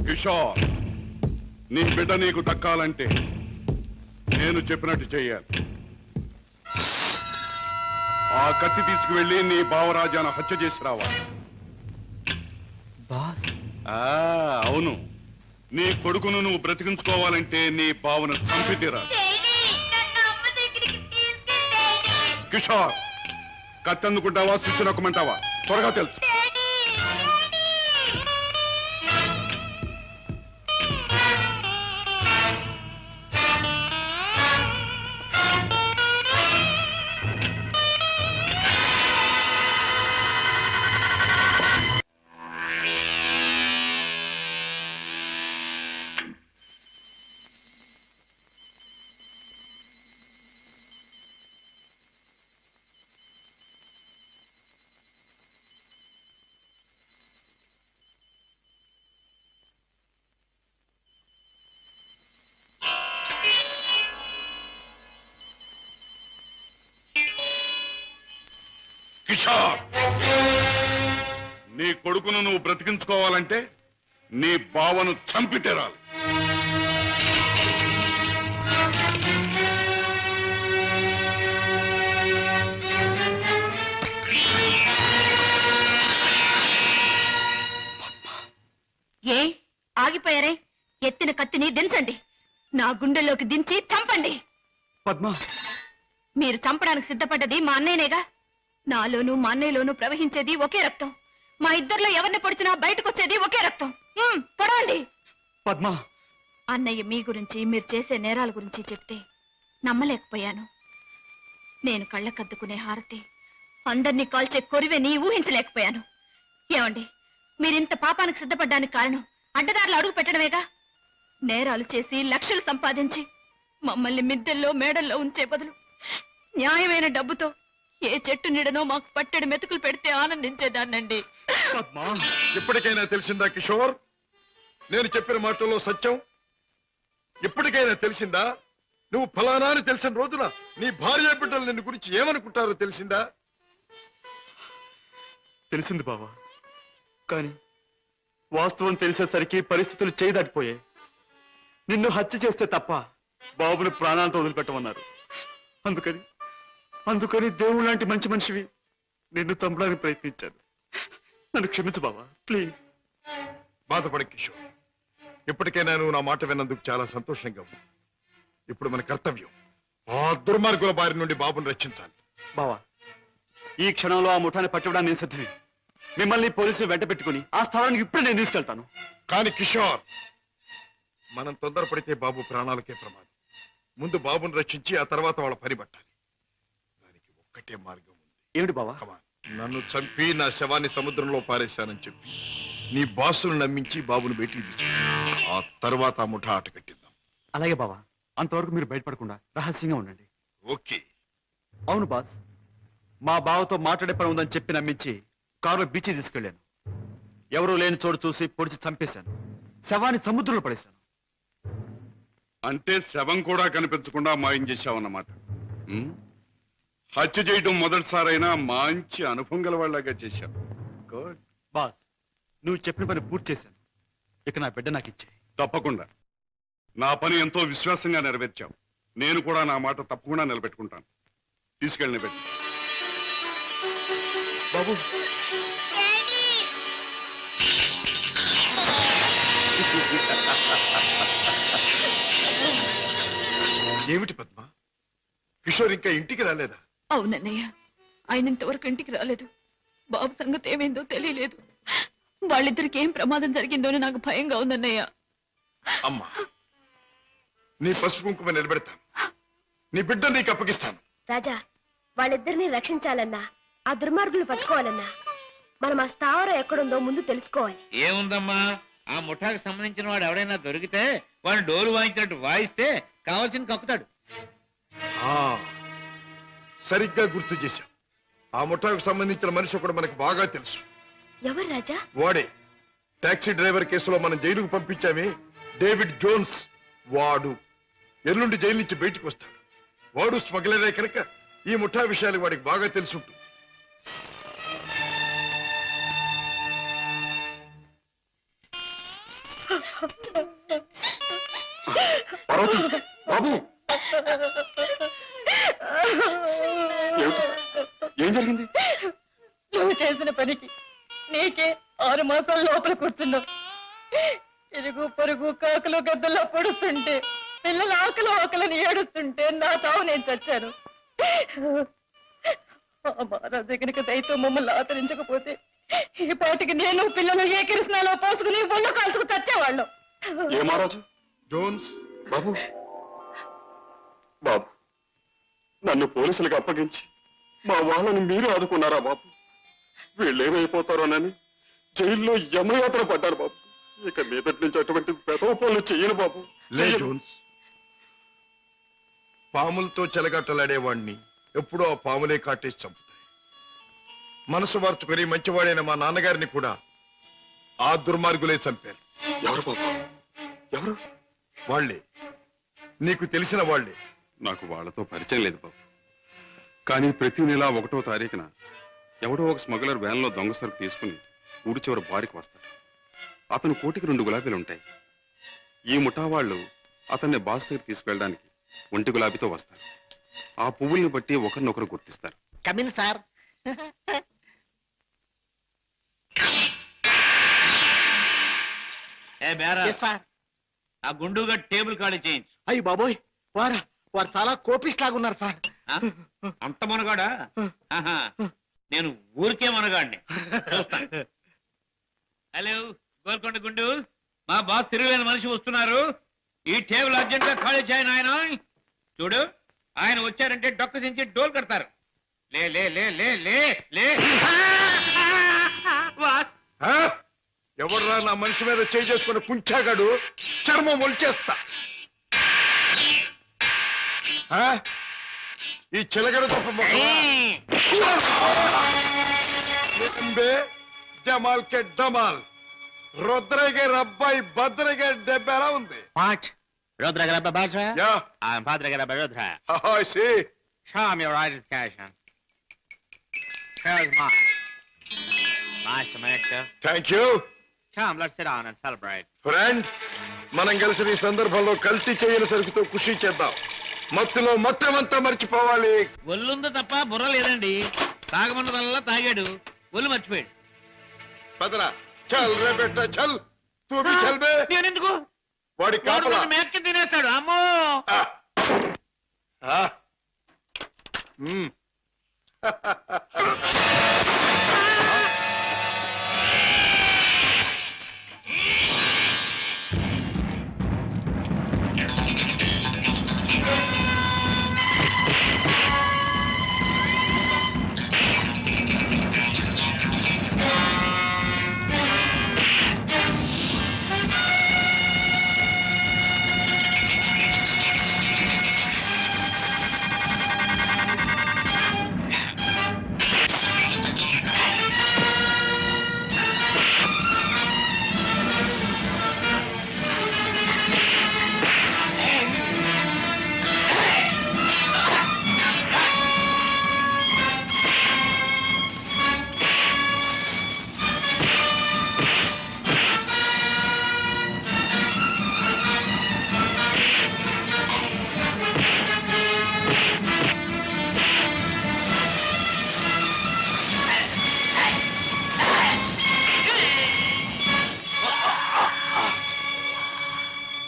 కిషోర్, నీ బిడ్డ నీకు దక్కాలంటే నేను చెప్పినట్టు చెయ్యాలి. ఆ కత్తి తీసుకువెళ్ళి నీ బావరాజాను హత్య చేసి రావాలి. అవును, నీ కొడుకును నువ్వు బ్రతికించుకోవాలంటే నీ బావను చంపి తీరాలి. కిషోర్, కత్తి అందుకుంటావా స్విచ్ నొక్కమంటావా? త్వరగా తెలుసు. కిషోర్, నీ కొడుకును నువ్వు బ్రతికించుకోవాలంటే నీ బావను చంపి తీరాలి. ఏ ఆగిపోయారే? ఎత్తిన కత్తిని దించండి. నా గుండెల్లోకి దించి చంపండి. పద్మ, మీరు చంపడానికి సిద్ధపడ్డది మా అన్నయ్యనేగా. నాలోనూ మా అన్నయ్యలోనూ ప్రవహించేది ఒకే రక్తం. మా ఇద్దరిలో ఎవరిని పొడిచినా బయటకొచ్చేది ఒకే రక్తం. పొడవండి. పద్మ, అన్నయ్య మీ గురించి, మీరు చేసే నేరాల గురించి చెప్తే నమ్మలేకపోయాను. నేను కళ్ళకద్దుకునే హారతి, అందరినీ కాల్చే కొరివేని ఊహించలేకపోయాను. ఏమండి, మీరింత పాపానికి సిద్ధపడ్డానికి కారణం అడ్డదారులు అడుగు పెట్టడమేగా. నేరాలు చేసి లక్షలు సంపాదించి మమ్మల్ని మిద్దెల్లో మేడల్లో ఉంచే బదులు న్యాయమైన డబ్బుతో ఏ చెట్టు నీడనో మాకు పట్టెడు మెతుకులు పెడితే ఆనందించేదాన్నండి. ఇప్పటికైనా తెలిసిందా కిషోర్ నేను చెప్పిన మాటల్లో సత్యం? ఇప్పటికైనా తెలిసిందా? నువ్వు ఫలానా అని తెలిసిన రోజున నీ భార్య బిడ్డలు నిన్ను గురించి ఏమనుకుంటారో తెలిసిందా? తెలిసింది బావా, కానీ వాస్తవం తెలిసేసరికి పరిస్థితులు చేయి దాటిపోయాయి. నిన్ను హత్య చేస్తే తప్ప బాబుని ప్రాణాలతో వదిలిపెట్టమన్నారు. అందుకని దేవుడు లాంటి మంచి మనిషివి నిన్ను చంపడానికి ప్రయత్నించాను. నన్ను క్షమించు బావా, ప్లీజ్. బాధపడ కిషోర్, ఇప్పటికైనా నువ్వు నా మాట విన్నందుకు చాలా సంతోషంగా ఉంది. ఇప్పుడు మన కర్తవ్యం ఆ దుర్మార్గుల బారి నుండి బాబుని రక్షించాలి. బావా, ఈ క్షణంలో ఆ ముఠాన్ని పట్టుకోవడానికి నేను సిద్ధమే. మిమ్మల్ని పోలీసులు వెంట పెట్టుకుని ఆ స్థలానికి ఇప్పుడే నేను తీసుకెళ్తాను. కానీ కిషోర్, మనం తొందరపడితే బాబు ప్రాణాలకే ప్రమాదం. ముందు బాబుని రక్షించి ఆ తర్వాత వాళ్ళ పని పట్టాలి. దానికి ఒక్కటే మార్గం ఉంది. ఏమిటి బావా? నన్ను చంపి నా శవాన్ని సముద్రంలో పారేశానని చెప్పి నీ బాసును నమ్మించి బాబును బయటికి తీసుకు, ఆ తర్వాత ఆ ముఠా ఆట కట్టిద్దాం. అలాగే బావా, అంతవరకు మీరు బయటపడకుండా రహస్యంగా ఉండండి. ఓకే. అవును బాస్, మా బావతో మాట్లాడే పని ఉందని చెప్పి నమ్మించి కారులో బీచ్ తీసుకెళ్లాను. ఎవరూ లేని చోటు చూసి పొడిచి చంపేశాను. శవాన్ని సముద్రంలో పడేశాను. అంటే శవం కూడా కనిపించకుండా మాయం చేశావన్నమాట. హత్య చేయడం మొదటిసారైనా మంచి అనుభవం గల వాళ్ళగా చేశావు. గుడ్. బాస్, నువ్వు చెప్పిన పని పూర్తి చేశాను. ఇక నా బిడ్డ నాకు ఇచ్చే. తప్పకుండా. నా పని ఎంతో విశ్వాసంగా నెరవేర్చావు. నేను కూడా నా మాట తప్పకుండా నిలబెట్టుకుంటాను. తీసుకెళ్ళిన బిడ్డ. బాబు, ఏమిటి పద్మ, కిషోర్ ఇంకా ఇంటికి రాలేదా? అవునన్నయ్య, ఆయన ఇంతవరకు ఇంటికి రాలేదు. బాబు సంగతి ఏమైందో తెలియలేదు. వాళ్ళిద్దరికి ఏం ప్రమాదం జరిగిందో అని నాకు భయంగా ఉందన్నయ్య. అమ్మా, నీ పసుపు కుంకుమ నిలబెడతాను, నీ బిడ్డ నీకు అప్పగిస్తాను. రాజా, వాళ్ళిద్దరిని రక్షించాలన్నా, ఆ దుర్మార్గులు పట్టుకోవాలన్నా మనం ఆ స్థావరం ఎక్కడుందో ముందు తెలుసుకోవాలి. ఏముందమ్మా, ఆ ముఠాకు సంబంధించిన వాడు ఎవడైనా దొరికితే వాడు డోలు వాయించినట్టు వాయిస్తే కావాల్సింది కక్కుతాడు. సరిగ్గా గుర్తు చేశాం. ఆ ముఠాకు సంబంధించిన మనిషి ఒకడు మనకు బాగా తెలుసు. ఎవరు రాజా? వాడే టాక్సీ డ్రైవర్ కేసులో మనం జైలుకు పంపించామే, డేవిడ్ జోన్స్. వాడు ఎల్లుండి జైలు నుంచి బయటకు వస్తాడు. వాడు స్మగ్లరే కనుక ఈ ముఠా విషయాలు వాడికి బాగా తెలుసుంటుంది. బాబు, ఏం జరిగింది? నువ్వు చేసిన పనికి నీకే 6 మాసాల లోపల కూర్చున్నావు. ఇరుగు పొరుగు కాకులు గద్దల్లో పొడుస్తుంటే, పిల్లల ఆకలని ఏడుస్తుంటే నా చావు నేను చచ్చాను. ఆ మహారాజు కనుక దయతో మమ్మల్ని ఆదరించకపోతే ఈ పాటికి నేను పిల్లలు ఏ కిరసనాలో పోసుకుని ఒళ్ళు కాల్చుకు చచ్చేవాళ్ళం. ఏ మహారాజు? జోన్స్. బాబు, బాబు, నన్ను పోలీసులకు అప్పగించి మా వాళ్ళని మీరు ఆదుకున్నారా బాబు? వీళ్ళేమైపోతారోనని జైల్లో యమయాత్ర పడ్డారు బాబు. ఇక మీదటి నుంచి అటువంటి పెదవ పనులు చెయ్యను బాబు. లే జోన్స్, పాములతో చెలగట్టలాడేవాణ్ణి ఎప్పుడో ఆ పాములే కాటేసి చంపుతాయి. మనసు మార్చుకొని మంచివాడైన మా నాన్నగారిని కూడా ఆ దుర్మార్గులే చంపారు. ఎవరు బాబు? ఎవరు? వాళ్లే, నీకు తెలిసిన వాళ్లే. నాకు వాళ్ళతో పరిచయం లేదు బాబు. కానీ ప్రతి నెల 1వ తారీఖున ఎవడో ఒక స్మగ్లర్ వ్యాన్లో దొంగ సరుకు తీసుకుని ఊరి చివరి బారికి వస్తాడు. అతను కోటికి 2 గులాబీలు ఉంటాయి. ఈ ముఠా వాళ్ళు అతన్ని బాస్ దగ్గర తీసుకెళ్ళడానికి 1 గులాబీతో వస్తారు. ఆ పువ్వుల్ని బట్టి ఒకరినొకరు గుర్తిస్తారు. Come in sir. ఏ బేరా, ఆ గుండుగా టేబుల్ ఖాళీ చేయించు. అయ్యి బాబోయ్, వారు చాలా కోపిస్ట్ లాగా ఉన్నారు సార్. అంత మనగాడా? నేను ఊరికే మనగాడిని. హలో గోల్కొండ గుండు, మా బాస్ తిరుగులేని మనిషి వస్తున్నారు. ఈ టేబుల్ అర్జెంట్ గా ఖాళీ చేయను. ఆయన చూడు, ఆయన వచ్చారంటే డొక్క దించి డోల్ కడతారు. లే లే లే లే లే లే. ఎవర్రా నా మనిషి మీద చేయి చేసుకుని కుంచాగాడు? చర్మం ఒలిచేస్తా. ఈ చిలగడ జమాల్ కే డమాల్. రుద్రగే రబ్బాయి భద్రగే దెబ్బ ఎలా ఉంది? Rudra Bhadra? Yeah. I'm Bhadra Rudra. Oh, I see. Show me your identification. Here's mine. Nice to meet you. Thank you. Come, let's sit down and celebrate. Friend, మనం కలిసిన ఈ సందర్భంలో కల్తీ చేయని సరుకుతో ఖుషి చేద్దాం. మత్తులో మొత్తమంతా మర్చిపోవాలి. ఒళ్ళుందో తప్ప బుర్ర లేదండి. తాగమన్నదల్లా తాగాడు, ఒళ్ళు మర్చిపోయాడు. పదరా, చల్ రే బెట్ట, చల్. తూ భీ చల్ బే. నేనెందుకు? వాడి కాపలా మేక్కి తినేస్తాడు. అమ్మో.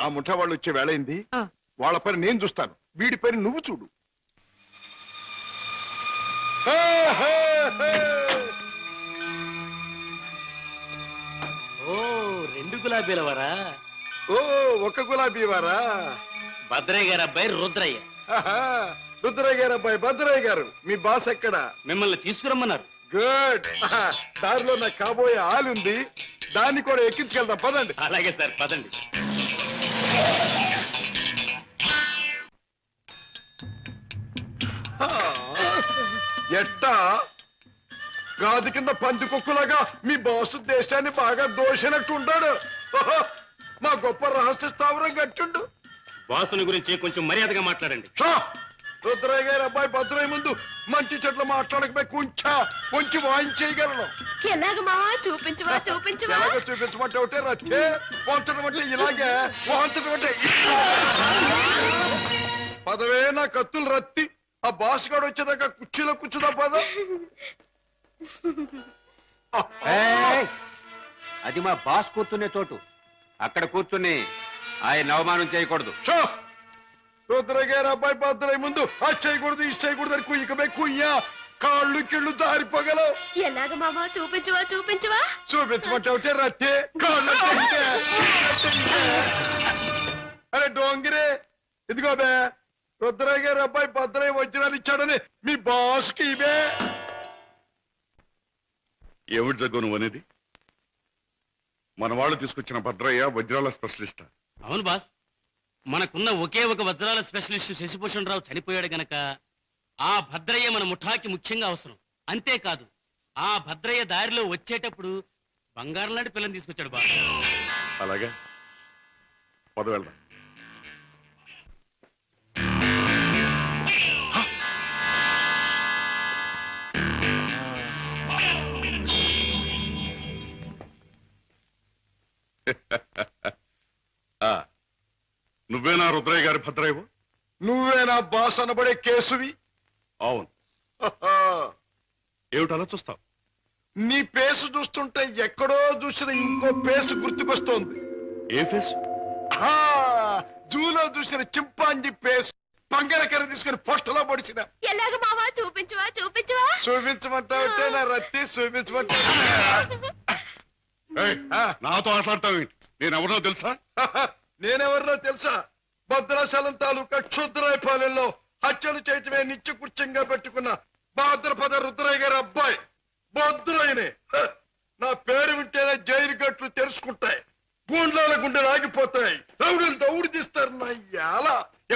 ఆ ముఠా వాళ్ళు వచ్చే వేళైంది. వాళ్ళ పని నేను చూస్తాను, వీడి పని నువ్వు చూడు. గులాబీల వారా? ఓ ఒక గులాబీ వారా? భద్రయ్య గారు అబ్బాయి రుద్రయ్య. రుద్రయ్య గారు అబ్బాయి భద్రయ్య గారు. మీ బాస్ ఎక్కడ? మిమ్మల్ని తీసుకురమ్మన్నారు. గుడ్. దారిలో నాకు కాబోయే ఆలుంది, దాన్ని కూడా ఎక్కించుకెళ్దాం పదండి. అలాగే సార్, పదండి. ఎట్టా గాది కింద పంది కుక్కులాగా మీ బాసు దేశాన్ని బాగా దోషినట్టు ఉంటాడు. మా గొప్ప రహస్య స్థావరం గట్టుండు. బాసుని గురించి కొంచెం మర్యాదగా మాట్లాడండి. రుద్రయ్య గారి అబ్బాయి భద్రయ్య ముందు మంచి చెట్లు మాట్లాడకపోయి కొంచెం వాయించేయగలను. ఎలాగ మావా? చూపించవా చూపించవా? ఎలాగో చూపించమంటే ఒకటే రచ్చే, వంచడం అంటే ఇలాగే, వాంచడం అంటే పదవే నా కత్తులు రత్తి. ఆ బాస్ గారు వచ్చేదాకా కుర్చీలో కూర్చుదా పద. అది మా బాస్ కూర్చునే చోటు. అక్కడ కూర్చుని ఆయన అవమానం చేయకూడదు. రుద్రయ్య గారి అబ్బాయి భద్రయ్య ముందు అది చేయకూడదు ఇది చేయకూడదు అని కుయ్యకమే కుయ్యా, కాళ్ళు కిళ్ళు జారిపోగలవు. ఎలాగ మావా? చూపించవా చూపించవా? చూపించమంటే ఒకటే రత్తే, కాళ్ళు అరే డోంగిరే, ఇదిగో బే రుద్రయ్య గారి అబ్బాయి భద్రయ్య వజ్రాలు ఇచ్చాడని మీ బాస్కి ఇవే. ఏమిటి జగ్గు నువ్వు అనేది? మన వాళ్ళు తీసుకొచ్చిన భద్రయ్య వజ్రాల స్పెషలిస్ట్. అవును బాస్, మనకున్న ఒకే ఒక వజ్రాల స్పెషలిస్ట్ శశిభూషణ్ రావు చనిపోయాడు గనక ఆ భద్రయ్య మన ముఠాకి ముఖ్యంగా అవసరం. అంతేకాదు, ఆ భద్రయ్య దారిలో వచ్చేటప్పుడు బంగారం లాంటి పిల్లని తీసుకొచ్చాడు బాస్. అలాగే పద వెళ్దాం. నువ్వేనా రుద్రయ్య గారి భద్రయ్యవు? నువ్వేనా బాస్ అనబడే కేసువి? అవును. ఏమిటి అలా చూస్తావు? నీ పేసు చూస్తుంటే ఎక్కడో చూసిన ఇంకో పేసు గుర్తుకొస్తోంది. ఏ ఫేస్? జూలో చూసిన చింపాంజీ పేసు. పంగరకర తీసుకుని పొట్టలో పొడిచిన. ఎలాగ మావా? చూపించవా చూపించవా? చూపించమంటావుంటే నా రత్తి చూపించమంటావు. నాతో మాట్లాడతావేంటి? నేనెవరో తెలుసా? నేనెవరినో తెలుసా? భద్రాచలం తాలూకా క్షుద్రాయపాలెంలో హత్యలు చేయటమే నిత్యకృత్యంగా పెట్టుకున్న భాద్రపద రుద్రయ్య గారి అబ్బాయి భద్రయ్యనే. నా పేరు వింటేనే జైలు గట్లు తెరుచుకుంటాయి, గూండ్లాల గుండెలు ఆగిపోతాయి, రౌడీలు దౌడు తీస్తారు. నా యాల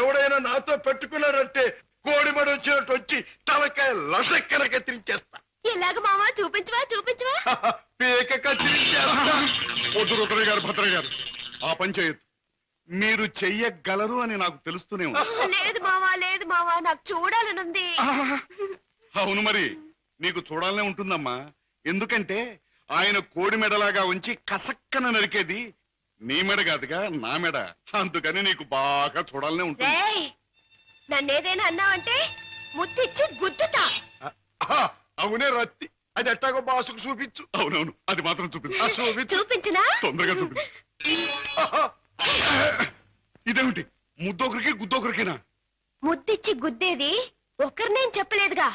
ఎవడైనా నాతో పెట్టుకున్నాడంటే కోడిమడి వచ్చినట్టు వచ్చి తలకాయ లసక్కన కత్తిరించేస్తా. ఎలాగ మావా? చూపించవా చూపించవా? పీక కత్తిరించేస్తా. వద్దు రుద్రయ్య గారు, భద్రయ్య గారు, ఆ పని చేయొద్దు. మీరు చెయ్యగలరు అని నాకు తెలుస్తూనే ఉంది. లేదు మావా, లేదు మావా, నాకు చూడాలనుంది. అవును, మరి నీకు చూడాలనే ఉంటుందమ్మా. ఎందుకంటే ఆయన కోడి మెడలాగా ఉంచి కసక్కన నరికేది నీ మెడ కాదుగా, నా మెడ. అందుకని నీకు బాగా చూడాలనే ఉంటుంది. నన్నేదైనా అన్నావంటే ముద్దిచ్చి గుద్దుతా. అవునే రత్తి, అది ఎట్టాగో బాసుకు చూపించు. అవునవును, అది మాత్రం చూపించు. చూపించినా? తొందరగా చూపించు. ఇదేమిటి? ముద్దొకరికి గుద్దొకరికినా? ముద్దిచ్చి గుద్దేది ఒకరినేం చెప్పలేదుగా.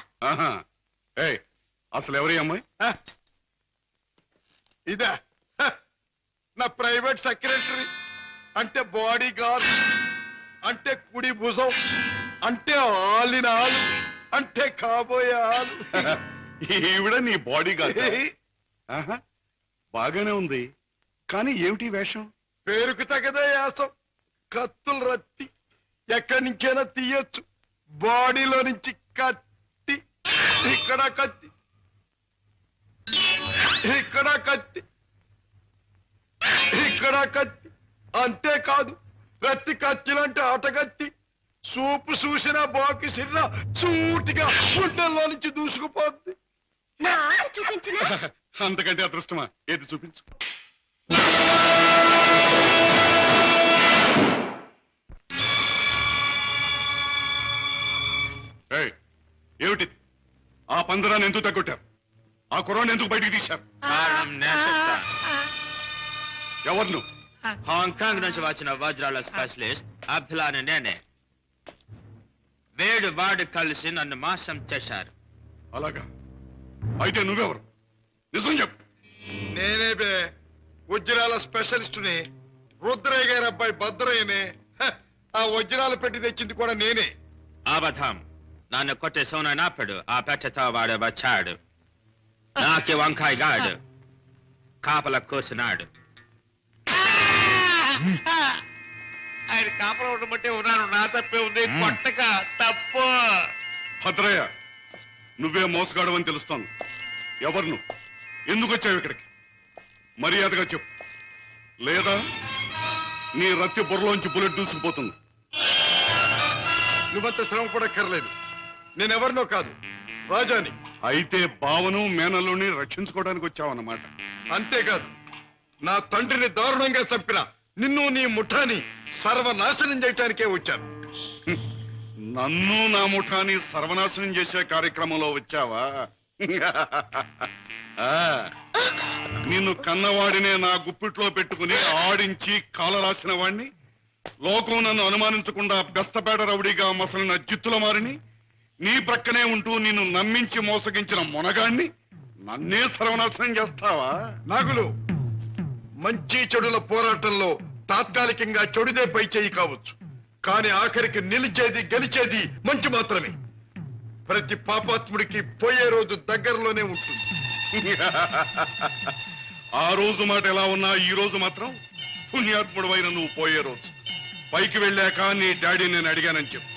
అసలు ఎవరి అమ్మాయి? ఇదా నా ప్రైవేట్ సెక్రటరీ, అంటే బాడీ గార్డ్, అంటే కుడి భుజం, అంటే ఆలిన ఆలు, అంటే కాబోయే ఆలు. ఈవిడ నీ బాడీ గార్డ్? బాగానే ఉంది, కానీ ఏమిటి వేషం? పేరుకు తగదే యాసం. కత్తులు రత్తి ఎక్కడి నుంచైనా తీయొచ్చు. బాడీలో నుంచి కత్తి, ఇక్కడ కత్తి, ఇక్కడ కత్తి, ఇక్కడ కత్తి. అంతేకాదు, రత్తి కత్తిలంటే ఆటగత్తి. సూపు చూసిన బాకి సిర్ర సూటిగా గుండెల్లో నుంచి దూసుకుపోద్ది. చూపించిన అంతకంటే అదృష్టమా? ఏది చూపించు. ఏమిటి? ఆ పందరాన్ని ఎందుకు తగ్గొట్టారు? ఆ కుర్రాన్ని ఎందుకు బయటికి తీశారు? ఎవరు నువ్వు? హాంకాంగ్ నుంచి వచ్చిన వజ్రాల స్పెషలిస్ట్ అబ్దుల్లా నేనే. వేడు వాడు కలిసి నన్ను మోసం చేశారు. అలాగా? అయితే నువ్వెవరు? నిజం చెప్పు. నేనే బే, వజ్రాల స్పెషలిస్టుని రుద్రయ్య గారి అబ్బాయి భద్రయ్యనే. ఆ వజ్రాలు పెట్టి తెచ్చింది కూడా నేనే. అబద్ధం. నన్ను కొట్టే సోనాపెడు ఆ పెట్టతో వాడు వచ్చాడు. నాకి వంకాయ గాడు కాపల కోసినాడు. ఆయన కాపలా ఉండమంటే ఉన్నాను. నా తప్పే ఉంది. కొట్టక తప్పు. భద్రయ్య, నువ్వే మోసగాడవని తెలుస్తోంది. ఎవరు నువ్వు? ఎందుకు వచ్చావు ఇక్కడికి? మర్యాదగా చెప్పు, లేదా నీ రత్తి బుర్రలోంచి బుల్లెట్ దూసుకుపోతుంది. నువ్వంత శ్రమ పడక్కర్లేదు. నేనెవరినో కాదు, రాజాని. అయితే బావను మేనల్లుని రక్షించుకోవడానికి వచ్చావన్నమాట. అంతేకాదు, నా తండ్రిని దారుణంగా చంపిన నిన్ను నీ ముఠాని సర్వనాశనం చేయటానికే వచ్చాను. నన్ను నా ముఠాని సర్వనాశనం చేసే కార్యక్రమంలో వచ్చావా? నిన్ను కన్నవాడినే నా గుప్పిట్లో పెట్టుకుని ఆడించి కాలరాసిన వాణ్ణి, లోకం నన్ను అనుమానించకుండా బెస్తపేట రౌడీగా మసలిన జిత్తుల మారిని, నీ ప్రక్కనే ఉంటూ నిన్ను నమ్మించి మోసగించిన మొనగాణ్ణి నన్నే సర్వనాశనం చేస్తావా? నాగులు, మంచి చెడుల పోరాటంలో తాత్కాలికంగా చెడుదే పై చేయి కావచ్చు, కానీ ఆఖరికి నిలిచేది గెలిచేది మంచి మాత్రమే. ప్రతి పాపాత్ముడికి పోయే రోజు దగ్గరలోనే ఉంటుంది. ఆ రోజు మాట ఎలా ఉన్నా ఈ రోజు మాత్రం పుణ్యాత్ముడు అయిన నువ్వు పోయే రోజు. పైకి వెళ్ళాక నీ డాడీ నేను అడిగానని చెప్పు.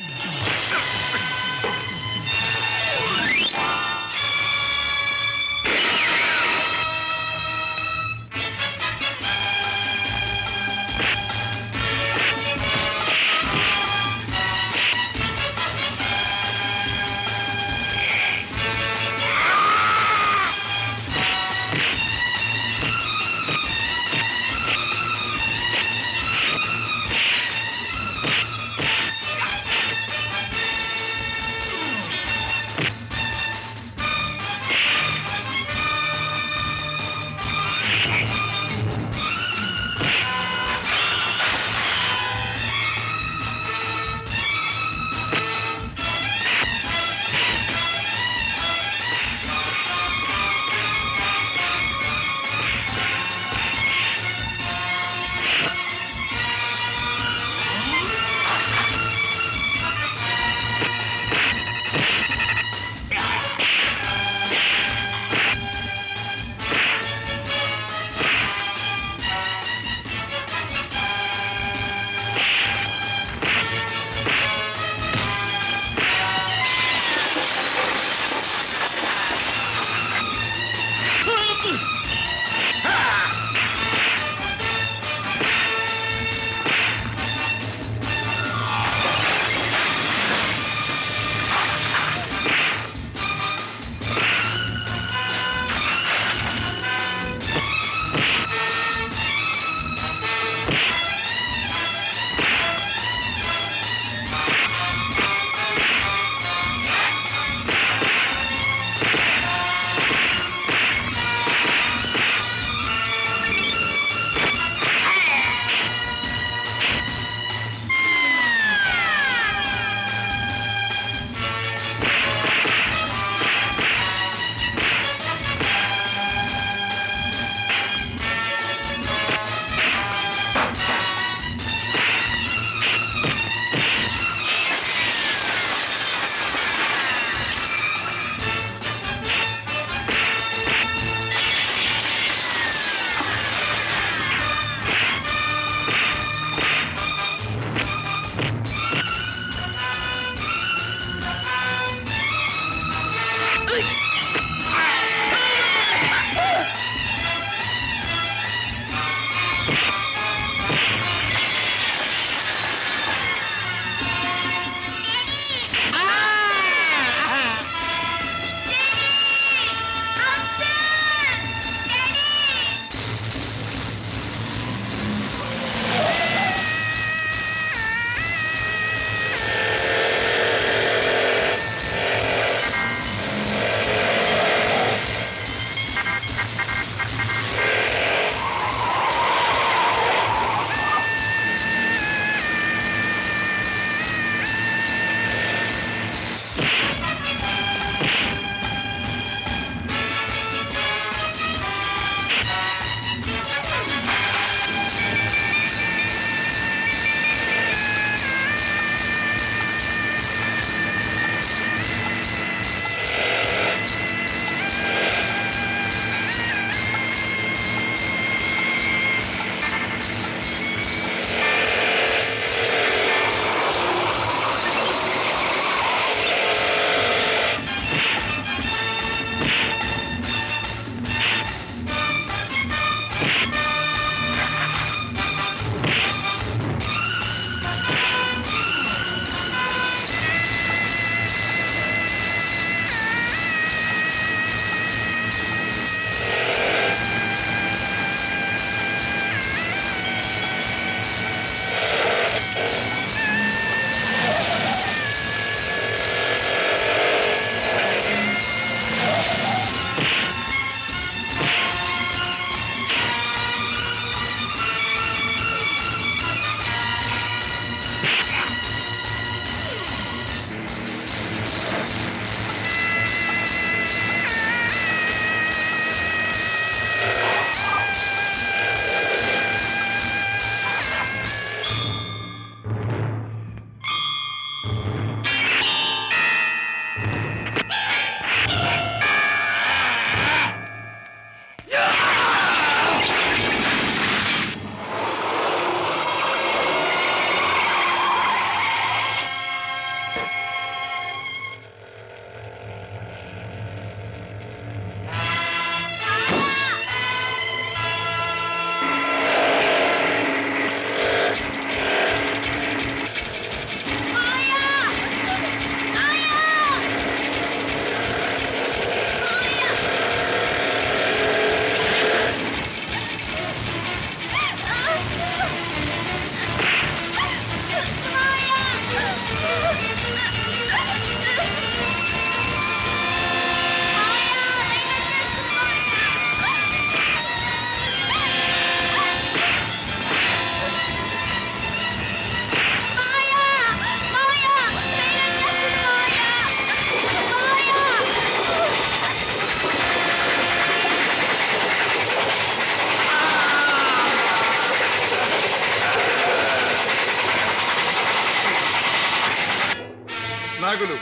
నాగులు,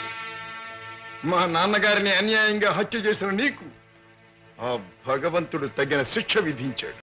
మా నాన్నగారిని అన్యాయంగా హత్య చేసిన నీకు ఆ భగవంతుడు తగిన శిక్ష విధించాడు.